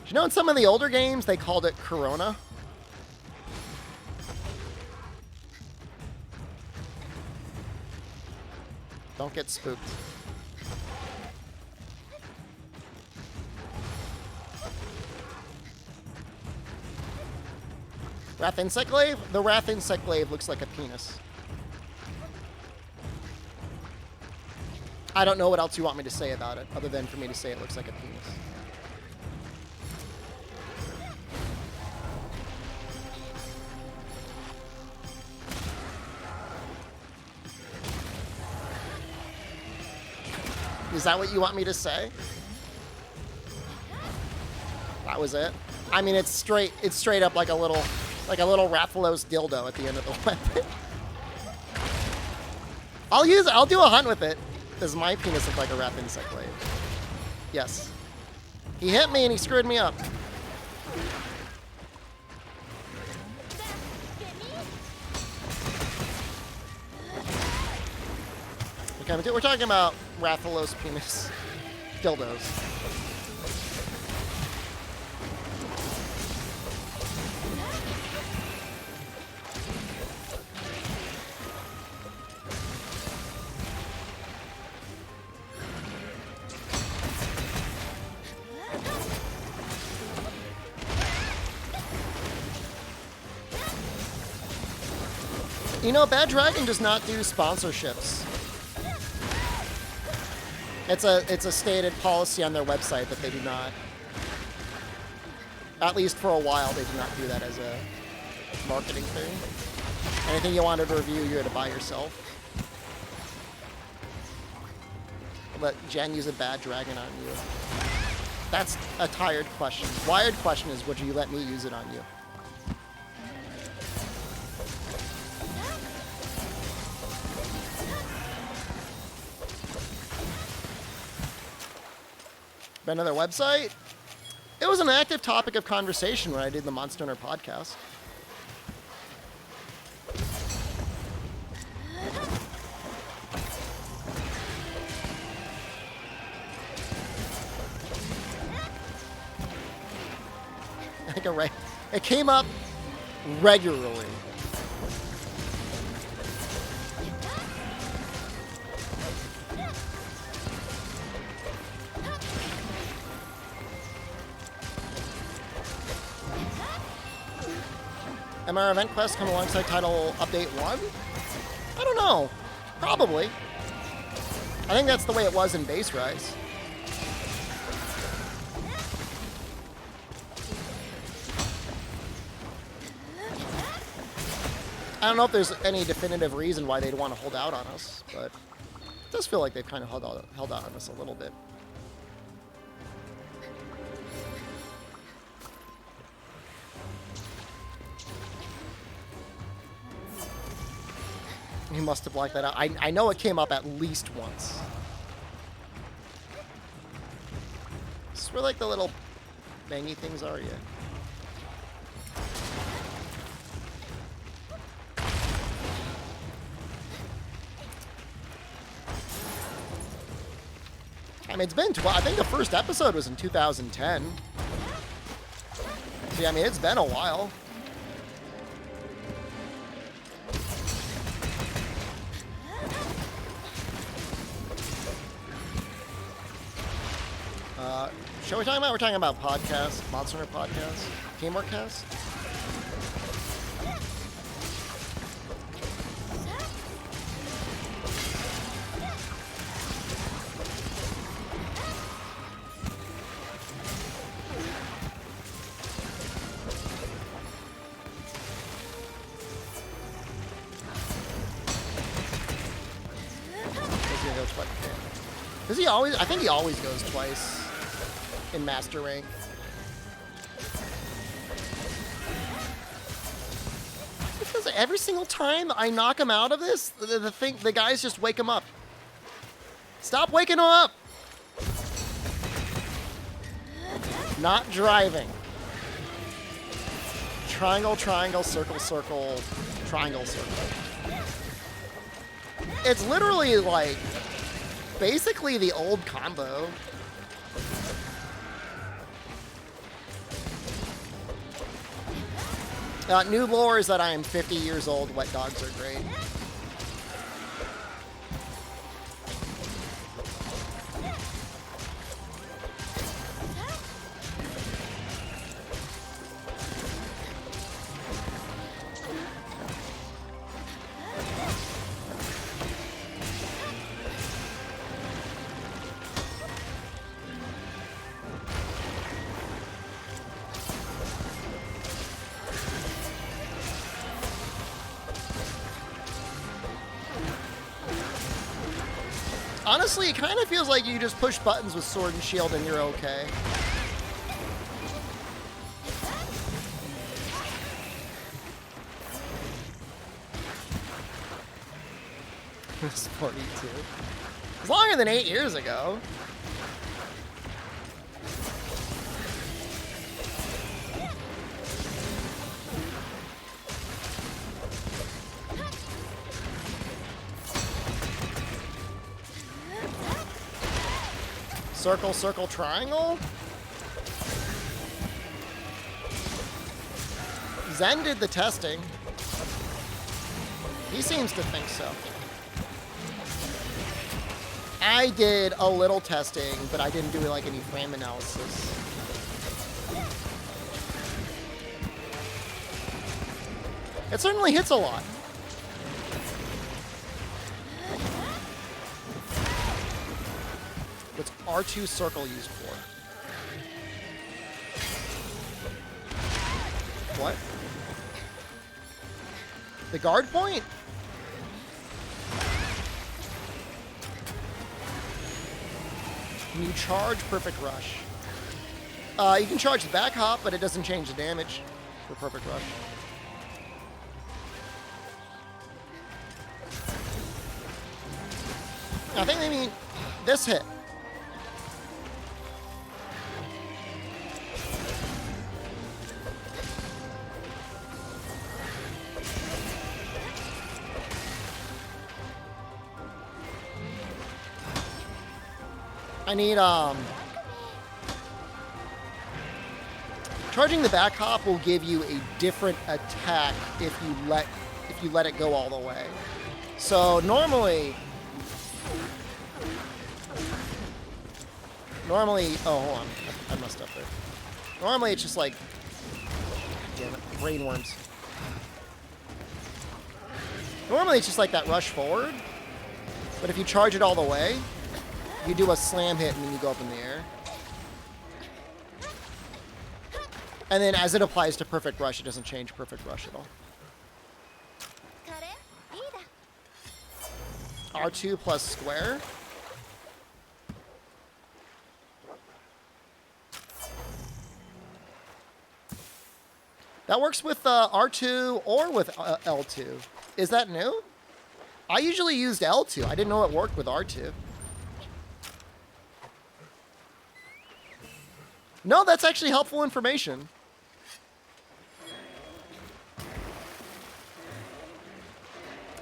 You know, in some of the older games, they called it Corona. Don't get spooked. Wrath Insect Glaive? The Wrath Insect Glaive looks like a penis. I don't know what else you want me to say about it, other than for me to say it looks like a penis. Is that what you want me to say? That was it. I mean, it's straight up like a little Rathalos dildo at the end of the weapon. I'll do a hunt with it. Does my penis look like a Wrath Insect Glaive? Yes. He hit me and he screwed me up. Okay, we're talking about Rathalos penis dildos. You know, Bad Dragon does not do sponsorships. It's a stated policy on their website that they do not. At least for a while, they do not do that as a marketing thing. Anything you wanted to review, you had to buy yourself. Let Jen use a Bad Dragon on you. That's a tired question. Wired question is, would you let me use it on you? Been to their website? It was an active topic of conversation when I did the Monster Hunter podcast. Like it came up regularly. And our event quest come alongside title update 1? I don't know. Probably. I think that's the way it was in Base Rise. I don't know if there's any definitive reason why they'd want to hold out on us, but it does feel like they've kind of held out on us a little bit. He must have blacked that out. I know it came up at least once. This is where like the little bangy things are, yeah. I mean, it's been 12. I think the first episode was in 2010. See, I mean, it's been a while. Show we talking about? We're talking about podcasts, Monster Hunter podcast, Teamwork Cast. Does he always? I think he always goes twice in Master Rank. Because every single time I knock him out of this, the guys just wake him up. Stop waking him up! Not driving. Triangle, triangle, circle, circle, triangle, circle. It's literally like basically the old combo. New lore is that I am 50 years old. Wet dogs are great. Honestly, it kind of feels like you just push buttons with Sword and Shield and you're okay. It's 42. It's longer than 8 years ago. Circle, circle, triangle? Zen did the testing. He seems to think so. I did a little testing, but I didn't do like any frame analysis. It certainly hits a lot. What's R2 circle used for? What? The guard point? Can you charge Perfect Rush? You can charge the back hop, but it doesn't change the damage for Perfect Rush. I think they mean this hit. I need, Charging the back hop will give you a different attack if you let it go all the way. So normally, oh, hold on, I messed up there. Normally it's just like, damn it, brain worms. Normally it's just like that rush forward, but if you charge it all the way, you do a slam hit and then you go up in the air. And then as it applies to perfect rush, it doesn't change perfect rush at all. R2 plus square. That works with R2 or with L2. Is that new? I usually used L2. I didn't know it worked with R2. No, that's actually helpful information.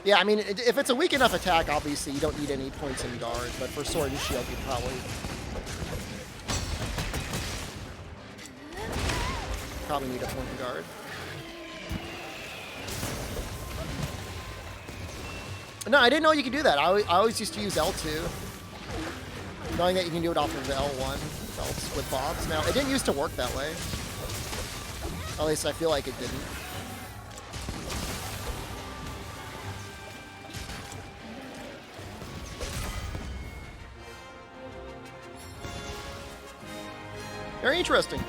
Yeah, I mean, if it's a weak enough attack, obviously you don't need any points in guard, but for sword and shield, you probably need a point in guard. No, I didn't know you could do that. I always used to use L2, knowing that you can do it off of the L1 belts with bobs. Now, it didn't used to work that way. At least I feel like it didn't. Very interesting.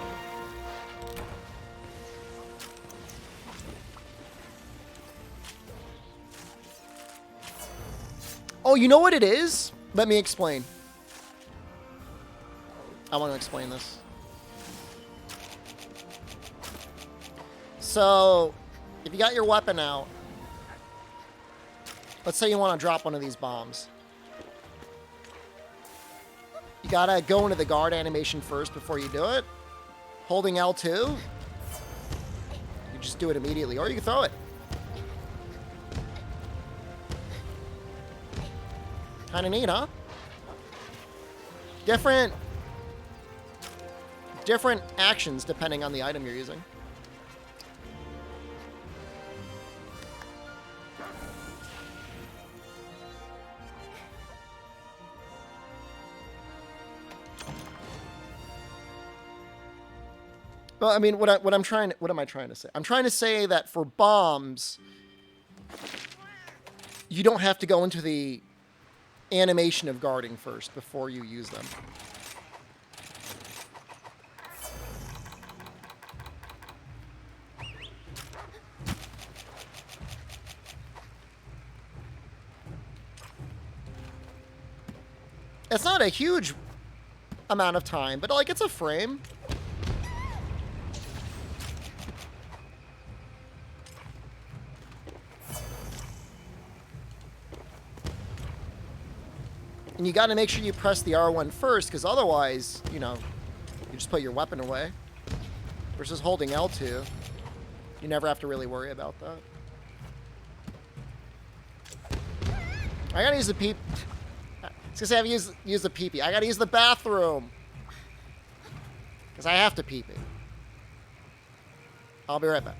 Oh, you know what it is? Let me explain. I want to explain this. So, if you got your weapon out, let's say you want to drop one of these bombs. You gotta go into the guard animation first before you do it. Holding L2, you just do it immediately, or you can throw it. Kinda neat, huh? Different actions depending on the item you're using. Well, I mean, what am I trying to say? I'm trying to say that for bombs, you don't have to go into the animation of guarding first before you use them. It's not a huge amount of time, but like it's a frame. And you got to make sure you press the R1 first, because otherwise, you know, you just put your weapon away. Versus holding L2, you never have to really worry about that. I gotta use the peep. I was gonna say I have to use the pee-pee. I gotta use the bathroom. Because I have to pee-pee. I'll be right back.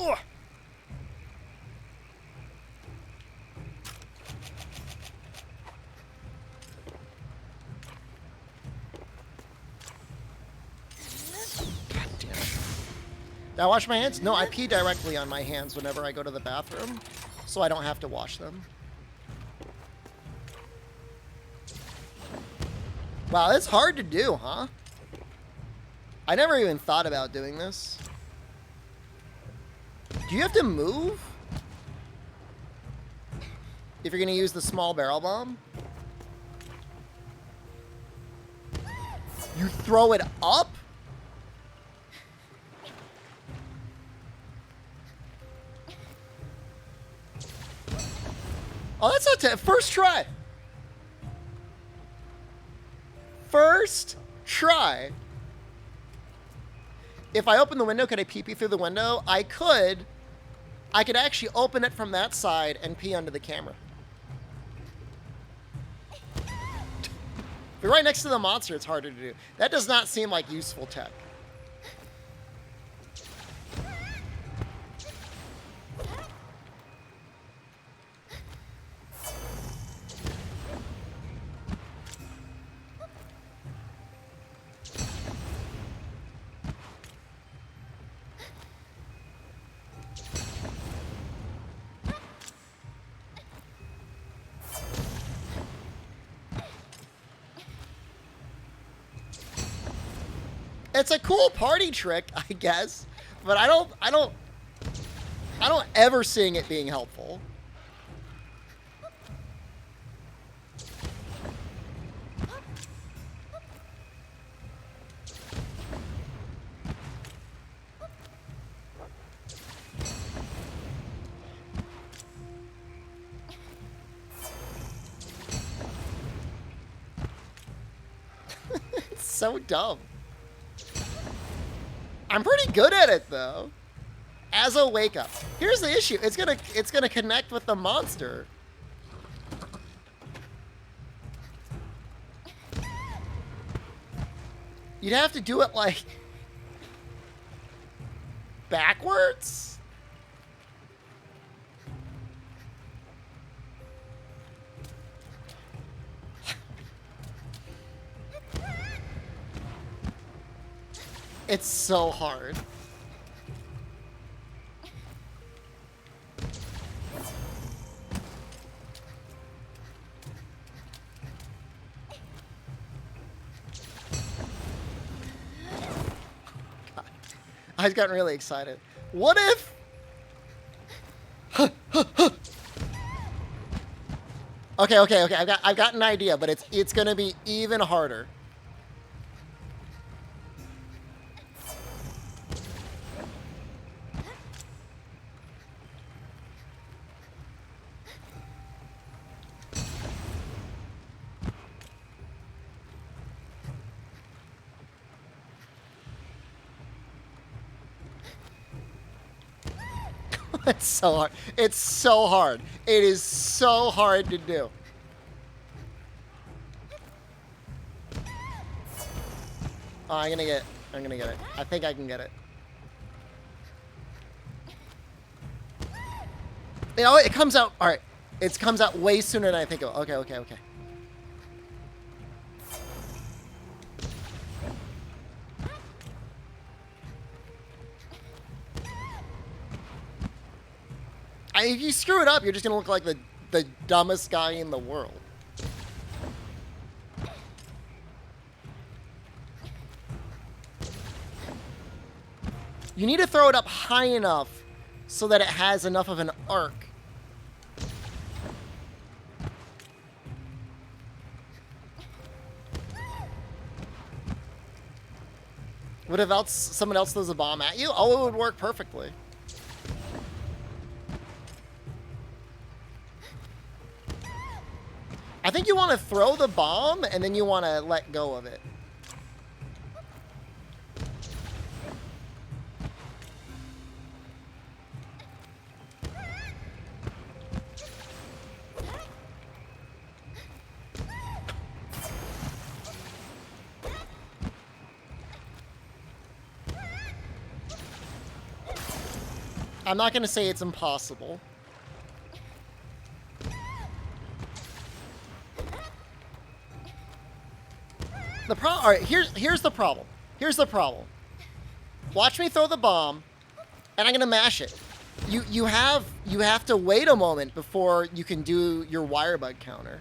Ugh. Did I wash my hands? No, I pee directly on my hands whenever I go to the bathroom, so I don't have to wash them. Wow, it's hard to do, huh? I never even thought about doing this. Do you have to move if you're going to use the small barrel bomb? You throw it up? Oh, that's not first try. First try. If I open the window, could I pee-pee through the window? I could. I could actually open it from that side and pee under the camera. If you're right next to the monster, it's harder to do. That does not seem like useful tech. It's a cool party trick, I guess, but I don't ever seeing it being helpful. It's so dumb. I'm pretty good at it though. As a wake up. Here's the issue. It's gonna connect with the monster. You'd have to do it like backwards. It's so hard. God. I've gotten really excited. What if? Okay. I've got an idea, but it's gonna be even harder. It's so hard. It's so hard. It is so hard to do. Oh, I'm gonna get it. I think I can get it. You know, it comes out, all right. It comes out way sooner than I think it will. Okay. If you screw it up, you're just gonna look like the dumbest guy in the world. You need to throw it up high enough so that it has enough of an arc. What if someone else throws a bomb at you? Oh, it would work perfectly. I think you want to throw the bomb, and then you want to let go of it. I'm not going to say it's impossible. The problem. All right, here's the problem. Here's the problem. Watch me throw the bomb. And I'm gonna mash it. You have to wait a moment before you can do your wire bug counter.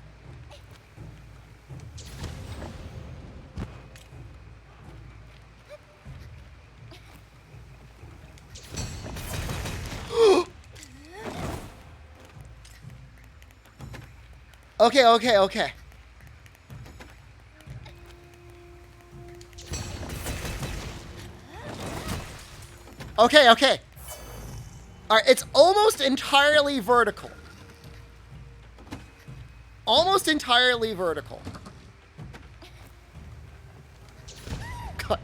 Okay. Okay. All right, it's almost entirely vertical. Almost entirely vertical. God.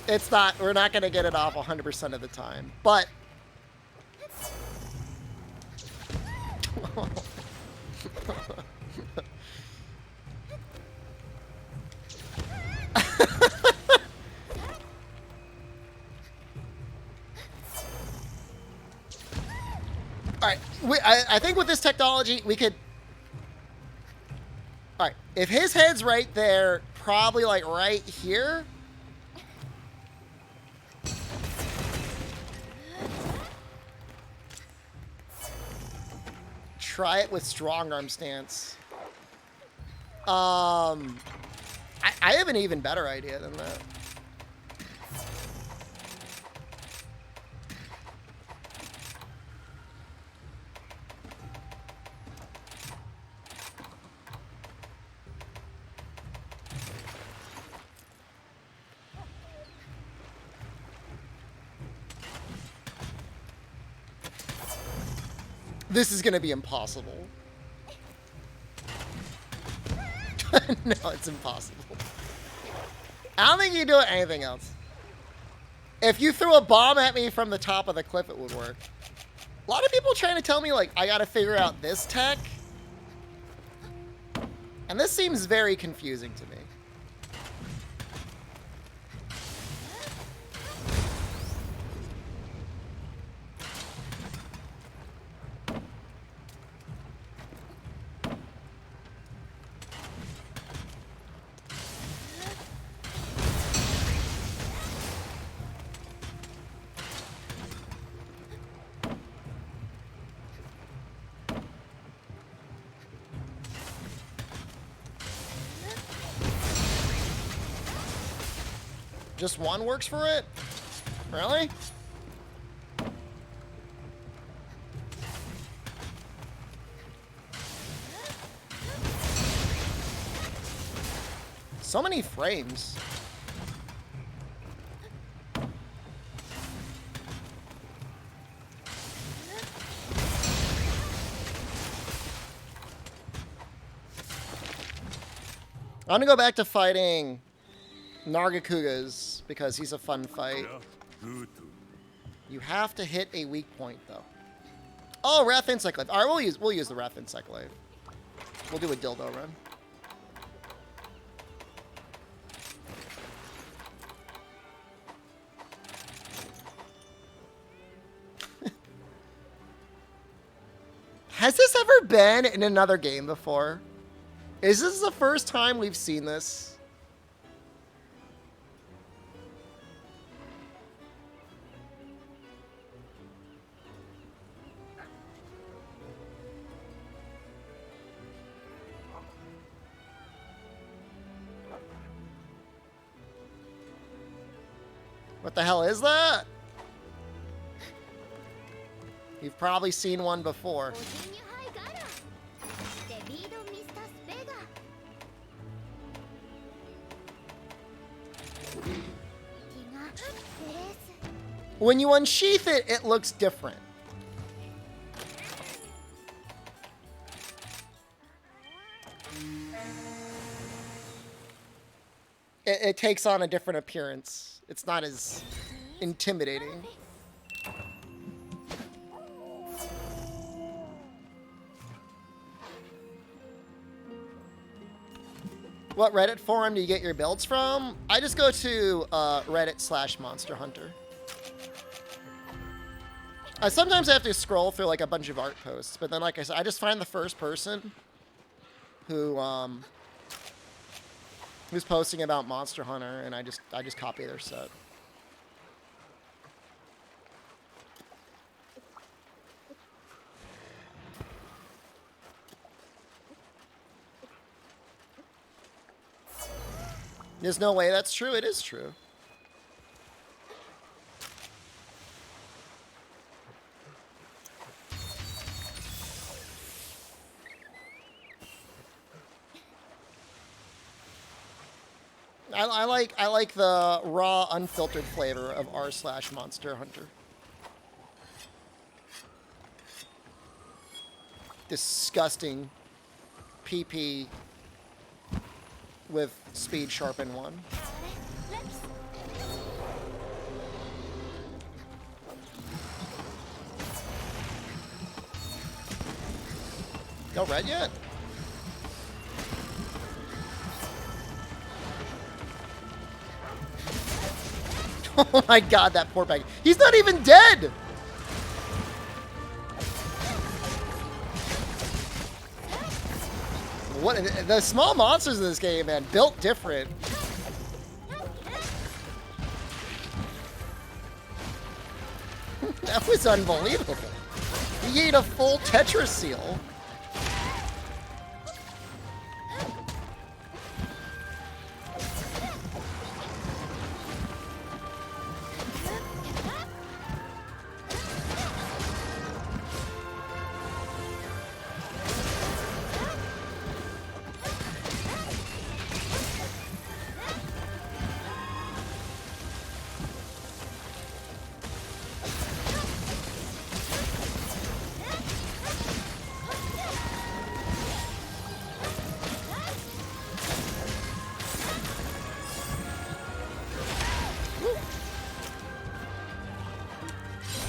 It's not, we're not going to get it off 100% of the time, but... Alright, I think with this technology, we could... Alright, if his head's right there, probably like right here... Try it with strong arm stance. I have an even better idea than that. This is going to be impossible. No, it's impossible. I don't think you do anything else. If you threw a bomb at me from the top of the cliff, it would work. A lot of people trying to tell me, like, I got to figure out this tech. And this seems very confusing to me. Just one works for it? Really? So many frames. I'm gonna go back to fighting Nargacugas because he's a fun fight. You have to hit a weak point though. Oh, Wrath Encyclave. All right, we'll use the Wrath Encyclave. We'll do a dildo run. Has this ever been in another game before? Is this the first time we've seen this? What the hell is that? You've probably seen one before. When you unsheath it, it looks different. It takes on a different appearance. It's not as intimidating. What Reddit forum do you get your builds from? I just go to Reddit/Monster Hunter. Sometimes I have to scroll through like a bunch of art posts, but then like I said, I just find the first person who who's posting about Monster Hunter, and I just copy their set. There's no way that's true. It is true. I like the raw, unfiltered flavor of r/Monster Hunter. Disgusting PP with speed sharpen 1. No red yet? Oh my god, that poor bag. He's not even dead! What the small monsters in this game, man, built different. That was unbelievable. He ate a full Tetris seal.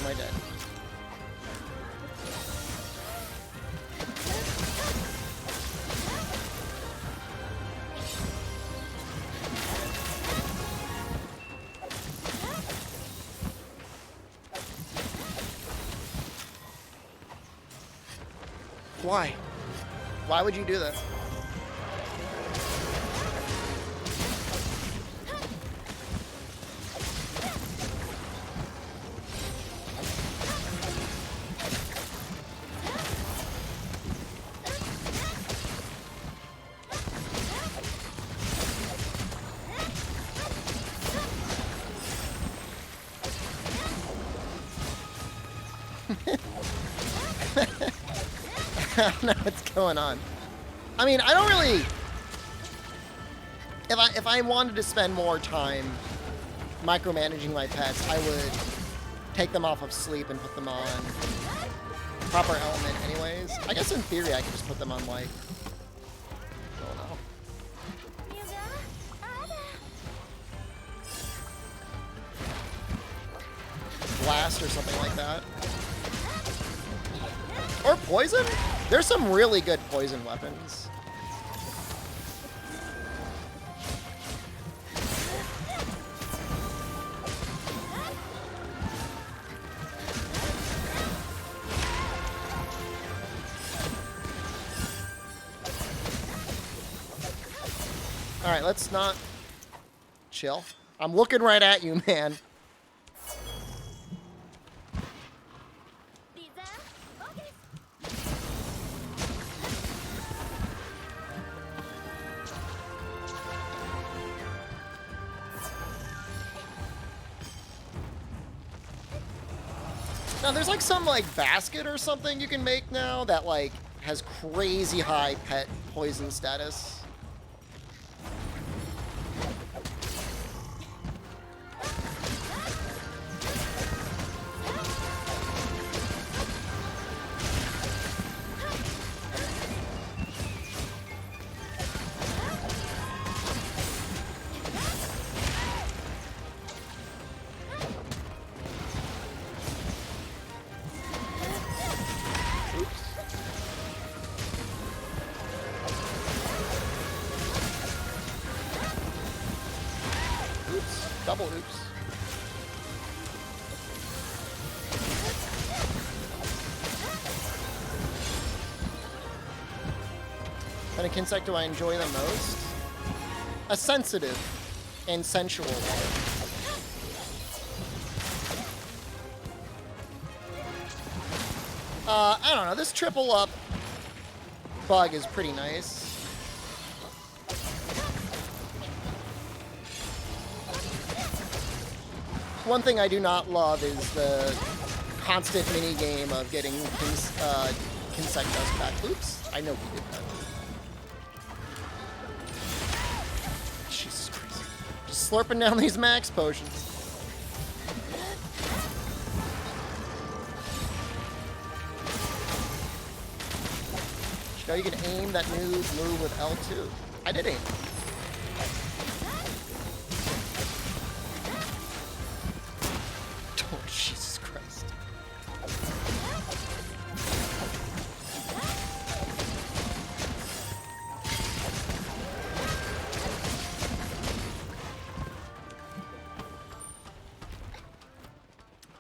Am I dead? Why? Why would you do that? I don't know what's going on. I mean, I don't really... If I wanted to spend more time micromanaging my pets, I would take them off of sleep and put them on proper element anyways. I guess in theory I could just put them on, like... I don't know. Blast or something like that. Or poison? There's some really good poison weapons. Alright, let's not chill. I'm looking right at you, man. Now, there's like some like basket or something you can make now that like has crazy high pet poison status. Double oops. What insect do I enjoy the most? a sensitive and sensual heart. I don't know. This triple up bug is pretty nice. One thing I do not love is the constant mini game of getting Kinsect dust back. Oops, I know he did that. Jesus Christ. Just slurping down these max potions. You know you can aim that new move with L2. I did aim. Oh, Jesus Christ.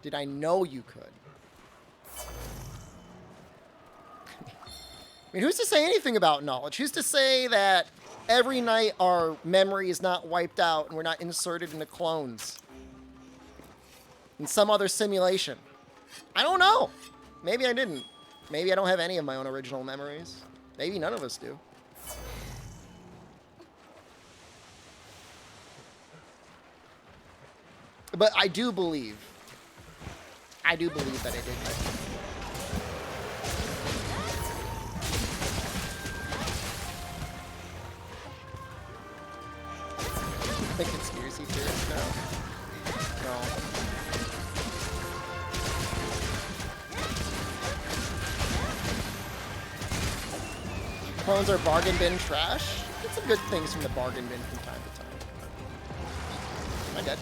Did I know you could? I mean, who's to say anything about knowledge? Who's to say that every night our memory is not wiped out and we're not inserted into clones in some other simulation? I don't know. Maybe I didn't. Maybe I don't have any of my own original memories. Maybe none of us do. But I do believe that I did that. The conspiracy theorist? No. Clones are bargain bin trash? Get some good things from the bargain bin from time to time. Am I dead?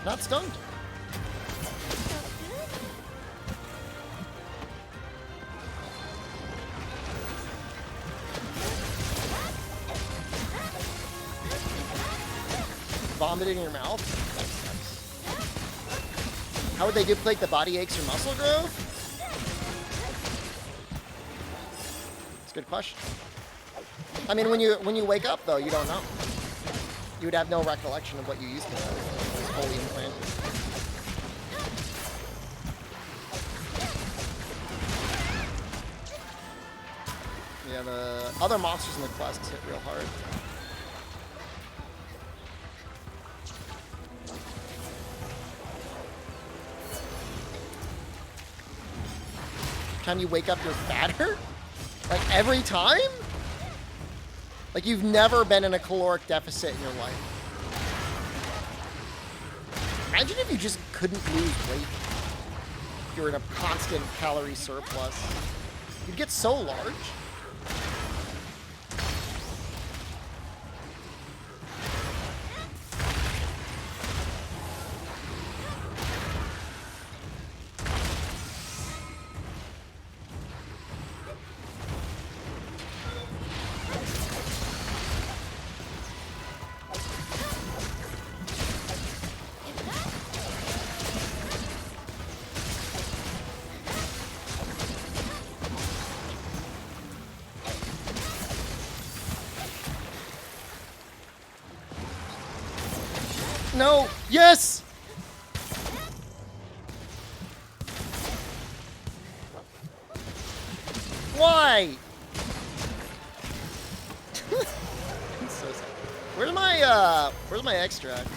Not stunned. Vomited in your mouth? That's nice. How would they duplicate the body aches or muscle growth? That's a good question. I mean, when you wake up, though, you don't know. You would have no recollection of what you used to know. It was wholly implanted. Yeah, the other monsters in the quests hit real hard. Time you wake up, you're fatter? Like, every time? Like, you've never been in a caloric deficit in your life. Imagine if you just couldn't lose weight. If you're in a constant calorie surplus. You'd get so large. No! Yes! Why? I'm so sad. Where's my extract?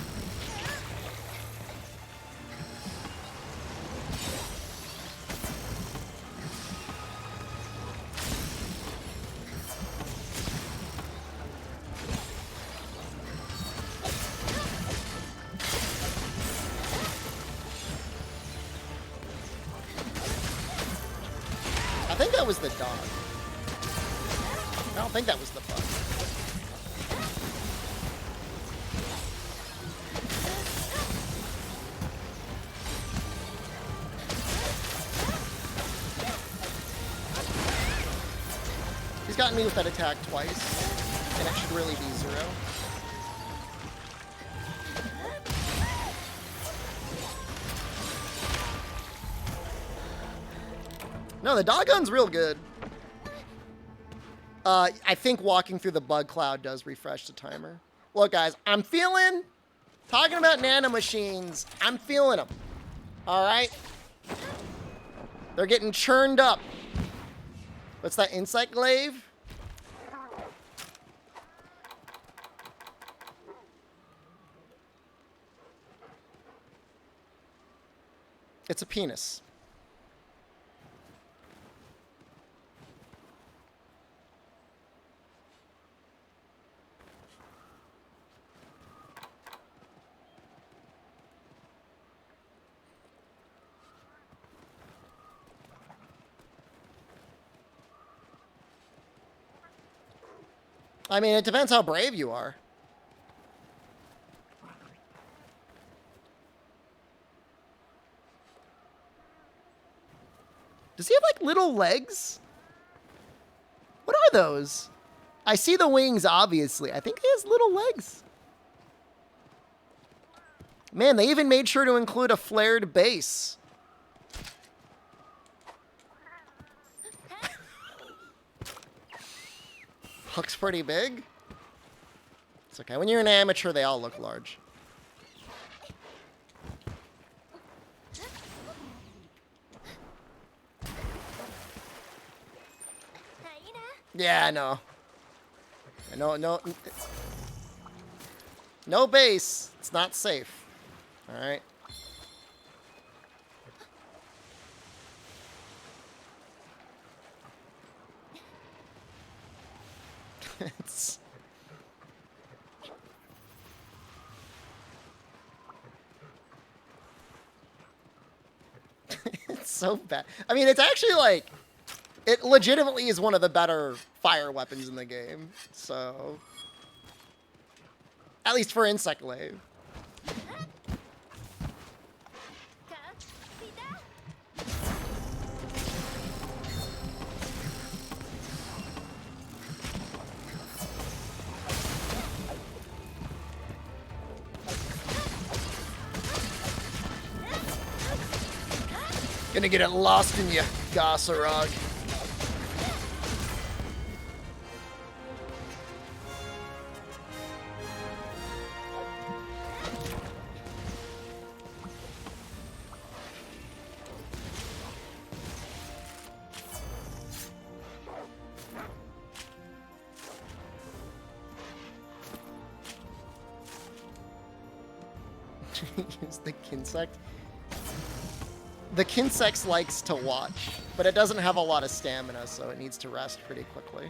I think that was the dog. I don't think that was the bug. He's gotten me with that attack twice, and it should really be 0. No, the dog gun's real good. I think walking through the bug cloud does refresh the timer. Look, guys, I'm feeling, talking about nanomachines, I'm feeling them. All right? They're getting churned up. What's that, insect glaive? It's a penis. I mean, it depends how brave you are. Does he have, like, little legs? What are those? I see the wings, obviously. I think he has little legs. Man, they even made sure to include a flared base. Looks pretty big. It's okay. When you're an amateur, they all look large. Yeah, I know. No base. It's not safe. All right. It's it's so bad. I mean, it's actually like, it legitimately is one of the better fire weapons in the game. So, at least for insect glaive. Gonna get it lost in you, Gossarog. Use the Kinsect. The Kinsect likes to watch, but it doesn't have a lot of stamina, so it needs to rest pretty quickly.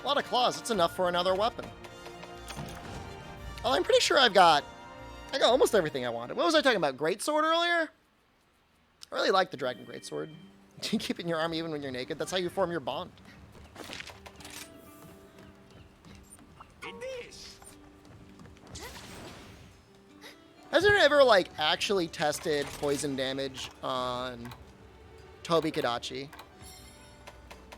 A lot of claws. It's enough for another weapon. Oh, I'm pretty sure I got almost everything I wanted. What was I talking about? Greatsword earlier? I really like the Dragon Greatsword. You keep it in your arm even when you're naked. That's how you form your bond. Has anyone ever, like, actually tested poison damage on Tobi Kadachi?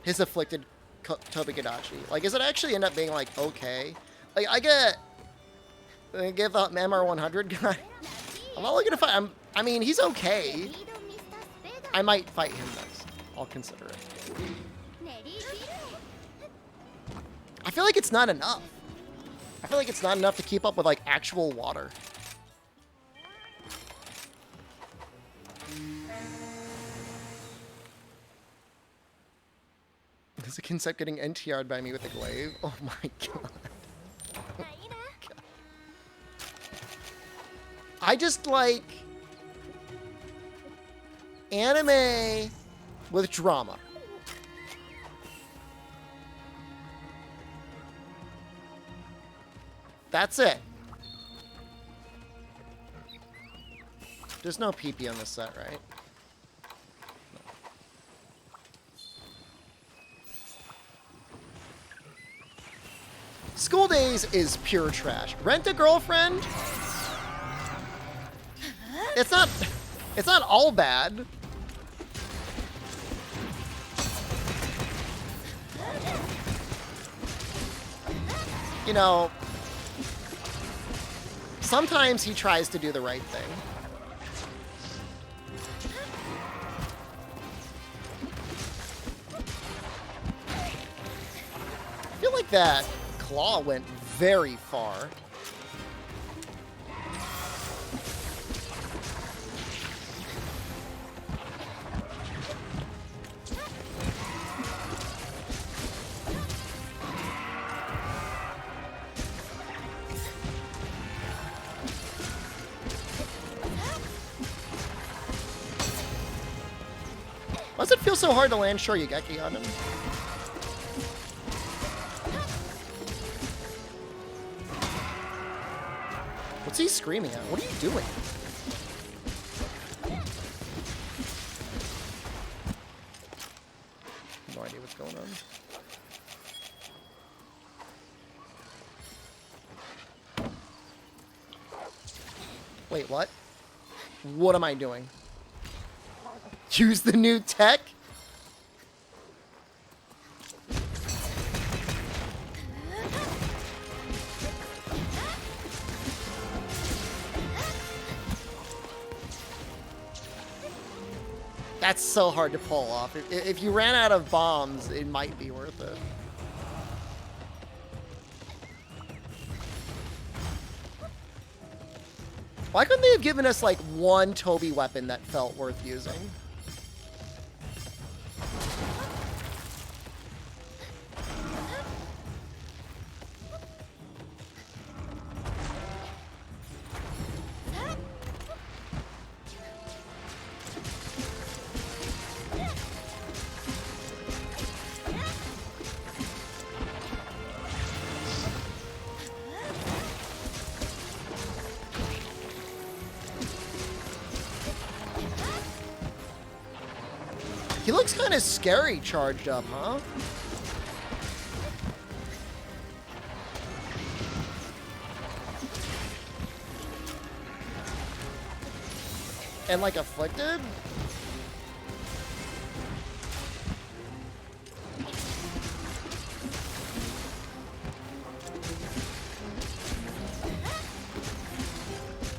His afflicted Tobi Kadachi. Like, does it actually end up being, like, okay? Like, I give the MR100 guy. I'm not looking to fight. I mean, he's okay. I might fight him next. I'll consider it. I feel like it's not enough. I feel like it's not enough to keep up with, like, actual water. Is a Kinsect getting NTR'd by me with a glaive? Oh my god. Oh my god. I just like anime with drama. That's it. There's no PP on this set, right? School Days is pure trash. Rent a Girlfriend? It's not all bad. You know, sometimes he tries to do the right thing. I feel like that claw went very far. Why does it feel so hard to land Shoryugeki on him? What's he screaming at? What are you doing? No idea what's going on. Wait, what? What am I doing? Use the new tech? That's so hard to pull off. If you ran out of bombs, it might be worth it. Why couldn't they have given us, like, one Toby weapon that felt worth using? He looks kind of scary charged up, huh? And like afflicted?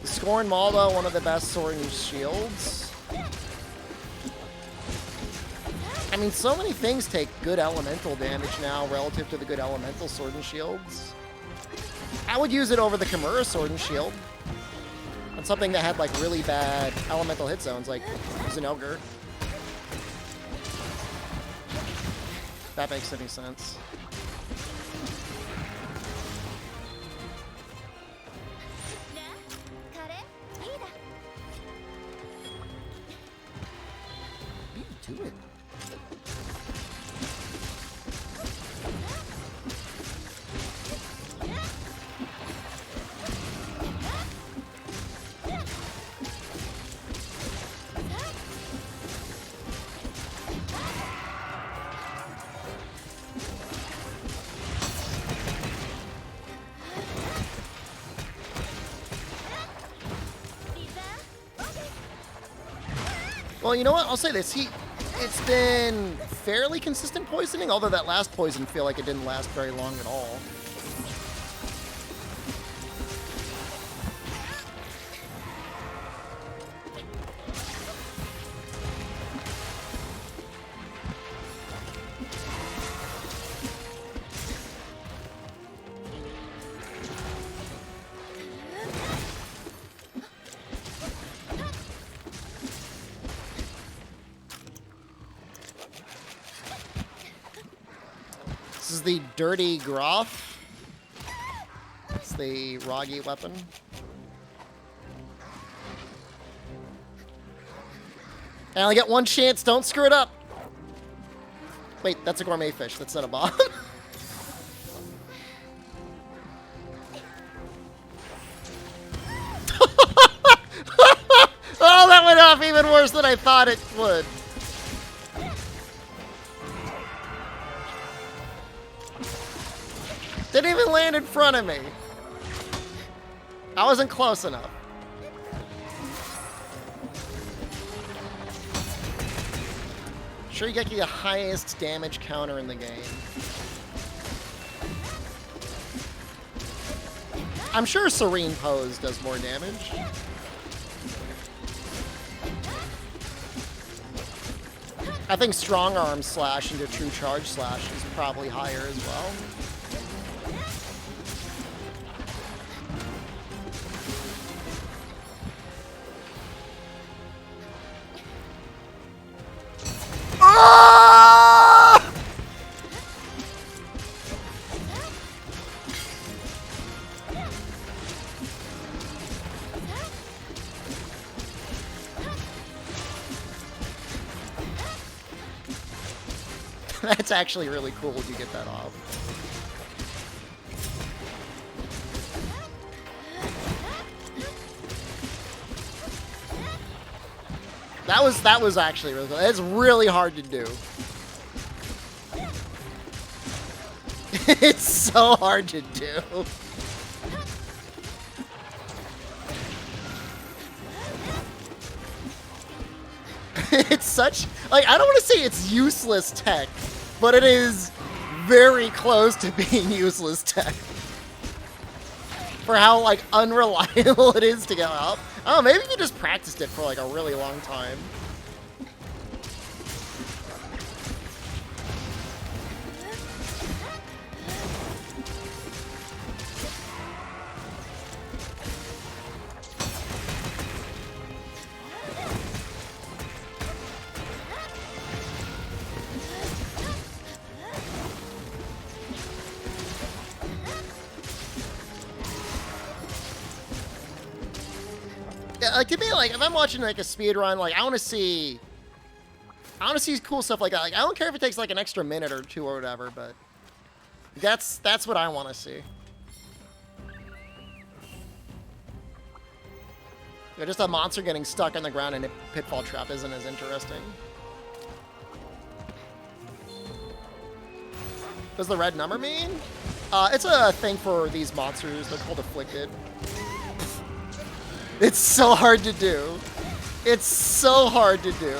Scorn Maldo, one of the best sword and shields. I mean, so many things take good elemental damage now relative to the good elemental sword and shields. I would use it over the Kimura sword and shield. On something that had like really bad elemental hit zones, like Zinogre. If that makes any sense. What are you doing? Well, you know what? I'll say this. It's been fairly consistent poisoning, although that last poison feel like it didn't last very long at all. This is the Dirty Groff. It's the Ragi weapon. I only get one chance, don't screw it up! Wait, that's a gourmet fish, that's not a bomb. Oh, that went off even worse than I thought it would. Didn't even land in front of me. I wasn't close enough. Sure, you get the highest damage counter in the game. I'm sure Serene Pose does more damage. I think Strong Arm Slash into True Charge Slash is probably higher as well. Ah! That's actually really cool if you get that off. That was actually really cool. It's really hard to do. It's so hard to do. It's such, like, I don't want to say it's useless tech, but it is very close to being useless tech. For how, like, unreliable it is to get up. Oh, maybe you just practiced it for, like, a really long time. Like, to me, like, if I'm watching, like, a speed run, like, I want to see cool stuff like that. Like, I don't care if it takes, like, an extra minute or two or whatever, but that's what I want to see. Yeah, just a monster getting stuck on the ground in a pitfall trap isn't as interesting. What does the red number mean? It's a thing for these monsters. They're called Afflicted. It's so hard to do. It's so hard to do.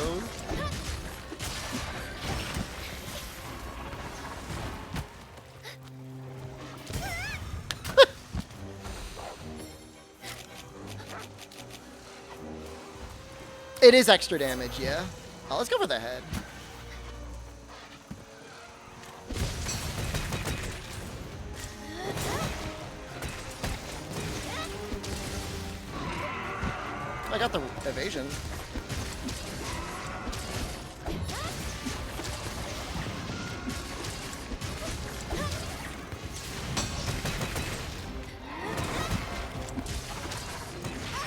It is extra damage, yeah. Oh, let's go for the head. I got the evasion.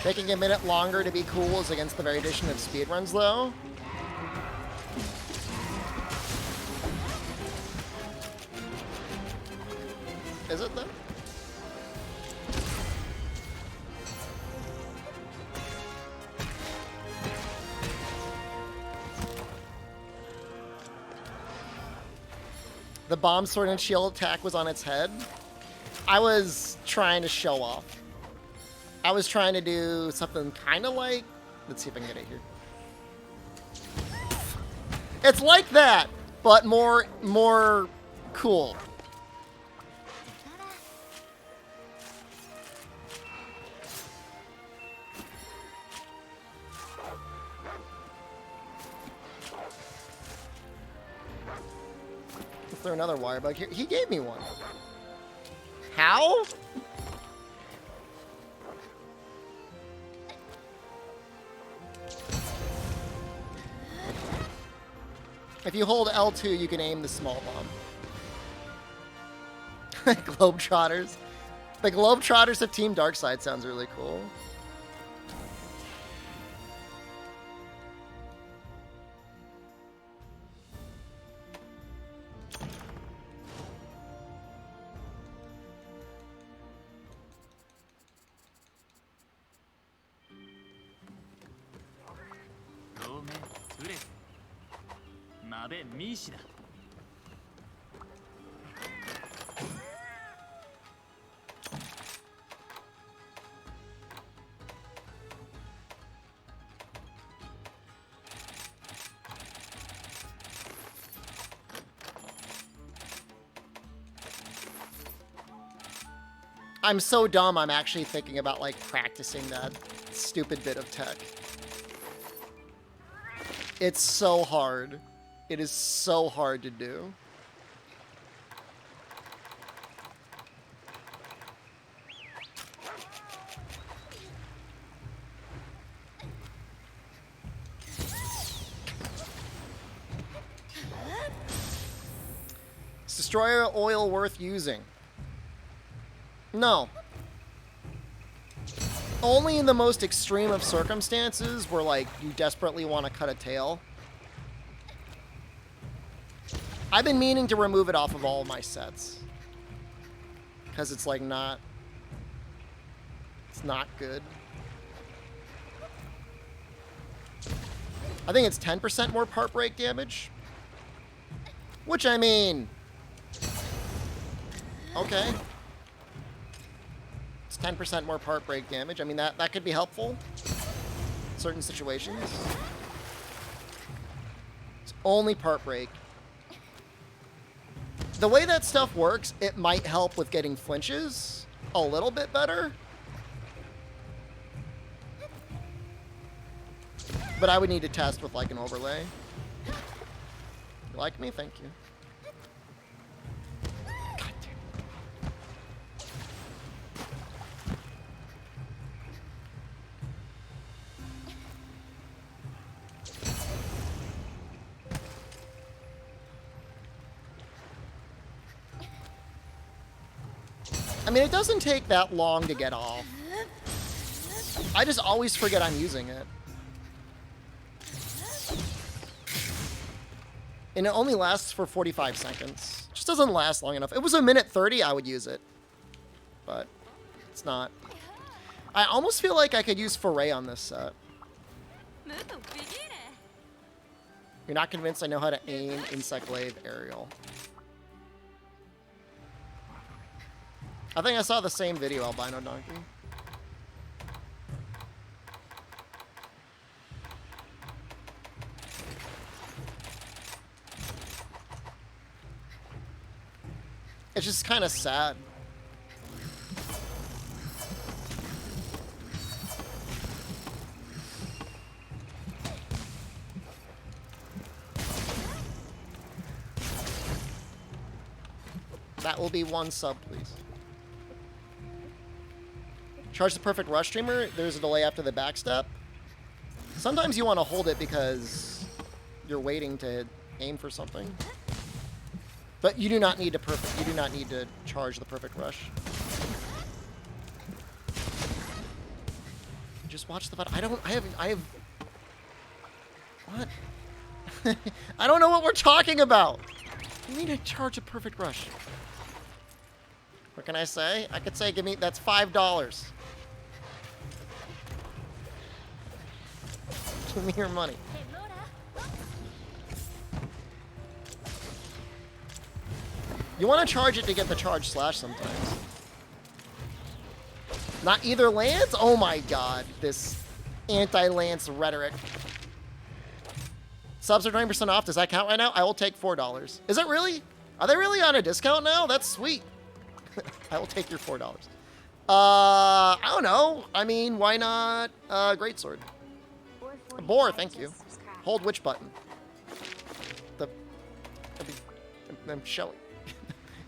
Taking a minute longer to be cool is against the very tradition of speedruns, though. Is it, though? The bomb, sword, and shield attack was on its head. I was trying to show off. I was trying to do something kind of like... Let's see if I can get it here. It's like that, but more cool. Let's throw another wire bug here. He gave me one. How? If you hold L2, you can aim the small bomb. Globetrotters. The Globetrotters of Team Darkside sounds really cool. I'm so dumb, I'm actually thinking about, like, practicing that stupid bit of tech. It's so hard. It is so hard to do. Is destroyer oil worth using? No. Only in the most extreme of circumstances where, like, you desperately want to cut a tail. I've been meaning to remove it off of all of my sets. Because it's, like, not... It's not good. I think it's 10% more part break damage. Which, I mean... Okay. It's 10% more part break damage. I mean, that could be helpful in certain situations. It's only part break. The way that stuff works, it might help with getting flinches a little bit better. But I would need to test with, like, an overlay. You like me? Thank you. God damn. I mean, it doesn't take that long to get off. I just always forget I'm using it. And it only lasts for 45 seconds. Just doesn't last long enough. If it was a minute 30, I would use it. But it's not. I almost feel like I could use Foray on this set. You're not convinced I know how to aim Insect Glaive Aerial. I think I saw the same video, Albino Donkey. It's just kind of sad. That will be one sub, please. Charge the perfect rush streamer. There's a delay after the backstep. Sometimes you want to hold it because you're waiting to aim for something. But you do not need to charge the perfect rush. Just watch the button. I have what? I don't know what we're talking about. You need to charge a perfect rush. What can I say? I could say, that's $5. Give me your money. You want to charge it to get the charge slash sometimes. Not either Lance? Oh my god, this anti-Lance rhetoric. Subs are 20% off. Does that count right now? I will take $4. Is it really? Are they really on a discount now? That's sweet. I will take your $4. I don't know. I mean, why not Greatsword? Boar, thank you. Hold which button? I'm showing.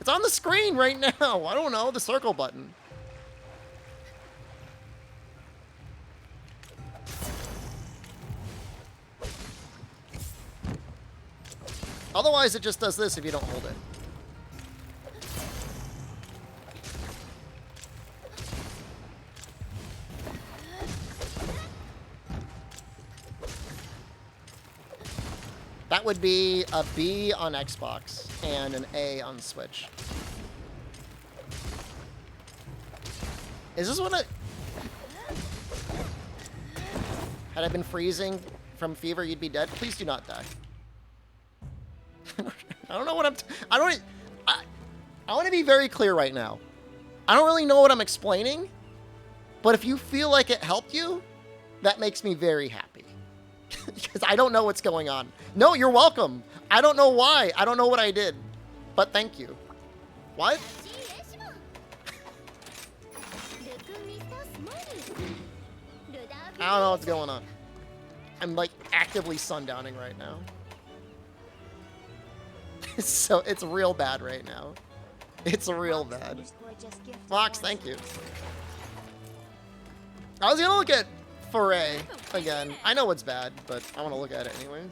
It's on the screen right now. I don't know. The circle button. Otherwise, it just does this if you don't hold it. That would be a B on Xbox and an A on Switch. Is this what I... Had I been freezing from fever, you'd be dead? Please do not die. I don't know what I want to be very clear right now. I don't really know what I'm explaining, but if you feel like it helped you, that makes me very happy. Because I don't know what's going on. No, you're welcome. I don't know why. I don't know what I did. But thank you. What? I don't know what's going on. I'm like actively sundowning right now. So it's real bad right now. It's real bad. Fox, thank you. I was gonna look at Foray again. I know it's bad, but I want to look at it anyways.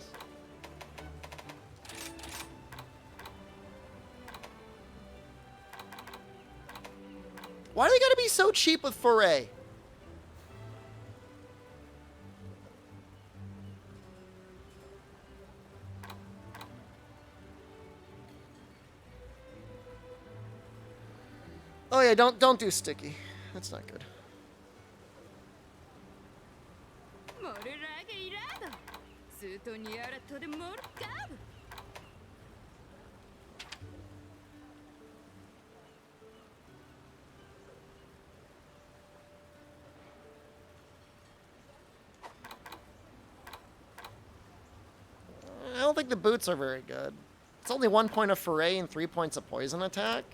Why do they gotta be so cheap with Foray? Oh yeah, don't do sticky. That's not good. I don't think the boots are very good. It's only 1 point of foray and 3 points of poison attack.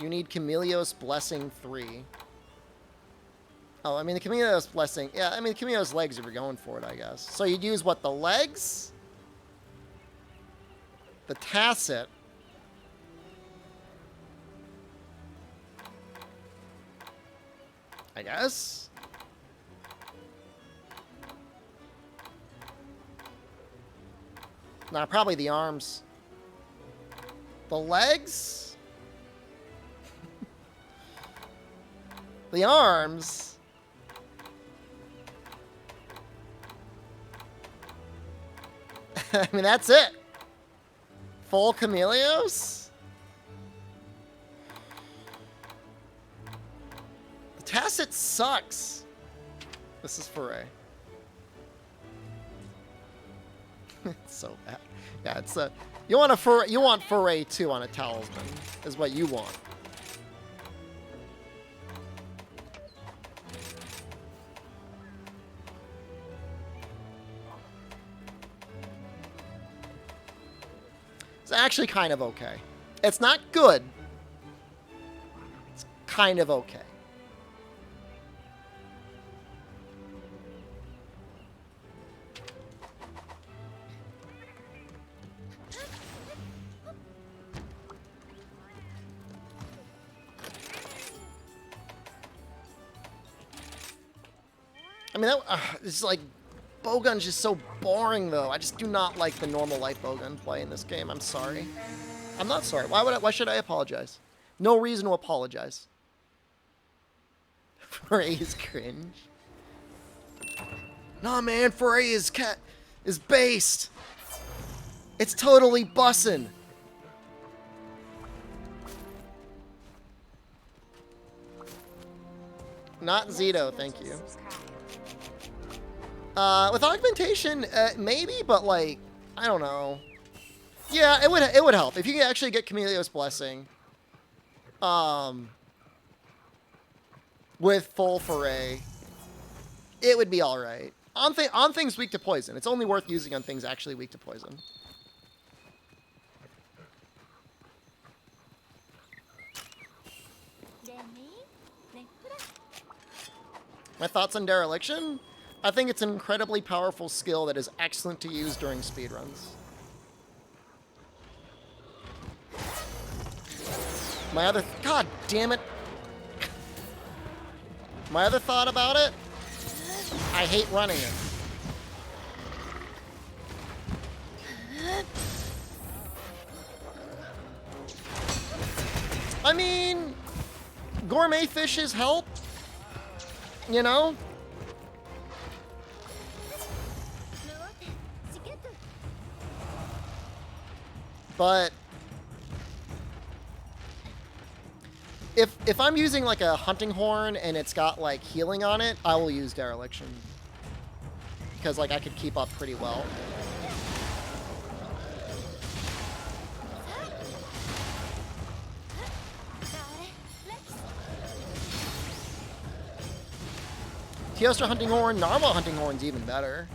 You need Camilleo's Blessing 3. Oh, I mean, the Camilleo's Blessing... Yeah, I mean, Camilleo's legs if you're going for it, I guess. So you'd use, what, the legs? The Tacit. I guess? Nah, probably the arms. The legs? The arms? I mean, that's it. Full Camilleos? The Tacit sucks. This is Foray. It's so bad. Yeah, it's a... You want Foray 2 on a Talisman, is what you want. It's actually kind of okay. It's not good. It's kind of okay. I mean, it's like... Bowgun's just so boring, though. I just do not like the normal light bowgun play in this game. I'm sorry. I'm not sorry. Why should I apologize? No reason to apologize. Foray is cringe. Nah, man, Foray is based. It's totally bussin'. Not Zito, thank you. With augmentation, maybe, but like, I don't know. Yeah, it would help if you could actually get Camilleo's Blessing. With full Foray, it would be all right. On things weak to poison, it's only worth using on things actually weak to poison. My thoughts on Dereliction? I think it's an incredibly powerful skill that is excellent to use during speedruns. God damn it. My other thought about it, I hate running it. I mean, gourmet fishes help, you know? But if I'm using like a hunting horn and it's got like healing on it, I will use Dereliction. Because like I could keep up pretty well. Teostra Hunting Horn, Narwhal Hunting Horn's even better.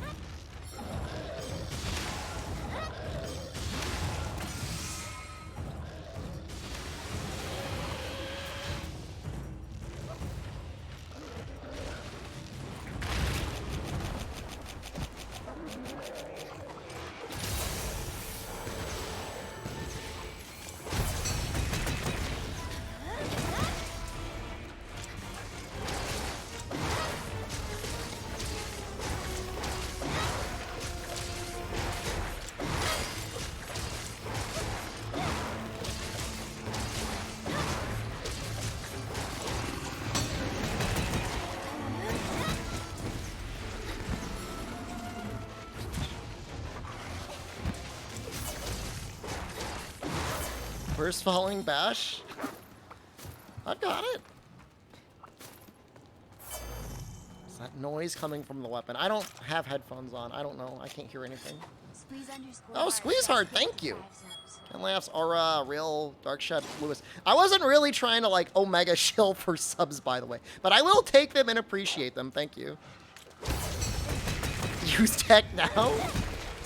First falling bash. I've got it. Is that noise coming from the weapon? I don't have headphones on. I don't know. I can't hear anything. Oh, squeeze hard. Thank you. Ken Laughs, Aura, Real, Darkshot, Lewis. I wasn't really trying to, like, Omega shill for subs, by the way. But I will take them and appreciate them. Thank you. Use tech now?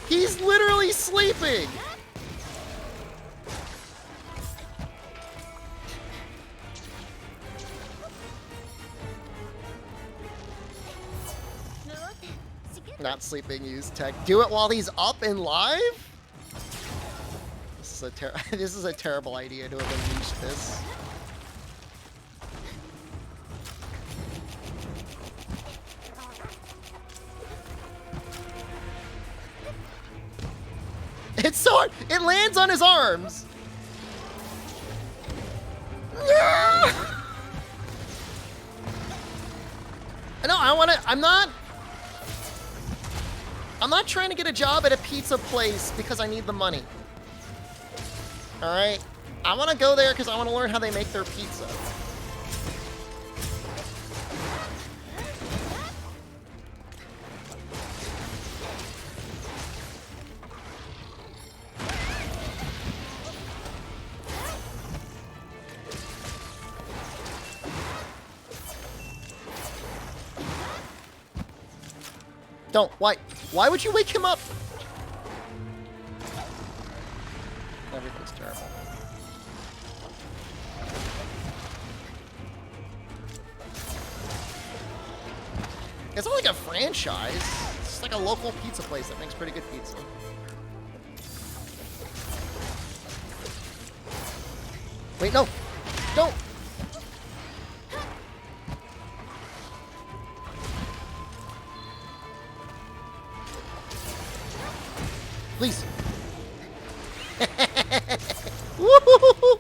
He's literally sleeping. Not sleeping, use tech. Do it while he's up and live? This is a terrible idea to have unleashed this. It's so hard. It lands on his arms. No, I'm not trying to get a job at a pizza place because I need the money. All right? I want to go there because I want to learn how they make their pizza. Don't. Why would you wake him up? Everything's terrible. It's not like a franchise. It's just like a local pizza place that makes pretty good pizza. Wait, no. Don't. Please. Woo-hoo-hoo-hoo.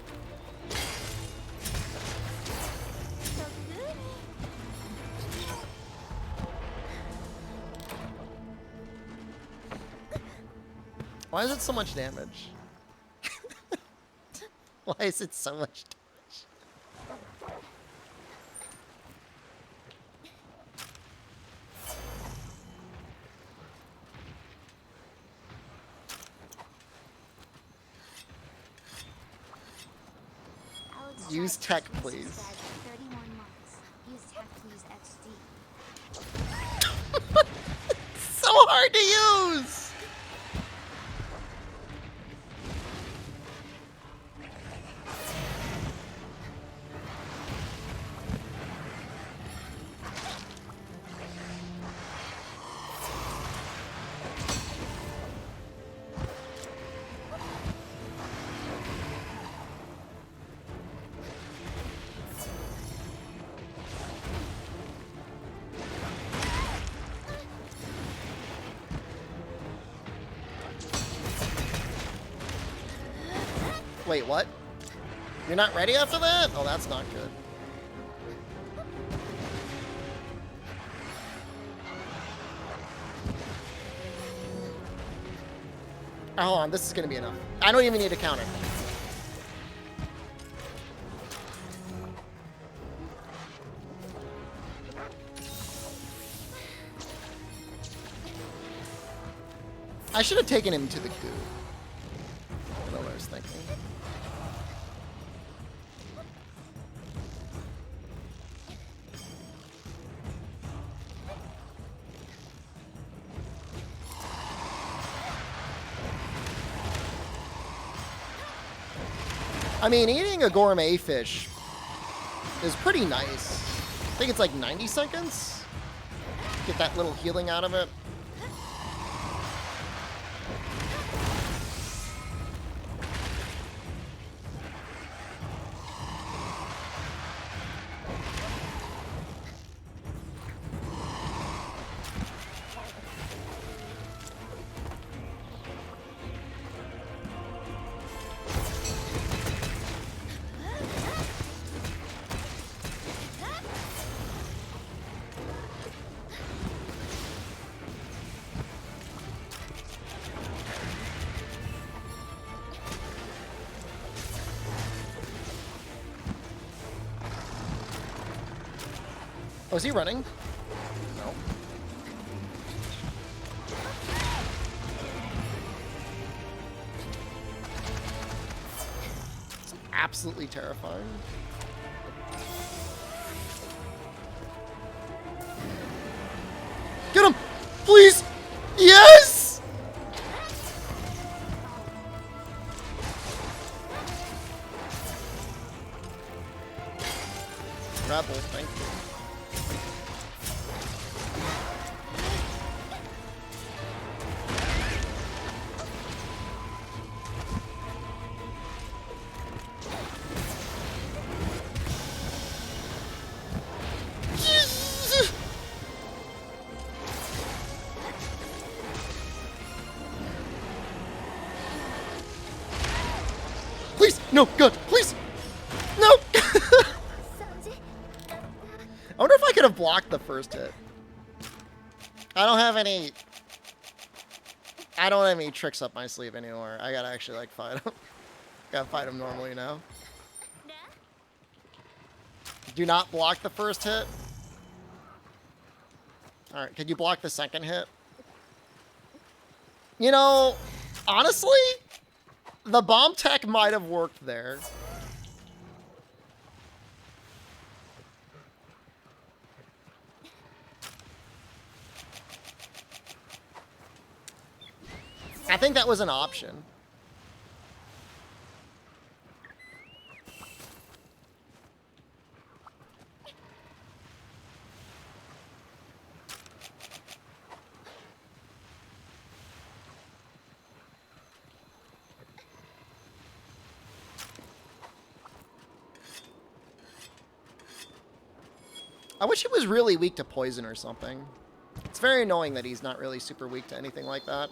Why is it so much damage? Why is it so much damage? Use tech, please. So hard to use! Wait, what? You're not ready after that? Oh, that's not good. Oh, hold on, this is gonna be enough. I don't even need a counter. I should have taken him to the goo. I don't know what I was thinking. I mean, eating a gourmet fish is pretty nice. I think it's like 90 seconds. Get that little healing out of it. Oh, is he running? No. It's absolutely terrifying. Get him! Please! Yes! Rebel, thank you. Please! No! God! Please! No! I wonder if I could have blocked the first hit. I don't have any tricks up my sleeve anymore. I gotta actually, like, fight him. Gotta fight him normally now. Do not block the first hit. Alright, could you block the second hit? You know, honestly, the bomb tech might have worked there. I think that was an option. I wish he was really weak to poison or something. It's very annoying that he's not really super weak to anything like that.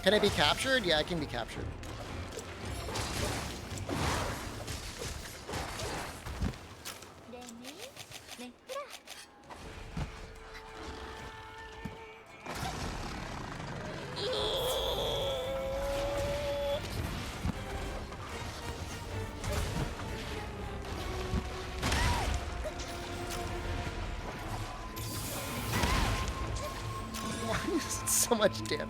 Can I be captured? Yeah, I can be captured. Why is it so much damage?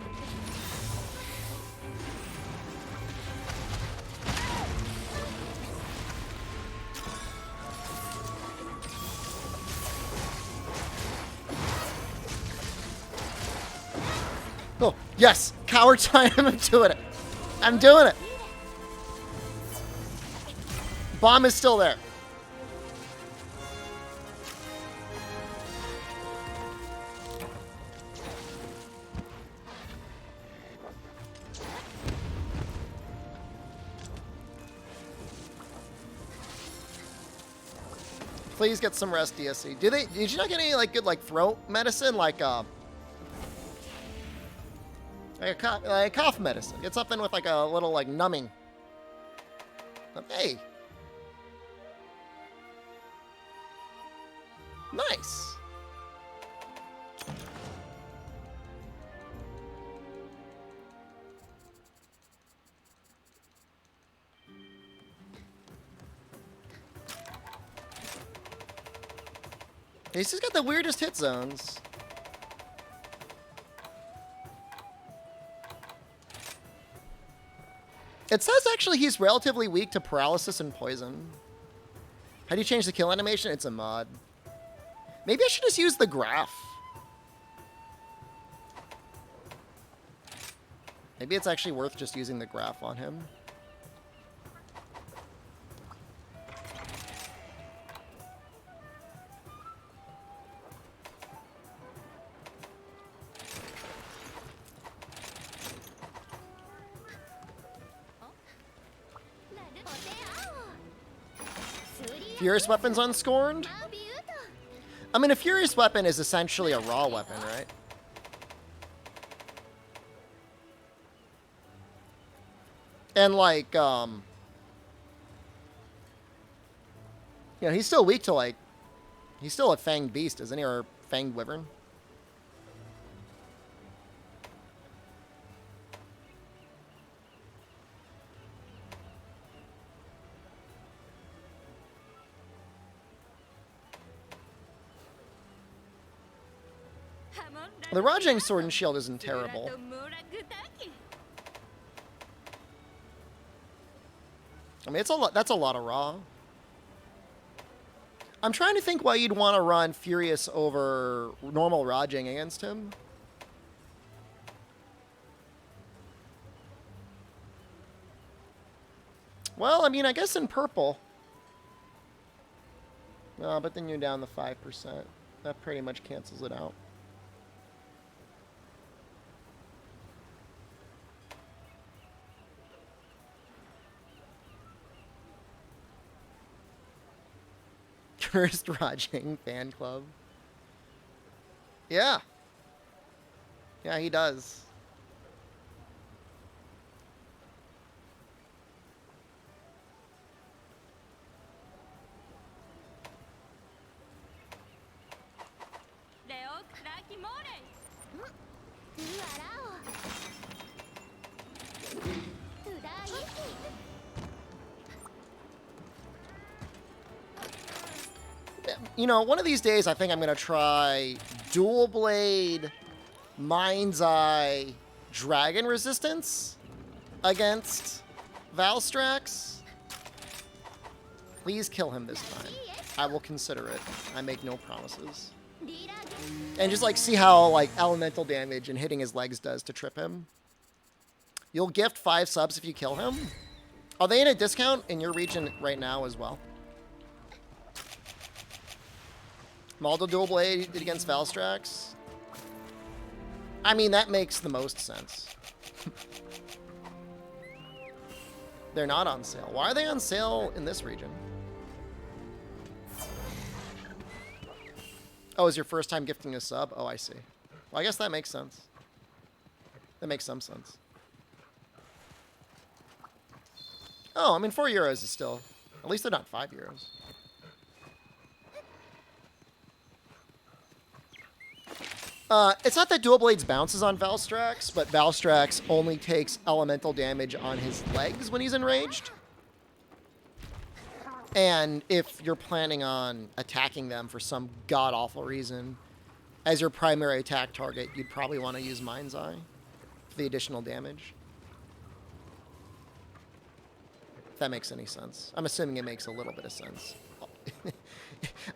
Oh, yes! Coward time, I'm doing it! I'm doing it! Bomb is still there. Please get some rest, DSC. Did you not get any, like, good, like, throat medicine? Like a cough medicine. Get something with, like, a little, like, numbing. Hey. Nice. He's just got the weirdest hit zones. It says actually he's relatively weak to paralysis and poison. How do you change the kill animation? It's a mod. Maybe I should just use the graph. Maybe it's actually worth just using the graph on him. Furious weapons unscorned? I mean, a Furious Weapon is essentially a raw weapon, right? And, like, you know, he's still weak to, like, he's still a Fanged Beast, isn't he? Or Fanged Wyvern? The Rajang Sword and Shield isn't terrible. I mean, it's a lot. That's a lot of raw. I'm trying to think why you'd want to run Furious over normal Rajang against him. Well, I mean, I guess in purple. No, but then you're down to 5%. That pretty much cancels it out. Cursed Rajang fan club. Yeah. Yeah, he does. You know, one of these days I think I'm going to try Dual Blade, Mind's Eye, Dragon Resistance against Valstrax. Please kill him this time. I will consider it. I make no promises. And just, like, see how, like, elemental damage and hitting his legs does to trip him. You'll gift 5 subs if you kill him. Are they in a discount in your region right now as well? Maldo Dual Blade against Valstrax? I mean, that makes the most sense. They're not on sale. Why are they on sale in this region? Oh, is your first time gifting a sub? Oh, I see. Well, I guess that makes sense. That makes some sense. Oh, I mean, 4 euros is still... At least they're not 5 euros. It's not that Dual Blades bounces on Valstrax, but Valstrax only takes elemental damage on his legs when he's enraged. And if you're planning on attacking them for some god-awful reason, as your primary attack target, you'd probably want to use Mind's Eye for the additional damage. If that makes any sense. I'm assuming it makes a little bit of sense.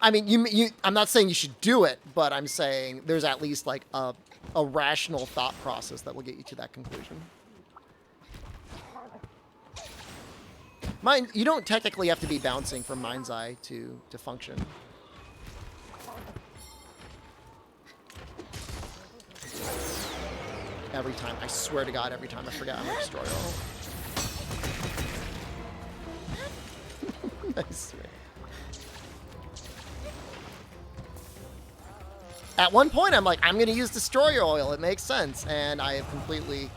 I mean, I'm not saying you should do it, but I'm saying there's at least, like, a rational thought process that will get you to that conclusion. You don't technically have to be bouncing from Mind's Eye to function. Every time. I swear to God, every time I forget I'm a destroyer. I swear. At one point, I'm like, I'm going to use Destroyer Oil. It makes sense. And I have completely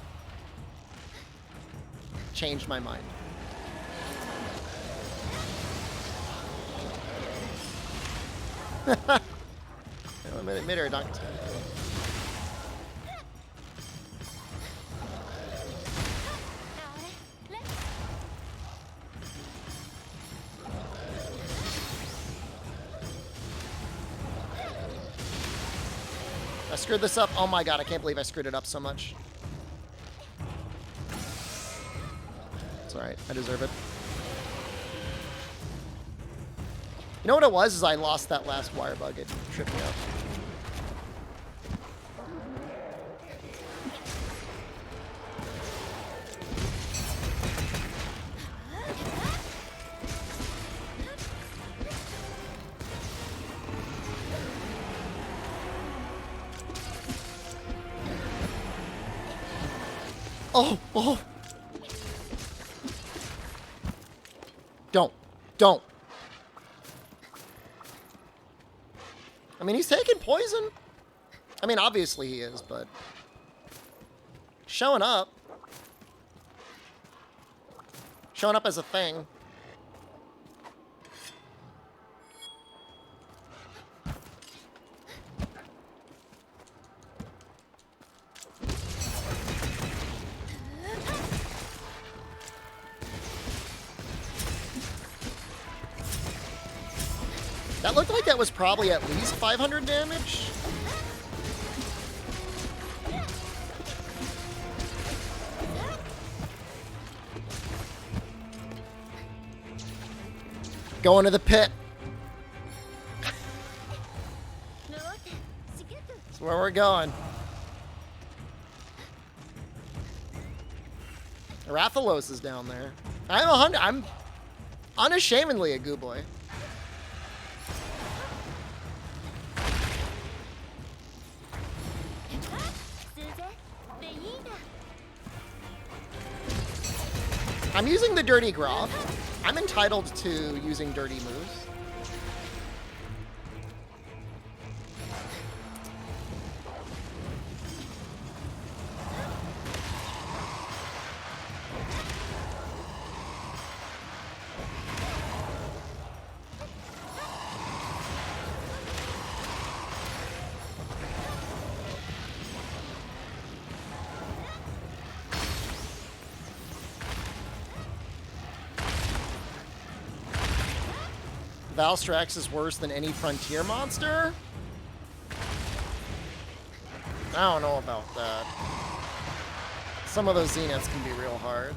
changed my mind. Mid-air dunk. I screwed this up. Oh my god, I can't believe I screwed it up so much. It's alright, I deserve it. You know what it was? Is I lost that last wire bug. It tripped me up. Oh, oh. Don't. I mean, he's taking poison. I mean, obviously he is, but showing up. Showing up as a thing. That looked like that was probably at least 500 damage. Going to the pit. That's where we're going. Rathalos is down there. I'm unashamedly a goo boy. I'm using the Dirty Groff. I'm entitled to using dirty moves. Valstrax is worse than any frontier monster? I don't know about that. Some of those Zeniths can be real hard.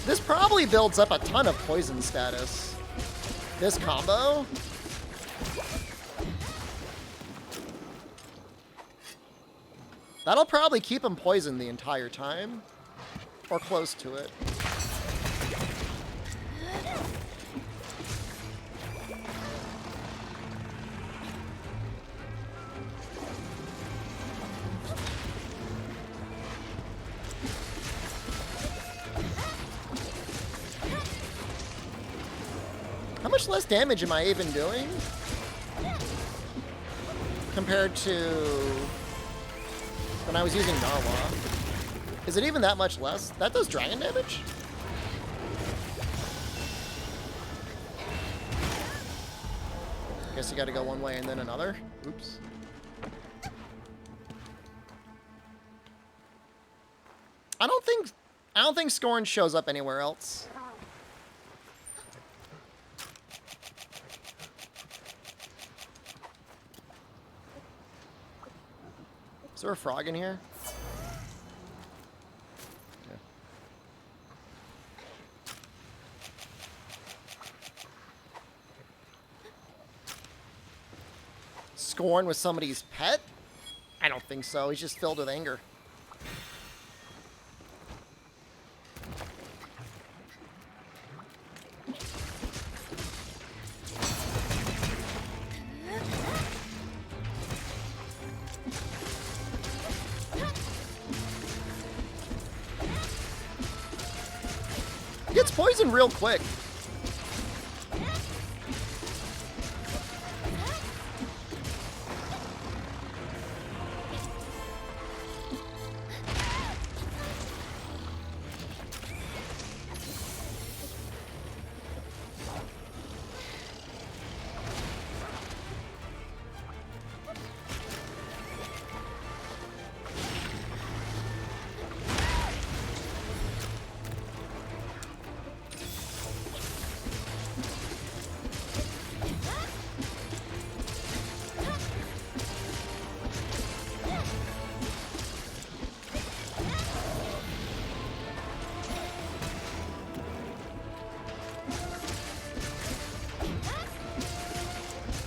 This probably builds up a ton of poison status. This combo. That'll probably keep him poisoned the entire time. Or close to it. How much less damage am I even doing? Compared to when I was using Narwa. Is it even that much less? That does dragon damage? Guess you gotta go one way and then another. Oops. I don't think Scorn shows up anywhere else. Is there a frog in here? Okay. Scorn was somebody's pet? I don't think so. He's just filled with anger. Gets poisoned real quick.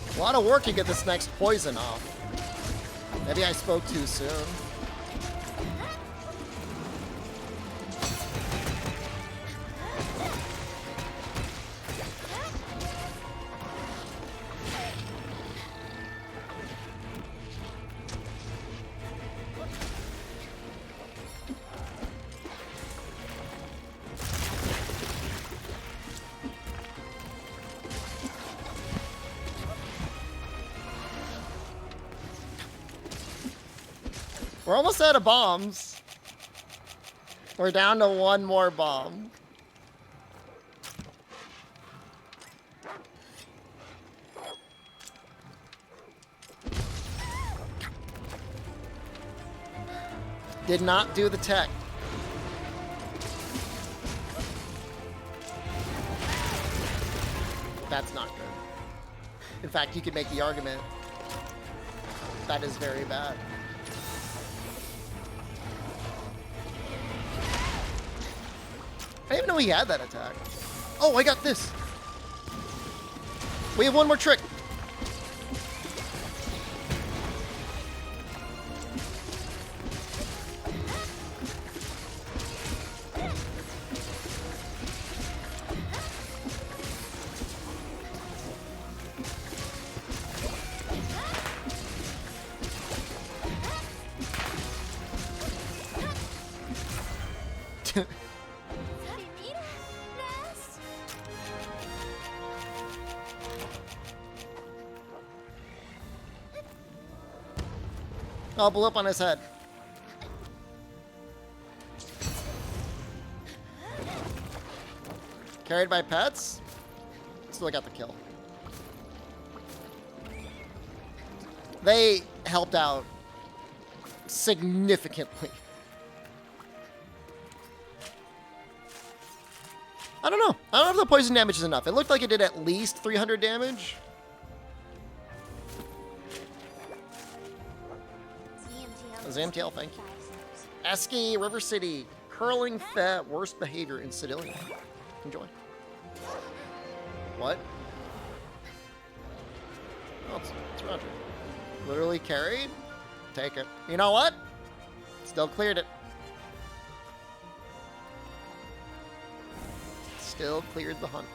A lot of work to get this next poison off. Maybe I spoke too soon. We're almost out of bombs. We're down to one more bomb. Did not do the tech. That's not good. In fact, you could make the argument that is very bad. I didn't even know he had that attack. Oh, I got this. We have one more trick. Oh, blew up on his head. Carried by pets? Still got the kill. They helped out significantly. I don't know. I don't know if the poison damage is enough. It looked like it did at least 300 damage. ZMTL, thank you. Eski, River City, curling fat, worst behavior in Civilian. Enjoy. What? Oh, it's Roger. Literally carried? Take it. You know what? Still cleared it. Still cleared the hunt.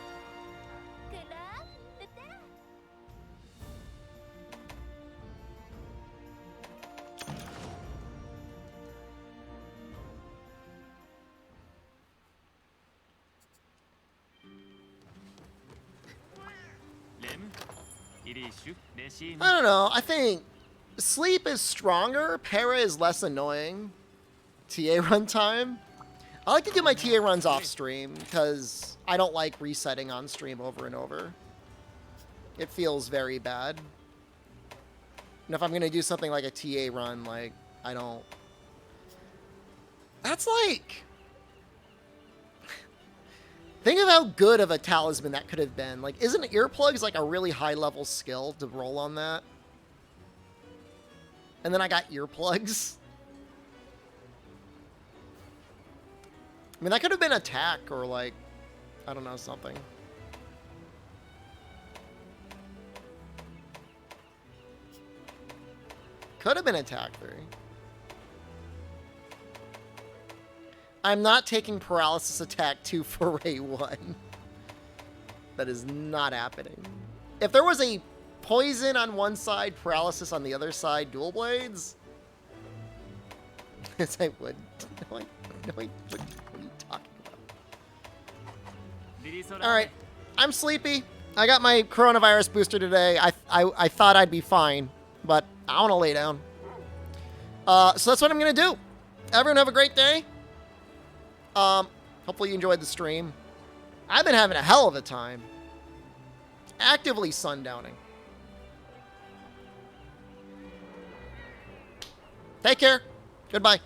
I don't know. I think Sleep is stronger. Para is less annoying. TA run time. I like to do my TA runs off stream because I don't like resetting on stream over and over. It feels very bad. And if I'm going to do something like a TA run, like, I don't... That's like... Think of how good of a talisman that could have been. Like, isn't earplugs like a really high-level skill to roll on that? And then I got earplugs. I mean, that could have been attack or, like, I don't know, something. Could have been attack 3. I'm not taking Paralysis Attack 2 for Ray 1. That is not happening. If there was a Poison on one side, Paralysis on the other side, Dual Blades, yes, I would. No, I would. What are you talking about? Alright, I'm sleepy. I got my coronavirus booster today. I thought I'd be fine, but I want to lay down. So that's what I'm going to do. Everyone have a great day. Hopefully you enjoyed the stream. I've been having a hell of a time. Actively sundowning. Take care. Goodbye.